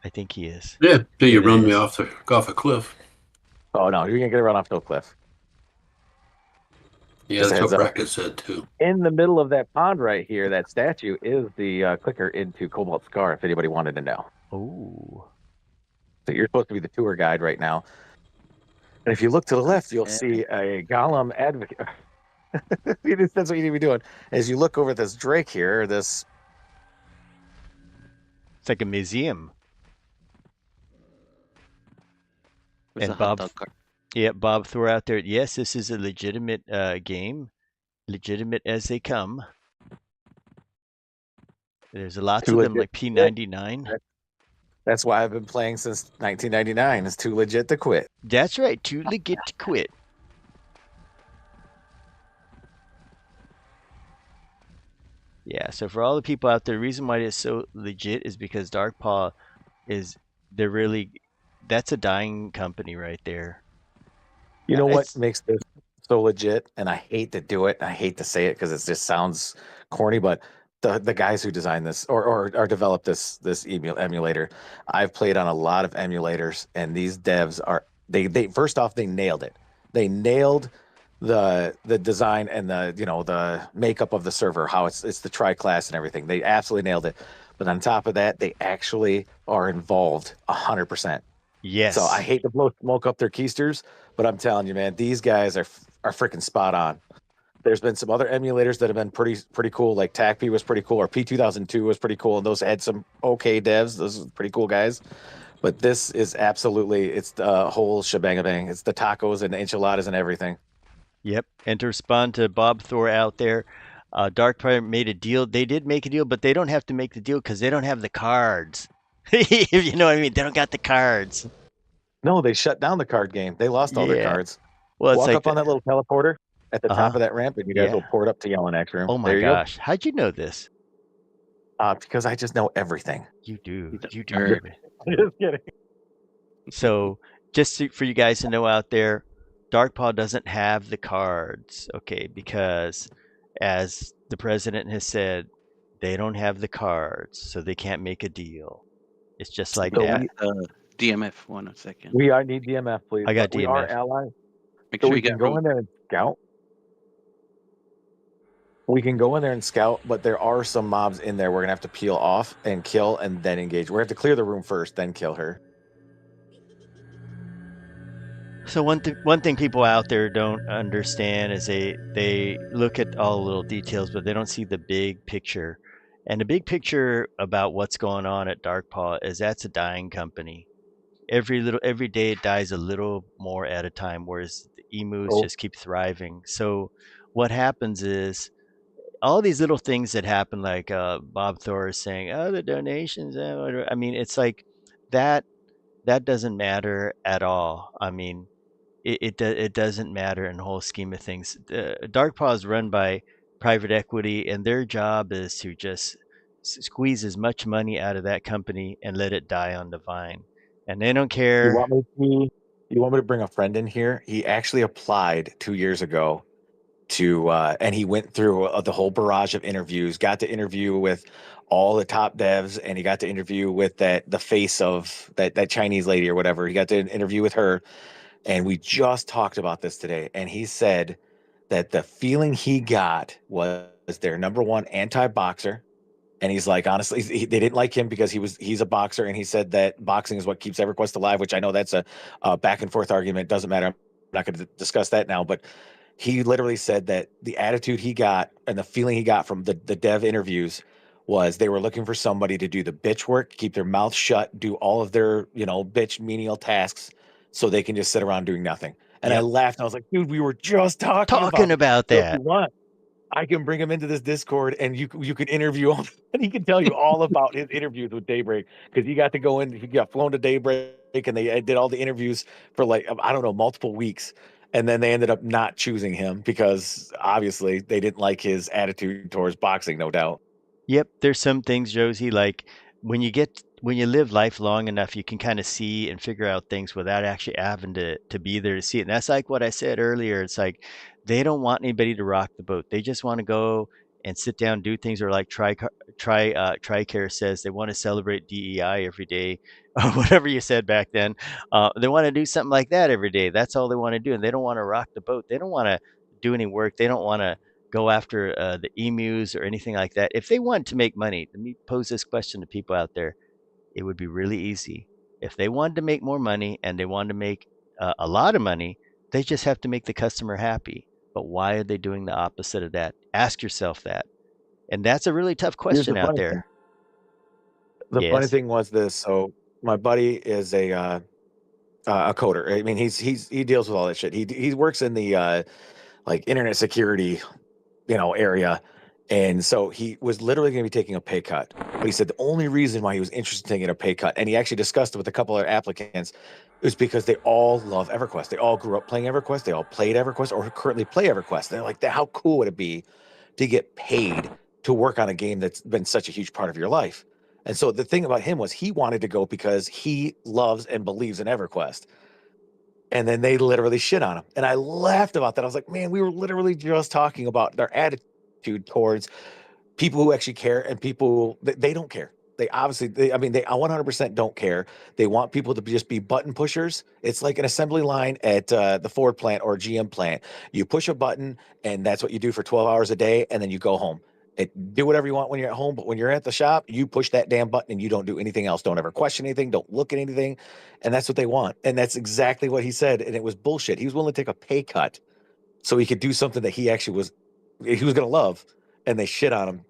I think he is.
Yeah, till you run me off a cliff.
Oh no, you're gonna get run off no cliff.
Yeah, that's what Brackett said too.
In the middle of that pond right here, that statue is the clicker into Cobalt Scar, if anybody wanted to know.
Oh.
So you're supposed to be the tour guide right now. And if you look to the left, you'll see a Golem advocate. That's what you need to be doing. As you look over at this Drake here,
it's like a museum. And Bob, Bob threw out there, yes, this is a legitimate game, legitimate as they come. There's lots of them, like P99.
That's why I've been playing since 1999. It's too legit to quit.
That's right, too legit to quit. Yeah, so for all the people out there, the reason why it's so legit is because Darkpaw that's a dying company right there.
You know what makes this so legit, and I hate to do it. I hate to say it because it just sounds corny, but the guys who designed this or developed this emulator, I've played on a lot of emulators, and these devs are they first off they nailed it. They nailed the design and the makeup of the server, how it's the tri-class and everything. They absolutely nailed it. But on top of that, they actually are involved 100%.
Yes.
So I hate to blow smoke up their keisters, but I'm telling you, man, these guys are freaking spot on. There's been some other emulators that have been pretty cool, like TACP was pretty cool, or P2002 was pretty cool, and those had some okay devs. Those are pretty cool guys. But this is absolutely, it's the whole shebang-a-bang. It's the tacos and the enchiladas and everything.
Yep. And to respond to Bob Thor out there, Dark Pirate made a deal. They did make a deal, but they don't have to make the deal because they don't have the cards. If you know what I mean, they don't got the cards.
No, they shut down the card game. They lost all their
Yeah.
cards.
Well, it's
Walk
like
up on that little teleporter at the top of that ramp, and you guys
Yeah.
will port up to Yelanac's room.
Oh my
there you
gosh, how'd you know this?
go. Because I just know everything.
You do. You do.
nerd.
baby.
Just kidding.
So, for you guys to know out there, Darkpaw doesn't have the cards, okay? Because as the president has said, they don't have the cards, so they can't make a deal. It's just like
So
that.
DMF 1 second.
We are need DMF, please.
I got
but we are
DMF.
allies.
Make
So
sure
we
you
can
get
go
room.
in there and scout. We can go in there and scout, but there are some mobs in there we're gonna have to peel off and kill and then engage. We're gonna have to clear the room first, then kill her.
So one thing people out there don't understand is they look at all the little details, but they don't see the big picture. And the big picture about what's going on at Darkpaw is that's a dying company. Every day it dies a little more at a time, whereas the emus
Oh.
just keep thriving. So what happens is all these little things that happen, like Bob Thor is saying, "Oh, the donations." I mean, it's like that. That doesn't matter at all. I mean, it doesn't matter in the whole scheme of things. Darkpaw is run by private equity, and their job is to just squeeze as much money out of that company and let it die on the vine. And they don't
You
care.
want me to bring a friend in here? He actually applied 2 years ago to and he went through the whole barrage of interviews, got to interview with all the top devs, and he got to interview with the face of that Chinese lady or whatever. He got to interview with her, and we just talked about this today, and he said that the feeling he got was their number one anti-boxer. And he's like, honestly, they didn't like him because he's a boxer, and he said that boxing is what keeps EverQuest alive, which I know that's a back and forth argument. Doesn't matter. I'm not going to discuss that now, but he literally said that the attitude he got and the feeling he got from the dev interviews was they were looking for somebody to do the bitch work, keep their mouth shut, do all of their bitch menial tasks, so they can just sit around doing nothing. And I
Yep.
laughed, and I was like, dude, we were just talking
about
so if
that.
you want, I can bring him into this Discord, and you can interview him, and he can tell you all about his interviews with Daybreak, because he got to go in. He got flown to Daybreak, and they did all the interviews for like I don't know, multiple weeks, and then they ended up not choosing him because obviously they didn't like his attitude towards boxing, no doubt.
Yep, there's some things, Josie, like when you live life long enough, you can kind of see and figure out things without actually having to be there to see it. And that's like what I said earlier. It's like they don't want anybody to rock the boat. They just want to go and sit down, do things, or like Tricare says, they want to celebrate DEI every day, or whatever you said back then. They want to do something like that every day. That's all they want to do, and they don't want to rock the boat. They don't want to do any work. They don't want to go after the emus or anything like that. If they want to make money, let me pose this question to people out there. It would be really easy. If they wanted to make more money and they wanted to make a lot of money, they just have to make the customer happy. But why are they doing the opposite of that? Ask yourself that. And that's a really tough question out there.
The funny
Yes.
thing was this. So my buddy is a coder. I mean, he deals with all that shit. He works in the like internet security, area. And so he was literally going to be taking a pay cut. But he said the only reason why he was interested in taking a pay cut, and he actually discussed it with a couple of applicants, is because they all love EverQuest. They all grew up playing EverQuest. They all played EverQuest or currently play EverQuest. They're like, how cool would it be to get paid to work on a game that's been such a huge part of your life? And so the thing about him was he wanted to go because he loves and believes in EverQuest. And then they literally shit on him. And I laughed about that. I was like, man, we were literally just talking about their attitude towards people who actually care and people they don't care. They obviously, they 100% don't care. They want people to just be button pushers. It's like an assembly line at the Ford plant or GM plant. You push a button, and that's what you do for 12 hours a day, and then you go home. Do whatever you want when you're at home, but when you're at the shop, you push that damn button and you don't do anything else. Don't ever question anything. Don't look at anything, and that's what they want. And that's exactly what he said. And it was bullshit. He was willing to take a pay cut so he could do something that he was going to love, and they shit on him.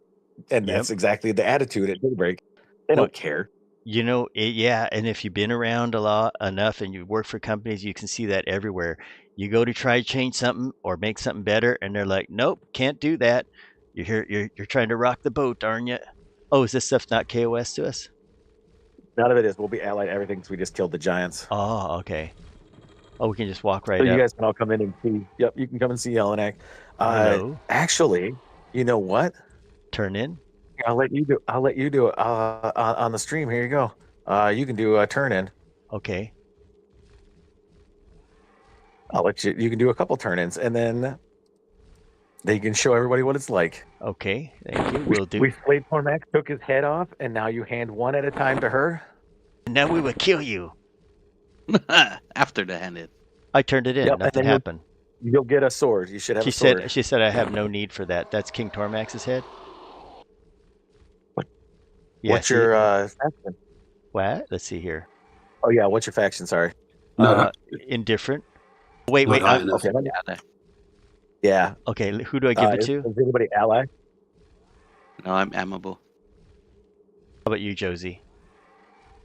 And
Yep.
that's exactly the attitude at Daybreak. They
Well,
don't care.
You know, yeah, and if you've been around a lot enough and you work for companies, you can see that everywhere. You go to try to change something or make something better, and they're like, "Nope, can't do that. You're here, you're trying to rock the boat, aren't you?" Oh, is this stuff not KOS to us?
None of it is. We'll be allied everything because we just killed the giants.
Oh, okay. Oh, we can just walk right
So you
up.
guys can all come in and see. Yep, you can come and see Yelanac.
Hello.
Actually, you know what?
Turn in.
I'll let you do it on the stream. Here you go. You can do a turn in.
Okay.
I'll let you. You can do a couple turn ins, and then they can show everybody what it's like.
Okay. Thank you. Will do.
We slayed Tormax, took his head off, and now you hand one at a time to her.
Now we will kill you.
After the hand in.
I turned it in.
Yep, and
Nothing
then
happened.
You'll get a sword. You should have
She
a sword.
said I have no need for that. That's King Tormax's head. Yeah,
What's your faction?
what? Let's see here.
Oh yeah, what's your faction? Sorry.
Indifferent. Wait.
Not high enough.
Okay. Yeah.
Okay, who do I give it to?
Is anybody ally?
No, I'm amiable.
How about you, Josie?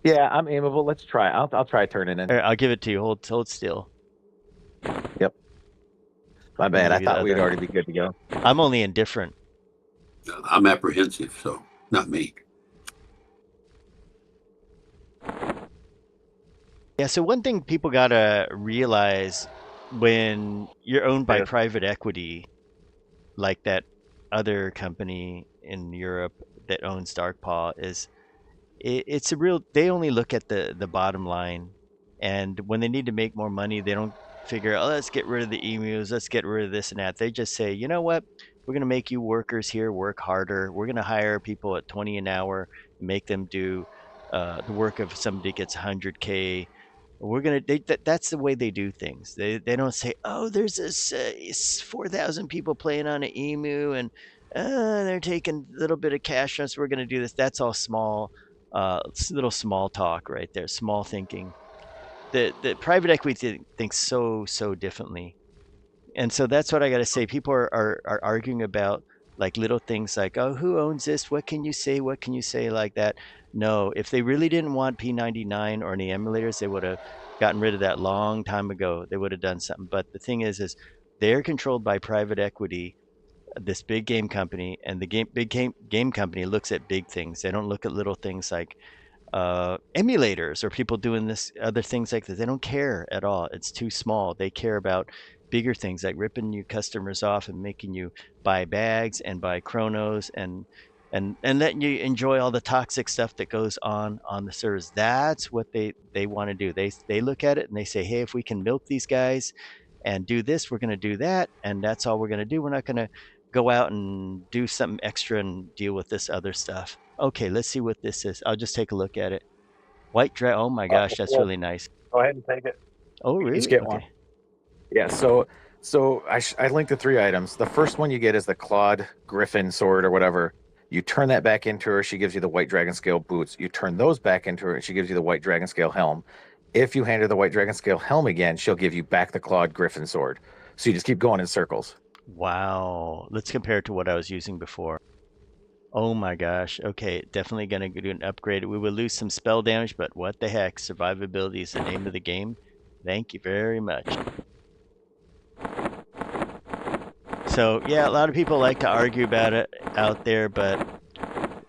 Yeah, I'm amiable. Let's try. I'll try turning in.
I'll give it to you. Hold still.
My bad. I
Maybe the
thought we'd
other-
already be good to go.
I'm only indifferent.
I'm apprehensive, so not me.
Yeah, so one thing people gotta realize when you're owned by
Yeah.
private equity, like that other company in Europe that owns Darkpaw, is it's a real. They only look at the bottom line, and when they need to make more money, they don't figure, oh, let's get rid of the emus, let's get rid of this and that. They just say, you know what, we're gonna make you workers here work harder. We're gonna hire people at 20 an hour, make them do the work of somebody gets 100K. We're gonna. That's the way they do things. They don't say, oh, there's this 4,000 people playing on an emu, and they're taking a little bit of cash on us. We're gonna do this. That's all small, little small talk right there. Small thinking. The private equity thinks so differently, and so that's what I got to say. People are arguing about like little things like, oh, who owns this? What can you say? What can you say like that? No, if they really didn't want P99 or any emulators, they would have gotten rid of that long time ago. They would have done something. But the thing is they're controlled by private equity, this big game company, and the big game company looks at big things. They don't look at little things like emulators or people doing this other things like this. They don't care at all. It's too small. They care about bigger things like ripping you customers off and making you buy bags and buy chronos and letting you enjoy all the toxic stuff that goes on the servers. That's what they want to do. They look at it and they say, hey, if we can milk these guys and do this, we're going to do that, and that's all we're going to do. We're not going to go out and do something extra and deal with this other stuff. Okay, let's see what this is. I'll just take a look at it. White dragon. Oh my gosh, that's really nice.
Go ahead and take it.
Oh, really?
Each get one. Yeah. So I linked the 3 items. The first one you get is the Clawed Griffin sword or whatever. You turn that back into her. She gives you the White Dragon Scale boots. You turn those back into her, and she gives you the White Dragon Scale helm. If you hand her the White Dragon Scale helm again, she'll give you back the Clawed Griffin sword. So you just keep going in circles.
Wow. Let's compare it to what I was using before. Oh my gosh. Okay, definitely going to do an upgrade. We will lose some spell damage, but what the heck? Survivability is the name of the game. Thank you very much. So, yeah, a lot of people like to argue about it out there, but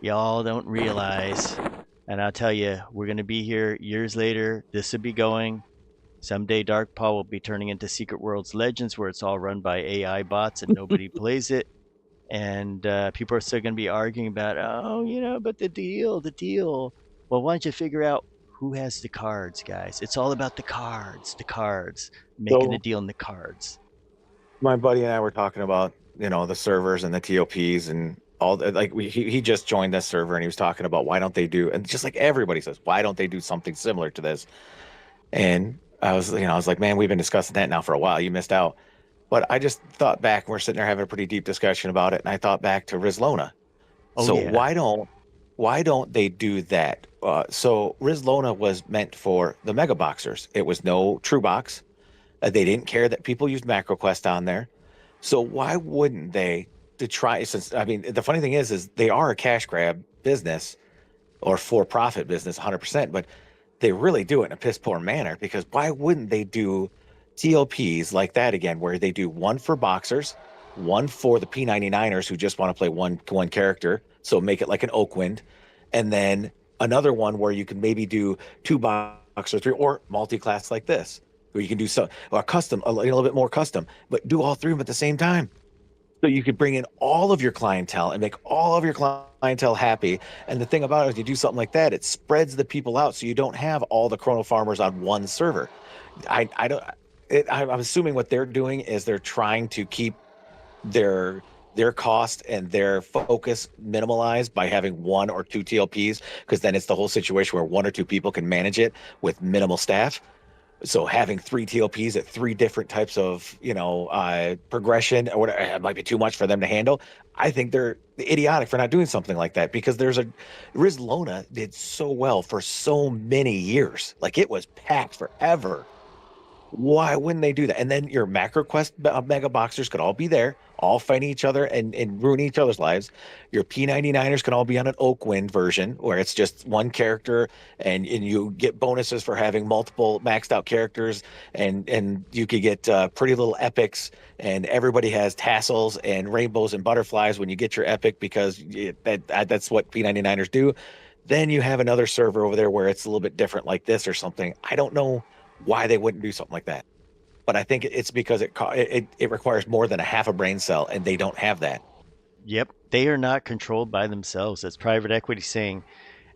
y'all don't realize. And I'll tell you, we're going to be here years later. This will be going. Someday Darkpaw will be turning into Secret Worlds Legends, where it's all run by AI bots and nobody plays it. And people are still going to be arguing about, oh, but the deal. Well, why don't you figure out Who has the cards, guys? It's all about the cards. The cards. Making a
So
deal in the cards.
my buddy and I were talking about, the servers and the TOPs and all that. Like he just joined this server and he was talking about why don't they do, and just like everybody says, why don't they do something similar to this? And I was like, man, we've been discussing that now for a while. You missed out. But I just thought back, we're sitting there having a pretty deep discussion about it, and I thought back to Rizlona.
Oh
So
yeah.
why don't they do that? So Rizlona was meant for the mega boxers. It was no true box. They didn't care that people used MacroQuest on there. So why wouldn't they to try? Since I mean, the funny thing is they are a cash grab business or for profit business, 100%. But they really do it in a piss poor manner, because why wouldn't they do TLPs like that again, where they do one for boxers, one for the P99ers who just want to play one character, so make it like an Oakwind, and then another one where you can maybe do two boxer, three, or multi-class like this, where you can do some or custom, a little bit more custom, but do all three of them at the same time. So you could bring in all of your clientele and make all of your clientele happy. And the thing about it is, you do something like that, it spreads the people out, so you don't have all the chrono farmers on one server. I don't. I'm assuming what they're doing is they're trying to keep their cost and their focus minimalized by having one or two TLPs, because then it's the whole situation where one or two people can manage it with minimal staff. So having three TLPs at three different types of, progression or whatever, it might be too much for them to handle. I think they're idiotic for not doing something like that, because Rizlona did so well for so many years. Like, it was packed forever. Why wouldn't they do that? And then your MacroQuest mega boxers could all be there, all fighting each other and ruining each other's lives. Your P99ers can all be on an Oakwind version, where it's just one character, and you get bonuses for having multiple maxed out characters, and you could get pretty little epics, and everybody has tassels and rainbows and butterflies when you get your epic, because that's what P99ers do. Then you have another server over there where it's a little bit different, like this or something. I don't know why they wouldn't do something like that, but I think it's because it requires more than a half a brain cell, and they don't have that.
Yep. They are not controlled by themselves. It's private equity saying,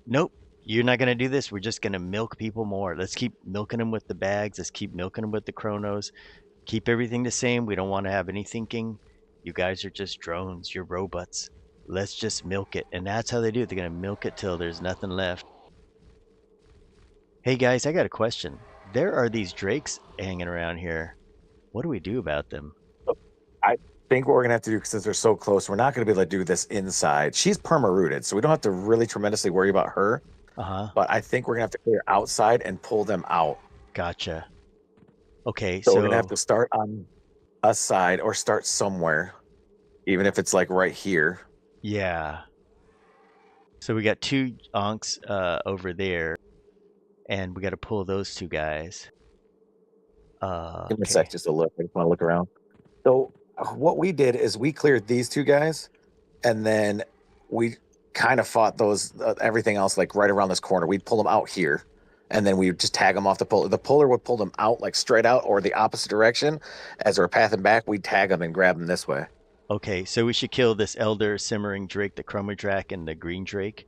nope, you're not going to do this. We're just going to milk people more. Let's keep milking them with the bags. Let's keep milking them with the chronos. Keep everything the same. We don't want to have any thinking. You guys are just drones. You're robots. Let's just milk it. And that's how they do it. They're going to milk it till there's nothing left. Hey guys, I got a question. There are these drakes hanging around here. What do we do about them?
I think what we're gonna have to do, since they're so close, we're not gonna be able to do this inside. She's perma-rooted, so we don't have to really tremendously worry about her.
Uh-huh.
But I think we're gonna have to clear outside and pull them out.
Gotcha. Okay,
So we're gonna have to start on a side or start somewhere, even if it's like right here.
yeah. So we got two onks over there, and we got to pull those two guys.
Give me a
Okay.
sec, just a look. I just want to look around. So what we did is we cleared these two guys, and then we kind of fought those everything else like right around this corner. We'd pull them out here, and then we would just tag them off the puller. The puller would pull them out like straight out or the opposite direction. As they were pathing back, we'd tag them and grab them this way.
Okay, so we should kill this elder simmering drake, the chromodrak, and the green drake.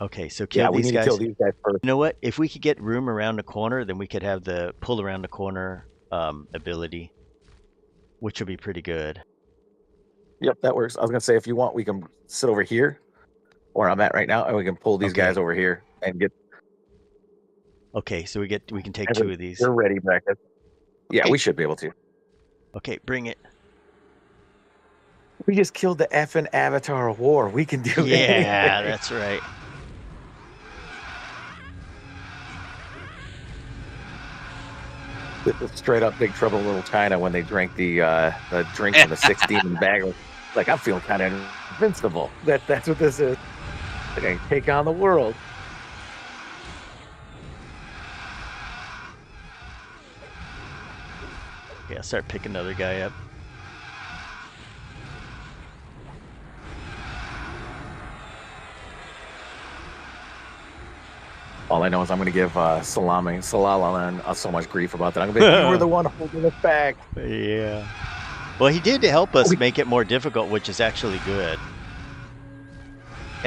Okay, so kill
we
these
need
guys.
to kill these guys first.
You know what? If we could get room around the corner, then we could have the pull around the corner ability, which will be pretty good.
Yep, that works. I was gonna say, if you want, we can sit over here where I'm at right now, and we can pull these
Okay.
guys over here and get.
Okay, so we can take two of these.
We're ready, Brackett. Yeah,
Okay.
we should be able to.
Okay, bring it.
We just killed the effing Avatar of War. We can do
Yeah,
anything.
that's right.
This is straight up Big Trouble in Little China when they drank the drink from the 16 bag. Like, I'm feeling kind of invincible. That's what this is. Like, I can take on the world.
Okay, I'll start picking another guy up.
All I know is I'm going to give Salalaman so much grief about that. I'm going to be like, you were the one holding us back.
Yeah. Well, he did help us make it more difficult, which is actually good.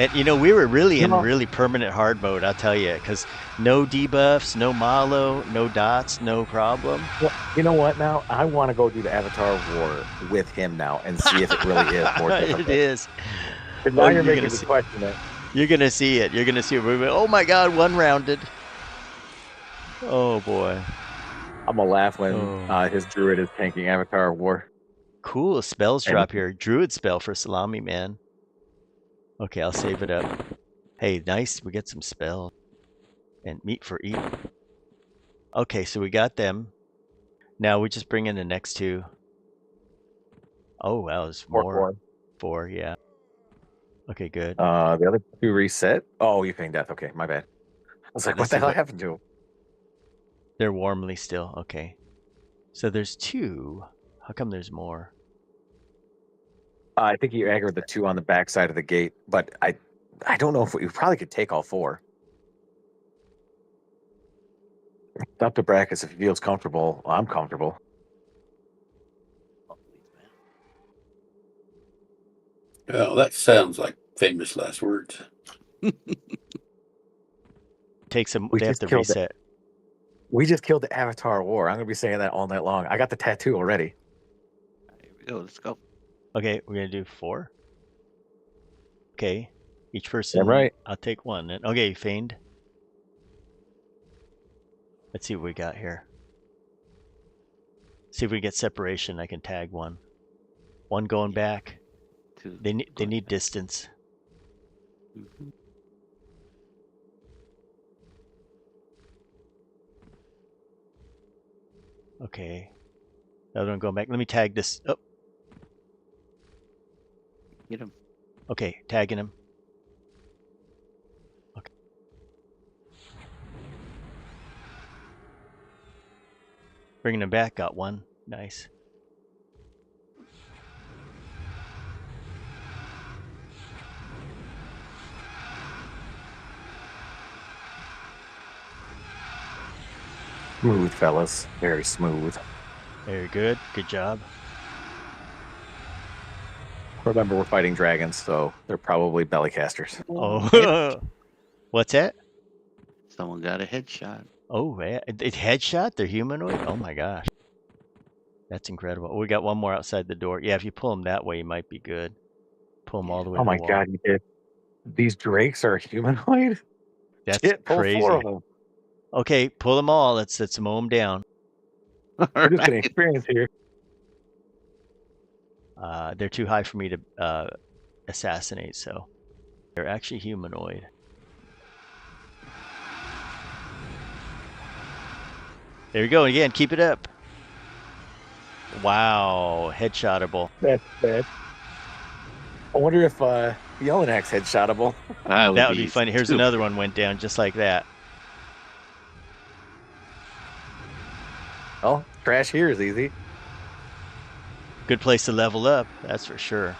And you know, we were really in
No.
really permanent hard mode, I'll tell you, because no debuffs, no malo, no dots, no problem.
Well, you know what? Now I want to go do the Avatar War with him now and see if it really is more difficult.
It is.
'Cause
Oh,
now you're making me question it.
You're gonna see it. You're gonna see it. Oh my God, one rounded. Oh boy.
I'm gonna laugh when his druid is tanking Avatar War.
Cool spells
And-
drop here. Druid spell for Salami Man. Okay, I'll save it up. Hey, nice. We get some spell and meat for eat. Okay, so we got them. Now we just bring in the next two. Oh wow, there's more. 4, yeah. Okay, good.
The other two reset. Oh, you paying death. Okay, my bad. I was like,
Let's
what the
see
hell
what-
happened to him?
They're warmly still. Okay. So there's 2. How come there's more?
I think you aggroed the 2 on the back side of the gate, but I don't know if we probably could take all 4. It's up to Brackus if he feels comfortable. I'm comfortable.
Well, that sounds like famous last words.
Takes them.
We
They have
just
to
killed it.
reset.
We just killed the Avatar War. I'm gonna be saying that all night long. I got the tattoo already.
Here we go. Let's go.
Okay, we're gonna do 4. Okay, each person.
right.
I'll take one. Then. Okay, feigned. Let's see what we got here. See if we get separation. I can tag one. One going back.
Two.
They
going
need
back.
distance.
Mhm.
Okay. The other one going back. Let me tag this. Oh,
Get him.
okay, tagging him. Okay. Bringing him back. Got one. Nice.
Smooth, fellas. Very smooth.
Very good. Good job.
Remember, we're fighting dragons, so they're probably bellycasters.
Oh, what's that?
Someone got a headshot.
Oh, yeah. It headshot. They're humanoid. Oh my gosh, that's incredible. We got one more outside the door. Yeah, if you pull them that way, you might be good. Pull them all the way
Oh
to
my
the wall.
god, you did. These drakes are humanoid?
That's
Shit, pull
crazy.
4 of them.
Okay, pull them all. Let's mow them down.
We're just getting experience here.
They're too high for me to assassinate, so they're actually humanoid. There you go. Again, keep it up. Wow, headshotable.
That's bad. I wonder if Yelanac's headshotable.
That
That would be funny. Here's
super.
another one went down just like that.
Well, crash here is easy.
Good place to level up, that's for sure.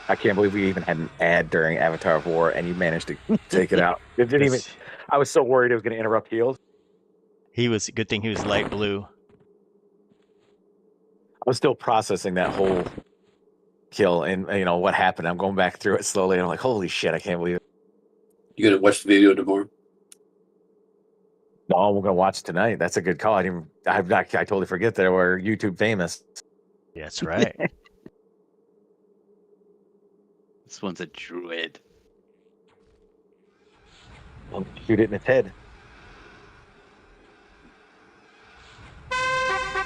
I can't believe we even had an ad during Avatar of War, and you managed to take it out. It didn't even. I was so worried it was going to interrupt heals.
He was good thing he was light blue.
I was still processing that whole kill and what happened. I'm going back through it slowly, and I'm like, holy shit, I can't believe it.
You gonna watch the video tomorrow?
No, we're going to watch tonight. That's a good call. I totally forget that we're YouTube famous.
That's right.
This one's a druid.
I'll shoot it in its head.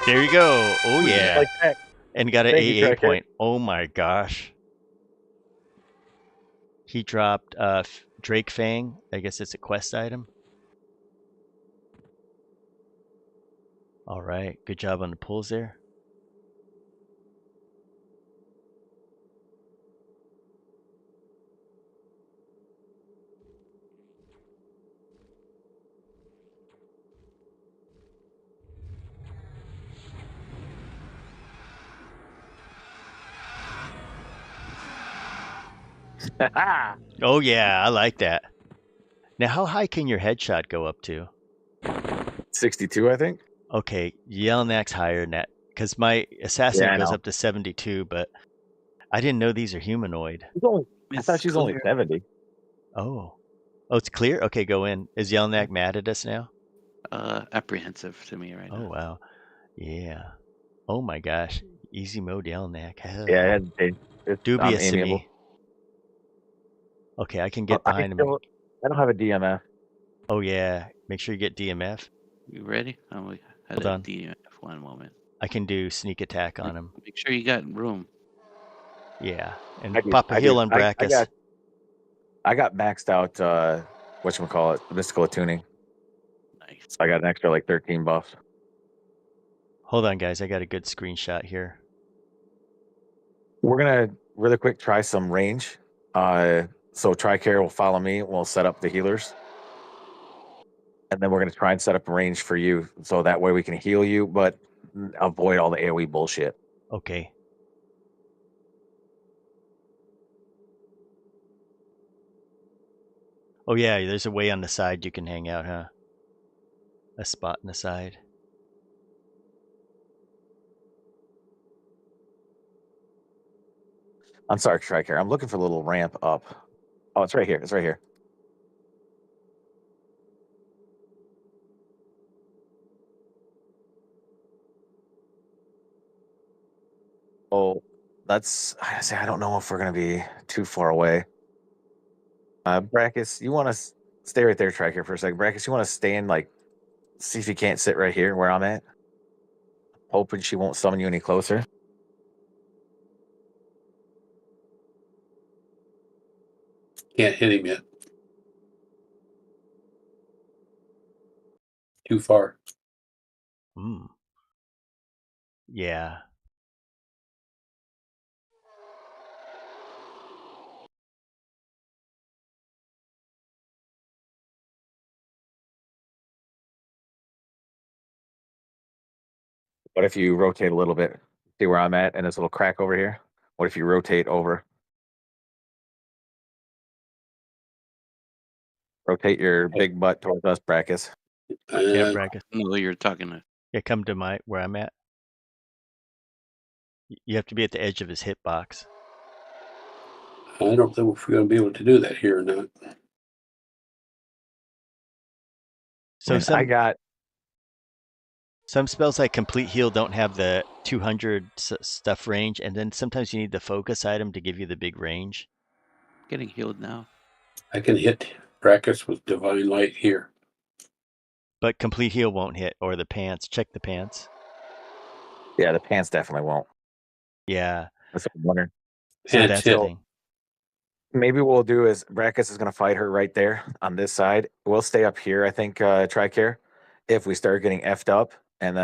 There you go. Oh yeah.
Like that.
And got an
Thank you,
AA
Tracker.
point. Oh my gosh. He dropped Drake Fang. I guess it's a quest item. All right. Good job on the pulls there. Oh yeah, I like that. Now, how high can your headshot go up to?
62, I think.
Okay, Yelanac's higher than that because my assassin
Yeah, I
goes
know.
up to 72, but I didn't know these are humanoid.
I thought
It's
she was only
clear.
70.
Oh, it's clear. Okay, go in. Is Yelanac mad at us now?
Apprehensive to me right
Oh
now.
wow, yeah. Oh my gosh, easy mode Yelanac.
Yeah, I'm
Dubious to
amiable.
me. Okay, I can get
I
behind him.
I don't have a DMF.
Oh yeah, make sure you get DMF.
You ready? We had
Hold
a
on.
DNF one moment.
I can do sneak attack on him.
Make sure you got room.
Yeah, and
I do.
pop a
I
heal
do.
on Brackus.
I got maxed out. Whatchamacallit, mystical attuning.
Nice.
So I got an extra like 13 buffs.
Hold on, guys. I got a good screenshot here.
We're gonna really quick try some range. So Tricare will follow me. We'll set up the healers, and then we're gonna try and set up a range for you, so that way we can heal you, but avoid all the AOE bullshit.
Okay. Oh yeah, there's a way on the side you can hang out, huh? A spot on the side.
I'm sorry, Tricare. I'm looking for a little ramp up. Oh, it's right here. It's right here. Oh, I don't know if we're gonna be too far away. Brackus, you want to stay right there, Tricare, for a second. Brackus, you want to stand see if you can't sit right here where I'm at. Hoping she won't summon you any closer.
Can't hit him yet. Too far.
Hmm. Yeah.
What if you rotate a little bit? See where I'm at and this little crack over here? What if you rotate over? Rotate your big butt towards us, Brackus.
Yeah,
Uh,
Brackus.
No, you're talking to.
Yeah, come to where I'm at. You have to be at the edge of his hitbox.
I don't know if we're going to be able to do that here or not.
So some spells like Complete Heal don't have the 200 stuff range, and then sometimes you need the focus item to give you the big range.
Getting healed now.
I can hit Brackus with Divine Light here.
But Complete Heal won't hit, or the pants. Check the pants.
Yeah, the pants definitely won't.
Yeah.
That's what I'm wondering.
So that's the thing.
Maybe what we'll do is Brackus is going to fight her right there on this side. We'll stay up here, I think, Tricare. If we start getting effed up, and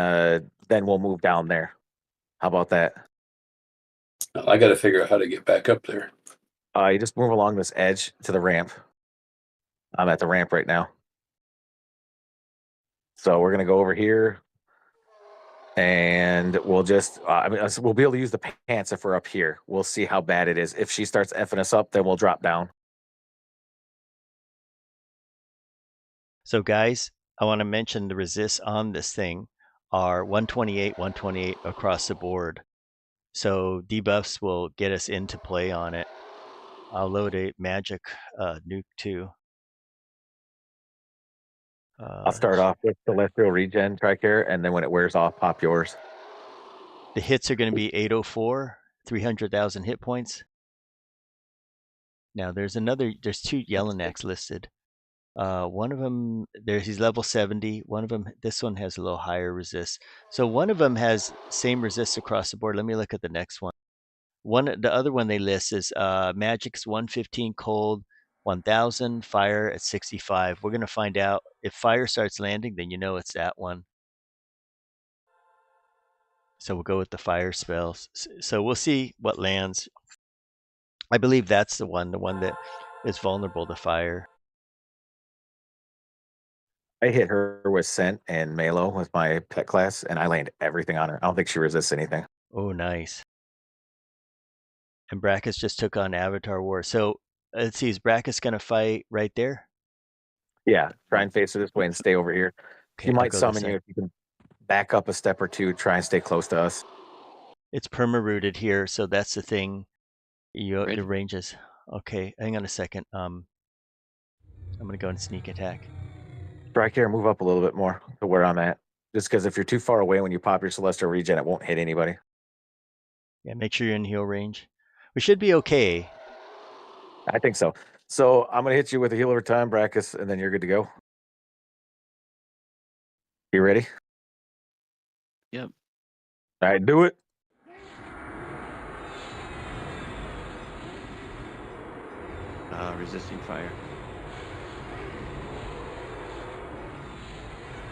then we'll move down there. How about that?
I got to figure out how to get back up there.
You just move along this edge to the ramp. I'm at the ramp right now. So we're going to go over here. And we'll just, we'll be able to use the pants if we're up here. We'll see how bad it is. If she starts effing us up, then we'll drop down.
So guys, I want to mention the resists on this thing are 128, 128 across the board. So debuffs will get us into play on it. I'll load a magic nuke too.
I'll start off with Celestial Regen Tricare, and then when it wears off, pop yours.
The hits are going to be 804, 300,000 hit points. Now there's two Yelanacs listed. One of them, he's level 70. One of them, this one has a little higher resist. So one of them has same resist across the board. Let me look at the next one. The other one they list is Magic's 115 cold, 1000 fire at 65. We're gonna find out if fire starts landing, then you know it's that one. So we'll go with the fire spells. So we'll see what lands. I believe that's the one that is vulnerable to fire.
I hit her with Scent and Malo with my pet class, and I land everything on her. I don't think she resists anything.
Oh, nice. And Brackus just took on Avatar War. So let's see, is Brackus going to fight right there?
Yeah, try and face it this way and stay over here.
Okay,
He
I'll
might
go this
summon
side.
you if you can back up a step or two. Try and stay close to us.
It's perma-rooted here, so that's the thing. The
Ready?
ranges. Okay, hang on a second. I'm going to go and sneak attack.
Strike here, move up a little bit more to where I'm at. Just because if you're too far away when you pop your Celestial Regen, it won't hit anybody.
Yeah, make sure you're in heal range. We should be okay.
I think so. So I'm going to hit you with a heal over time, Brackus, and then you're good to go. You ready?
Yep.
All right, do it.
Resisting fire.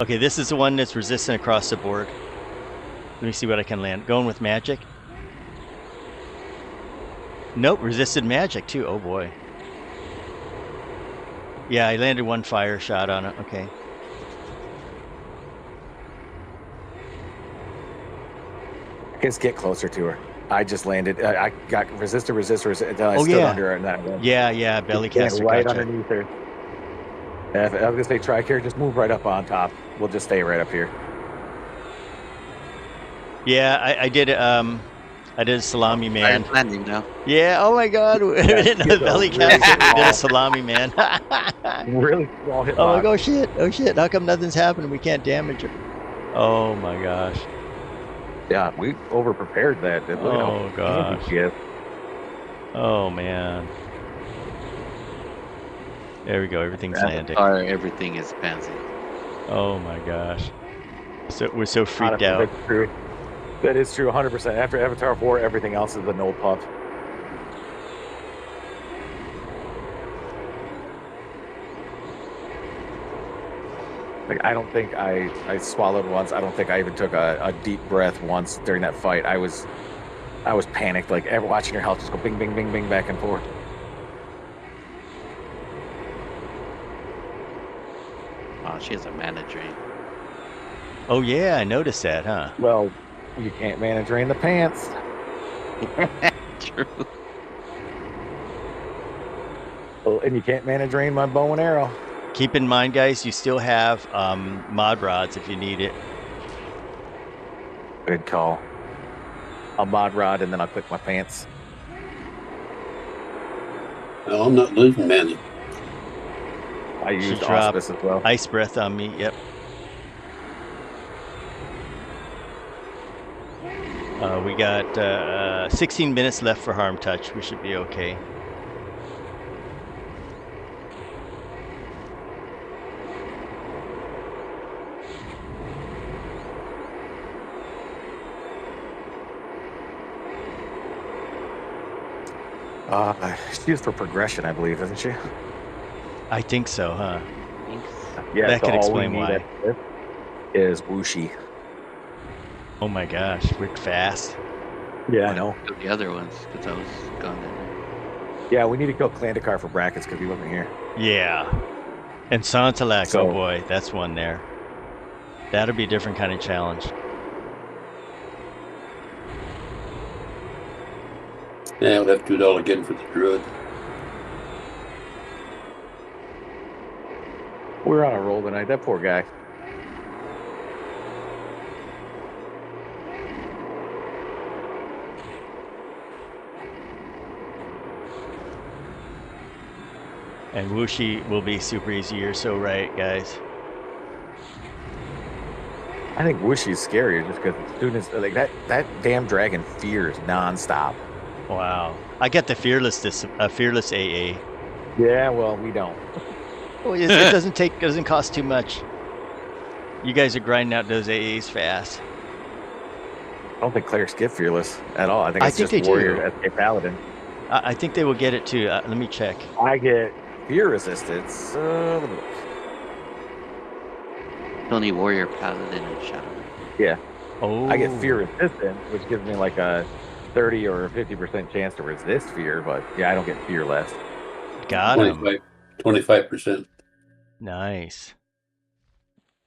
Okay, this is the one that's resistant across the board. Let me see what I can land. Going with magic. Nope, resisted magic too. Oh boy. Yeah, I landed one fire shot on it. Okay.
Just get closer to her. I just landed. I got resist until I
Oh,
stood
yeah.
under her. And that
Yeah, belly
Just
caster.
right
Gotcha.
underneath her. If I was gonna say try here, just move right up on top. We'll just stay right up here.
Yeah, I did. I did a salami man.
Fire's landing now.
Yeah. Oh my God. We didn't know
get
belly
those really
caster. We did
small.
a salami man.
Really small hit.
Oh my God! Shit! Oh shit! How come nothing's happening? We can't damage her. Oh my gosh.
Yeah, we over prepared that. Look at
Oh
how
gosh.
handy she is.
Oh man. There we go. Everything's landing.
Everything is pansy.
Oh my gosh. So we're so freaked
Honestly,
out.
that's true. That is true, 100%. After Avatar 4, everything else is a no pup. Like, I don't think I swallowed once. I don't think I even took a deep breath once during that fight. I was panicked, like ever watching your health just go bing, bing, bing, bing, back and forth.
Oh, she has a mana drain.
Oh yeah, I noticed that, huh?
Well, you can't manage drain the pants.
True.
Well, and you can't manage drain my bow and arrow.
Keep in mind, guys, you still have mod rods if you need it.
Good call. I'll mod rod and then I'll click my pants.
No, I'm not losing mana.
I used
drop
auspice as well.
Ice breath on me. Yep. We got 16 minutes left for harm touch. We should be okay.
She's used for progression, I believe, isn't she?
I think so, huh?
Yeah,
That
so
could
all
explain
we need
why.
after this is Wooshi.
Oh my gosh, we're fast.
Yeah, I know.
Took the other ones because I was gone.
Yeah, we need to kill Clandakar for brackets because he wasn't here.
Yeah. And Santalak,
So-
oh boy, that's one there. That'll be a different kind of challenge.
Yeah, we'll have to do it all again for the druid.
We're on a roll tonight. That poor guy.
And Wooshi will be super easy. You're so right, guys.
I think Wooshi's scarier just because students like that damn dragon fears nonstop.
Wow. I got the fearless AA.
Yeah, well, we don't.
Well, it doesn't cost too much. You guys are grinding out those AAs fast.
I don't think clerics get fearless at all. I think
I
it's
think
just
they
warrior
do.
as a paladin.
I think they will get it too. Let me check.
I get fear resistance. Let me look.
Only warrior, paladin, and shadow.
Yeah,
Oh,
I get fear resistance, which gives me like a 30 or 50% chance to resist fear. But yeah, I don't get fearless.
Got him.
25%.
Nice.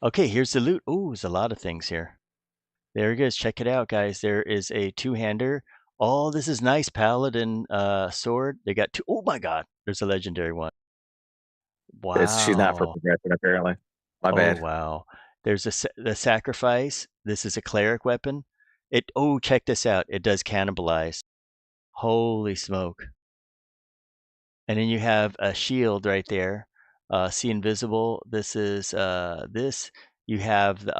Okay, here's the loot. Ooh, there's a lot of things here. There it is. Check it out, guys. There is a two-hander. Oh, this is nice. Paladin sword. They got two. Oh my God. There's a legendary one.
She's not for
Wow.
progression, apparently. My
Oh,
bad.
wow. There's the sacrifice. This is a cleric weapon. Oh, check this out. It does cannibalize. Holy smoke. And then you have a shield right there. See invisible. This is this. You have the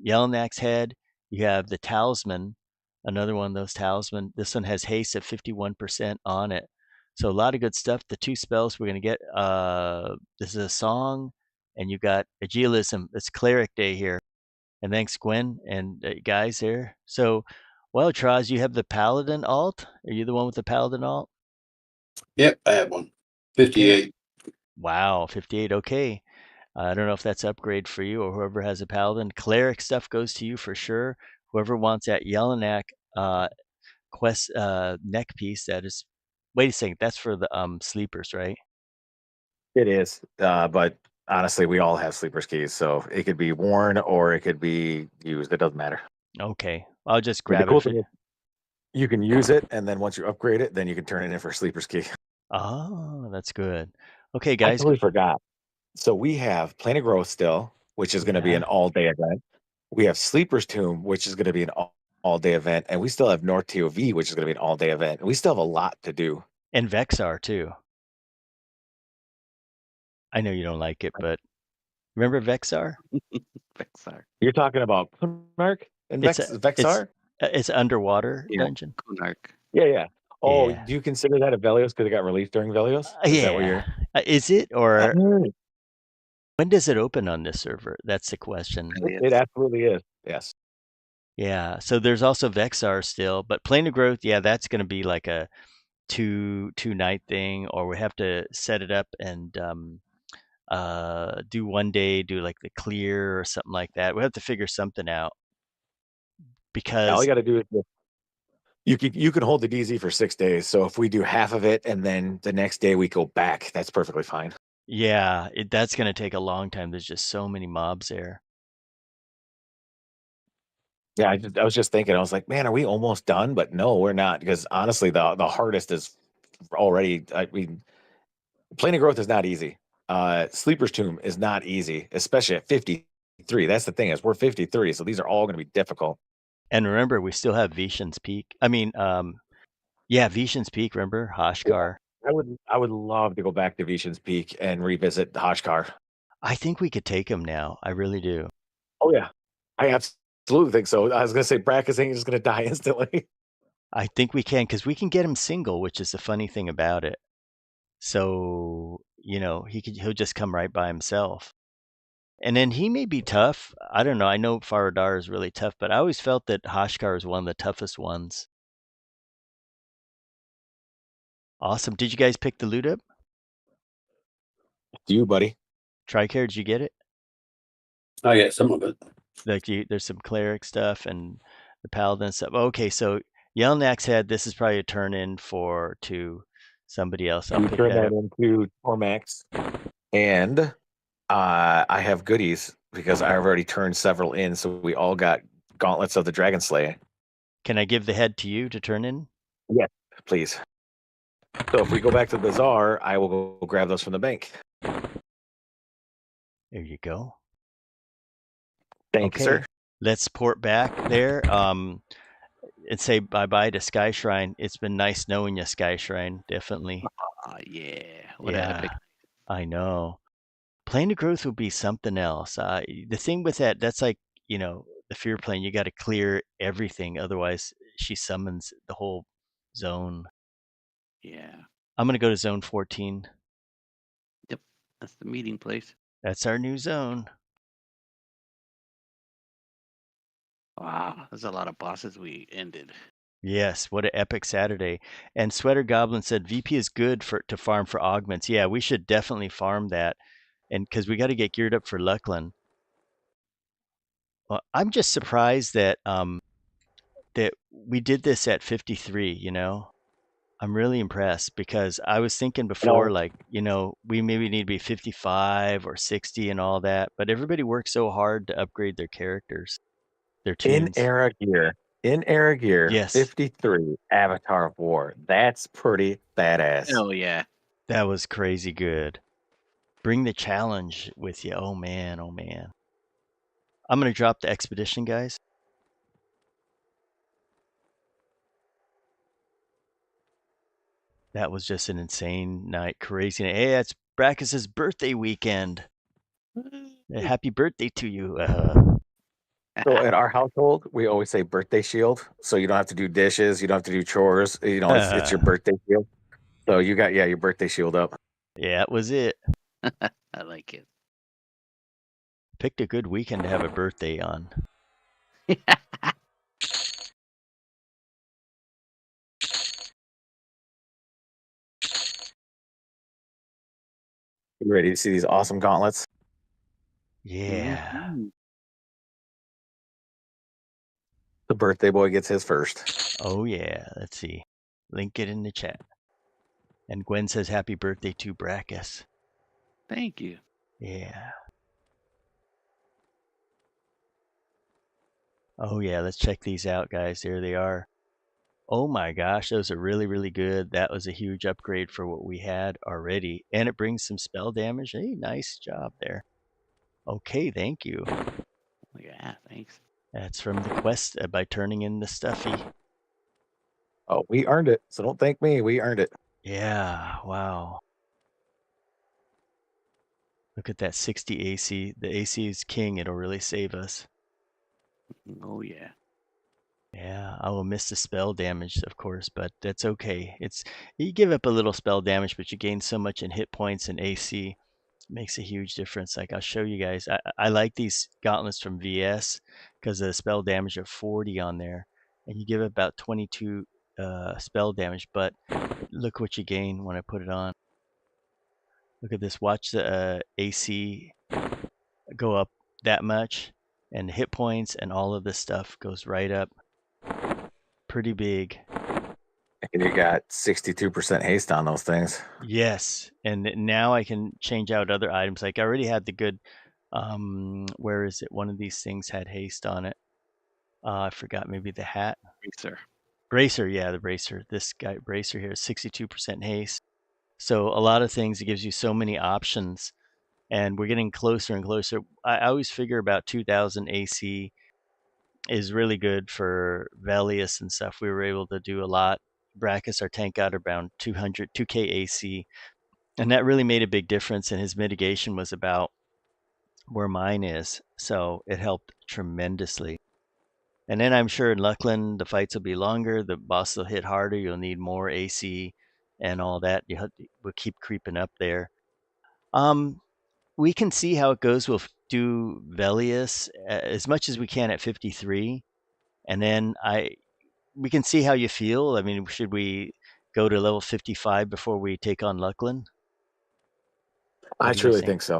Yelanac's head. You have the talisman. Another one of those talisman. This one has haste at 51% on it. So a lot of good stuff. The 2 spells we're gonna get. This is a song, and you got agilism. It's cleric day here. And thanks Gwen and guys there. So, well, Traz, you have the paladin alt. Are you the one with the paladin alt?
Yep, I have one.
Okay.
58.
Wow, 58. Okay. I don't know if that's upgrade for you or whoever has a paladin. Cleric stuff goes to you for sure. Whoever wants that Yelanac quest neck piece, that is. Wait a second, that's for the sleepers, right?
It is, but honestly, we all have sleeper's keys, so it could be worn or it could be used. It doesn't matter.
Okay, I'll just
The
grab
cool
it.
thing is you can use it, and then once you upgrade it, then you can turn it in for a sleeper's key.
Oh, that's good. Okay,
I
guys.
totally forgot. So we have Plane of Growth still, which is going to be an all-day event. We have Sleeper's Tomb, which is going to be an all-day event, and we still have North TOV, which is going to be an all-day event. And we still have a lot to do.
And Vexar too. I know you don't like it, but remember Vexar?
Vexar.
You're talking about Kunark and Vexar?
It's underwater dungeon.
Kunark.
Yeah. Oh,
Yeah.
do you consider that a Velious because it got released during Velious? Is that what you're...
Is it, or when does it open on this server? That's the question.
It absolutely is. Yes.
Yeah. So there's also Vexar still, but Plane of Growth, yeah, that's going to be like a two night thing, or we have to set it up and do one day, do like the clear or something like that. We have to figure something out because
all you got to do is you can hold the DZ for 6 days. So if we do half of it and then the next day we go back, that's perfectly fine.
Yeah, that's going to take a long time. There's just so many mobs there.
Yeah, I was just thinking, I was like, man, are we almost done? But no, we're not, because honestly, the hardest is already. I mean, Plane of Growth is not easy. Sleeper's Tomb is not easy, especially at 53. That's the thing, is we're 53, so these are all going to be difficult.
And remember, we still have Vishan's Peak. I mean, yeah, Vishan's Peak. Remember Hashkar?
Yeah, I would love to go back to Vishan's Peak and revisit Hashkar.
I think we could take him now. I really do.
Oh yeah, I absolutely think so. I was going to say Brackus ain't just going to die instantly.
I think we can, because we can get him single, which is the funny thing about it. So, he'll just come right by himself. And then he may be tough. I don't know. I know Faradar is really tough, but I always felt that Hashkar is one of the toughest ones. Awesome. Did you guys pick the loot up?
To you, buddy.
Tricare, did you get it?
I get some of it.
Like there's some cleric stuff and the paladin stuff. Okay, so Yelnac's head, this is probably a turn in to somebody else. I'll pick
turn
that up.
into Tormax. And I have goodies because I've already turned several in, so we all got gauntlets of the Dragon Slayer.
Can I give the head to you to turn in?
Yes, please. So if we go back to the bazaar, I will go grab those from the bank.
There you go.
Thank you, sir.
Let's port back there. And say bye-bye to Sky Shrine. It's been nice knowing you, Sky Shrine. Definitely.
Yeah. What an epic.
I know. Plane of Growth would be something else. The thing with that's like, the fear plane, you got to clear everything. Otherwise, she summons the whole zone.
Yeah.
I'm going to go to zone 14.
Yep. That's the meeting place.
That's our new zone.
Wow. There's a lot of bosses we ended.
Yes, what an epic Saturday. And Sweater Goblin said VP is good to farm for augments. Yeah, we should definitely farm that. And because we got to get geared up for Luckland. Well, I'm just surprised that that we did this at 53, I'm really impressed because I was thinking before, we maybe need to be 55 or 60 and all that, but everybody works so hard to upgrade their characters, their tunes.
In era gear,
Yes.
53 Avatar of War. That's pretty badass.
Oh yeah.
That was crazy good. Bring the challenge with you. Oh man, oh man. I'm gonna drop the expedition, guys. That was just an insane night, crazy night. Hey, it's Brackus's birthday weekend. Happy birthday to you.
So in our household, we always say birthday shield. So you don't have to do dishes, you don't have to do chores. You know, it's your birthday shield. So you got your birthday shield up.
Yeah, that was it.
I like it.
Picked a good weekend to have a birthday on.
You ready to see these awesome gauntlets?
Yeah.
Mhm.
The birthday boy gets his first.
Oh yeah. Let's see. Link it in the chat. And Gwen says happy birthday to Brackus.
Thank you.
Yeah. Oh yeah, let's check these out, guys. There they are. Oh my gosh, those are really, really good. That was a huge upgrade for what we had already. And it brings some spell damage. Hey, nice job there. Okay, thank you.
Yeah, thanks.
That's from the quest by turning in the stuffy.
Oh, we earned it. So don't thank me. We earned it.
Yeah, wow. Look at that 60 AC. The AC is king. It'll really save us.
Oh yeah.
Yeah, I will miss the spell damage, of course, but that's okay. It's you give up a little spell damage, but you gain so much in hit points and AC. It makes a huge difference. Like I'll show you guys. I like these gauntlets from VS because of the spell damage of 40 on there, and you give about 22 spell damage. But look what you gain when I put it on. Look at this. Watch the AC go up that much, and hit points and all of this stuff goes right up. Pretty big.
And you got 62% haste on those things.
Yes, and now I can change out other items. Like I already had the good, where is it? One of these things had haste on it. I forgot, maybe the hat.
Bracer.
Bracer, yeah, the bracer. This guy, bracer here, is 62% haste. So a lot of things, it gives you so many options, and we're getting closer and closer. I always figure about 2000 AC is really good for Velious and stuff. We were able to do a lot. Brackus, our tank, got around 2k AC, and that really made a big difference. And his mitigation was about where mine is, so it helped tremendously. And then I'm sure in Luckland the fights will be longer, the boss will hit harder, you'll need more AC and all that. We'll keep creeping up there. Um, we can see how it goes. We'll do Velious as much as we can at 53, and then we can see how you feel. I mean, should we go to level 55 before we take on Luckland? What
I
do you
truly
think?
think so.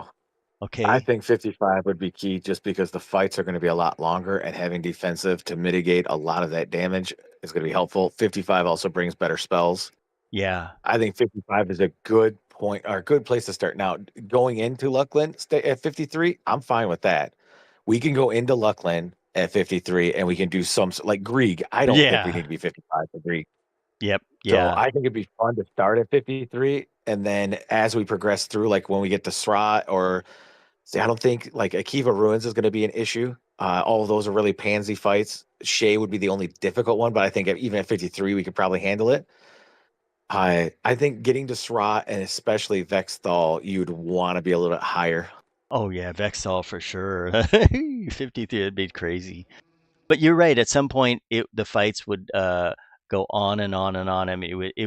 I
Okay.
think 55 would be key just because the fights are going to be a lot longer and having defensive to mitigate a lot of that damage is going to be helpful. 55 also brings better spells.
Yeah.
I think 55 is a good point or a good place to start. Now, going into Luckland stay at 53, I'm fine with that. We can go into Luckland at 53 and we can do some like Grieg. I don't think we
Yeah.
need to be 55 for Grieg.
Yep.
So
Yeah.
I think it'd be fun to start at 53 and then as we progress through, like when we get to Srot or see, I don't think like Akiva Ruins is going to be an issue. All of those are really pansy fights. Shay would be the only difficult one, but I think even at 53 we could probably handle it. I think getting to Srot and especially Vexthal, you'd want to be a little bit higher.
Oh yeah, Vexall for sure. 53 would be crazy. But you're right. At some point, the fights would go on and on and on. I mean,
Right.
it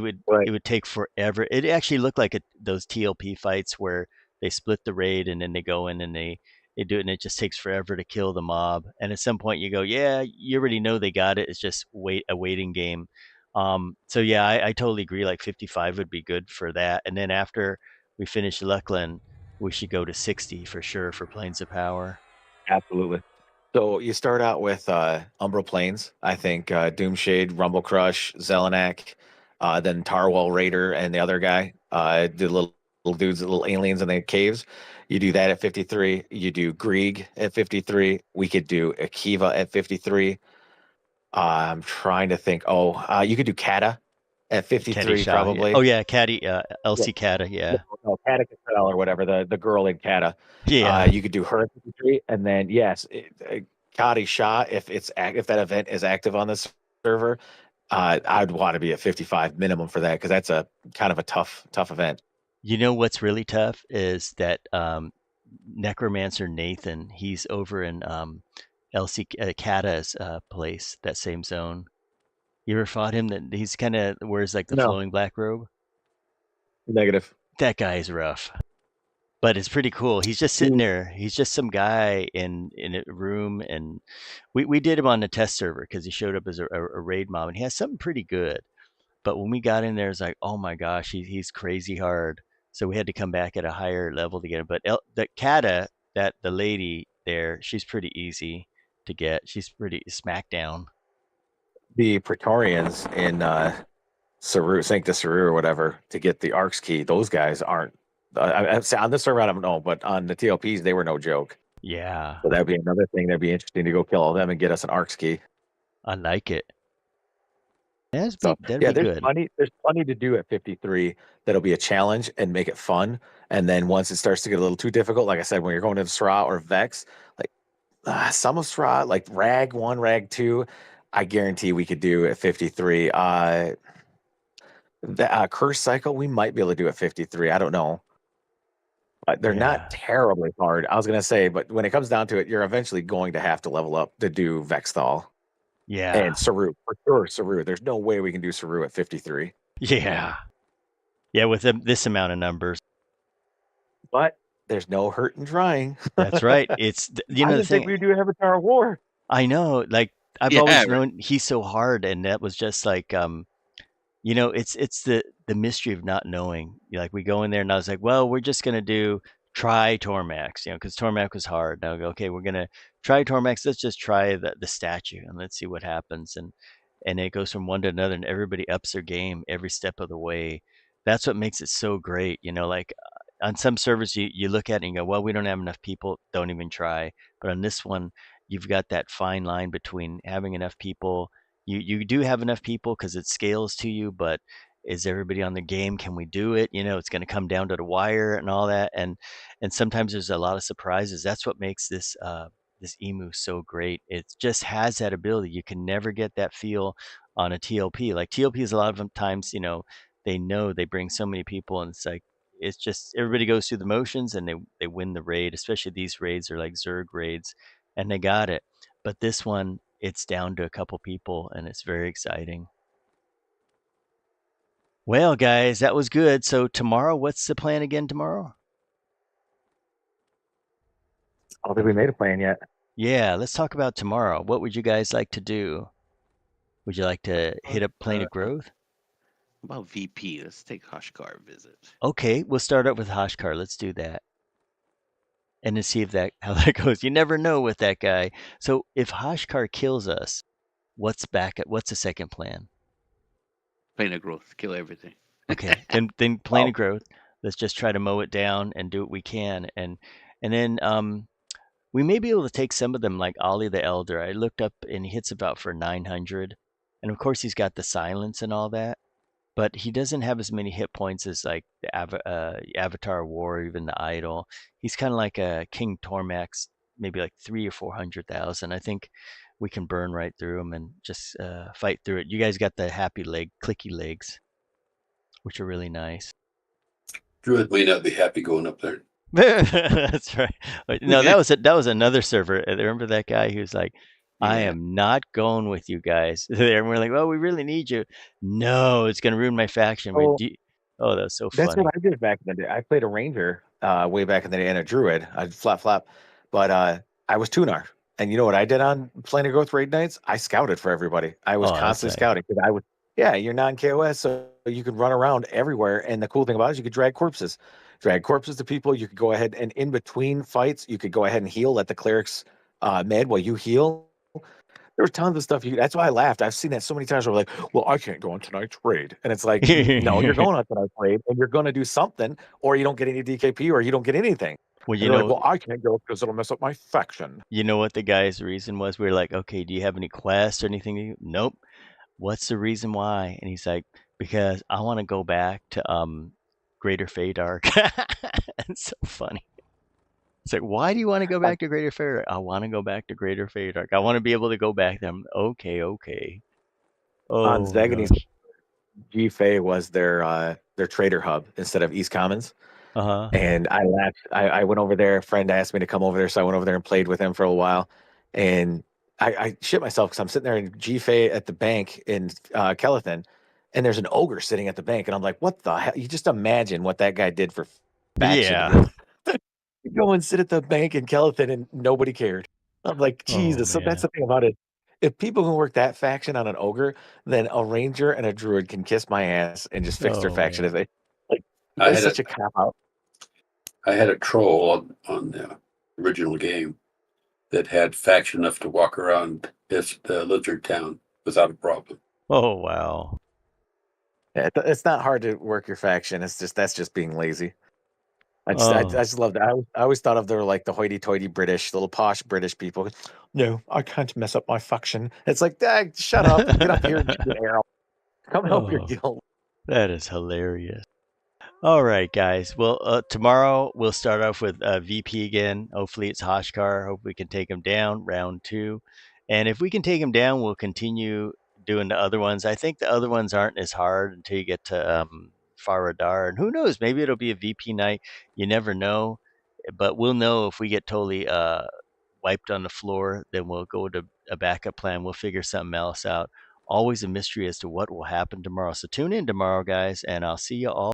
would take forever. It actually looked like those TLP fights where they split the raid and then they go in and they do it, and it just takes forever to kill the mob. And at some point, you go, yeah, you already know they got it. It's just a waiting game. So yeah, I totally agree. Like 55 would be good for that. And then after we finish Luckland, we should go to 60 for sure for Plains of Power.
Absolutely. So you start out with Umbral Plains. I think Doomshade, Rumble Crush, Yelanac, then Tarwell Raider, and the other guy, the little dudes, the little aliens in the caves. You do that at 53. You do Grieg at 53. We could do Akiva at 53. I'm trying to think. Oh, you could do Kata at
Caddy
53
Shaw. Yeah.
probably.
Oh yeah, Caddy
Yeah.
LC Cata. Yeah.
No, Kata Cassell or whatever, the girl in Kata.
Yeah.
You could do her at 53, and then yes, Kadi Shah, if that event is active on this server, I'd want to be at 55 minimum for that because that's a kind of a tough event.
You know what's really tough is that Necromancer Nathan. He's over in LC Cata's place, that same zone. You ever fought him? That he's kind of wears like the
No,
flowing black robe.
negative.
That guy is rough, but it's pretty cool. He's just sitting there. He's just some guy in a room, and we did him on the test server because he showed up as a raid mob, and he has something pretty good. But when we got in there, it's like, oh my gosh, he's crazy hard. So we had to come back at a higher level to get him. But the Kata, that the lady there, she's pretty easy to get. She's pretty smackdown.
The Praetorians in Saru, Sancta Saru or whatever, to get the Arcs key, those guys aren't. On this server, I don't know, but on the TLPs, they were no joke.
Yeah,
So that'd be another thing that'd be interesting to go kill all them and get us an Arcs key.
I like it.
So
That'd
yeah,
be good.
there's plenty to do at 53 that'll be a challenge and make it fun. And then once it starts to get a little too difficult, like I said, when you're going to the Sra or Vex, like some of Sra, like Rag 1, Rag 2, I guarantee we could do at 53. The Curse Cycle, we might be able to do at 53. I don't know. But they're
Yeah.
not terribly hard. I was going to say, but when it comes down to it, you're eventually going to have to level up to do Vexthal.
Yeah.
And Saru, for sure, Saru. There's no way we can do Saru at 53.
Yeah. Yeah, with this amount of numbers.
But there's no hurt in trying.
That's right. It's
I didn't think we do Avatar War.
I know, like I've always known he's so hard, and that was just like it's the mystery of not knowing. Like we go in there and I was like, well, we're just gonna try Tormax, because Tormax was hard. Now I go, okay, we're gonna try Tormax. Let's just try the statue and let's see what happens. And it goes from one to another, and everybody ups their game every step of the way. That's what makes it so great. Like on some servers you look at it and you go, well, we don't have enough people, don't even try. But on this one, you've got that fine line between having enough people. You do have enough people because it scales to you, but is everybody on the game? Can we do it? It's going to come down to the wire and all that. And sometimes there's a lot of surprises. That's what makes this emu so great. It just has that ability. You can never get that feel on a TLP. Like TLPs, a lot of times, they know they bring so many people, and it's just everybody goes through the motions and they win the raid. Especially these raids are like Zerg raids, and they got it. But this one, it's down to a couple people, and it's very exciting. Well, guys, that was good. So tomorrow, what's the plan again tomorrow?
I don't think we made a plan yet.
Yeah, let's talk about tomorrow. What would you guys like to do? Would you like to hit up Plane of Growth?
About VP, let's take Hoshkar visit.
Okay, we'll start up with Hoshkar. Let's do that. And then see how that goes. You never know with that guy. So if Hoshkar kills us, what's the second plan?
Plane of Growth, kill everything.
Okay, then Plane of Growth. Let's just try to mow it down and do what we can. And then we may be able to take some of them, like Ollie the Elder. I looked up and he hits about for 900. And of course he's got the silence and all that. But he doesn't have as many hit points as like the Avatar War, or even the Idol. He's kind of like a King Tormax, maybe like 300,000 or 400,000. I think we can burn right through him and just fight through it. You guys got the clicky legs, which are really nice.
Druid may not be happy going up there.
That's right. No, that was another server. Remember that guy who's like, I am not going with you guys there. And we're like, well, we really need you. No, it's going to ruin my faction.
Oh,
that was so funny.
That's what I did back in the day. I played a Ranger way back in the day and a Druid. I'd flap. But I was Tunar. And you know what I did on Plane of Growth raid nights? I scouted for everybody. I was constantly scouting because you're non-KOS, so you could run around everywhere. And the cool thing about it is you could drag corpses to people. You could go ahead and in between fights, you could go ahead and heal, let the clerics med while you heal. There was tons of stuff. That's why I laughed. I've seen that so many times where we're like, well, I can't go on tonight's raid. And it's like, no, you're going on tonight's raid and you're going to do something, or you don't get any DKP, or you don't get anything. Well, I can't go because it'll mess up my faction.
You know what the guy's reason was? We were like, okay, do you have any quests or anything? Nope. What's the reason why? And he's like, because I want to go back to Greater Feydark. It's so funny. It's like, why do you want to go back to Greater Feydark? I want to go back to Greater Feydark. I want to be able to go back there. Okay, okay.
On
Oh my
Zagany's
gosh.
GFA was their trader hub instead of East Commons.
Uh-huh.
And I laughed. I went over there. A friend asked me to come over there, so I went over there and played with him for a while. And I shit myself because I'm sitting there in GFA at the bank in Kellethan, and there's an ogre sitting at the bank, and I'm like, "What the hell?" You just imagine what that guy did for faction
Yeah.
growth. You go and sit at the bank in Kellethan, and nobody cared. I'm like,
Oh
Jesus. So that's
man.
the thing about it. If people can work that faction on an ogre, then a ranger and a druid can kiss my ass and just fix their
Oh
faction
man.
as they like.
I
It's
had a
such a cop out.
I had a troll on the original game that had faction enough to walk around this the lizard town without a problem.
Oh wow.
Yeah, it's not hard to work your faction. It's just that's just being lazy. I
Oh.
just love that. I always thought of they were like the hoity-toity British, little posh British people. No, I can't mess up my faction. It's like, shut up, get up here and shoot an arrow. Come help your
Oh,
guild.
that is hilarious. All right, guys. Well, tomorrow we'll start off with VP again. Hopefully it's Hoshkar. Hope we can take him down round 2. And if we can take him down, we'll continue doing the other ones. I think the other ones aren't as hard until you get to Faradar. And who knows? Maybe it'll be a VP night. You never know. But we'll know if we get totally wiped on the floor, then we'll go to a backup plan. We'll figure something else out. Always a mystery as to what will happen tomorrow. So tune in tomorrow, guys, and I'll see you all.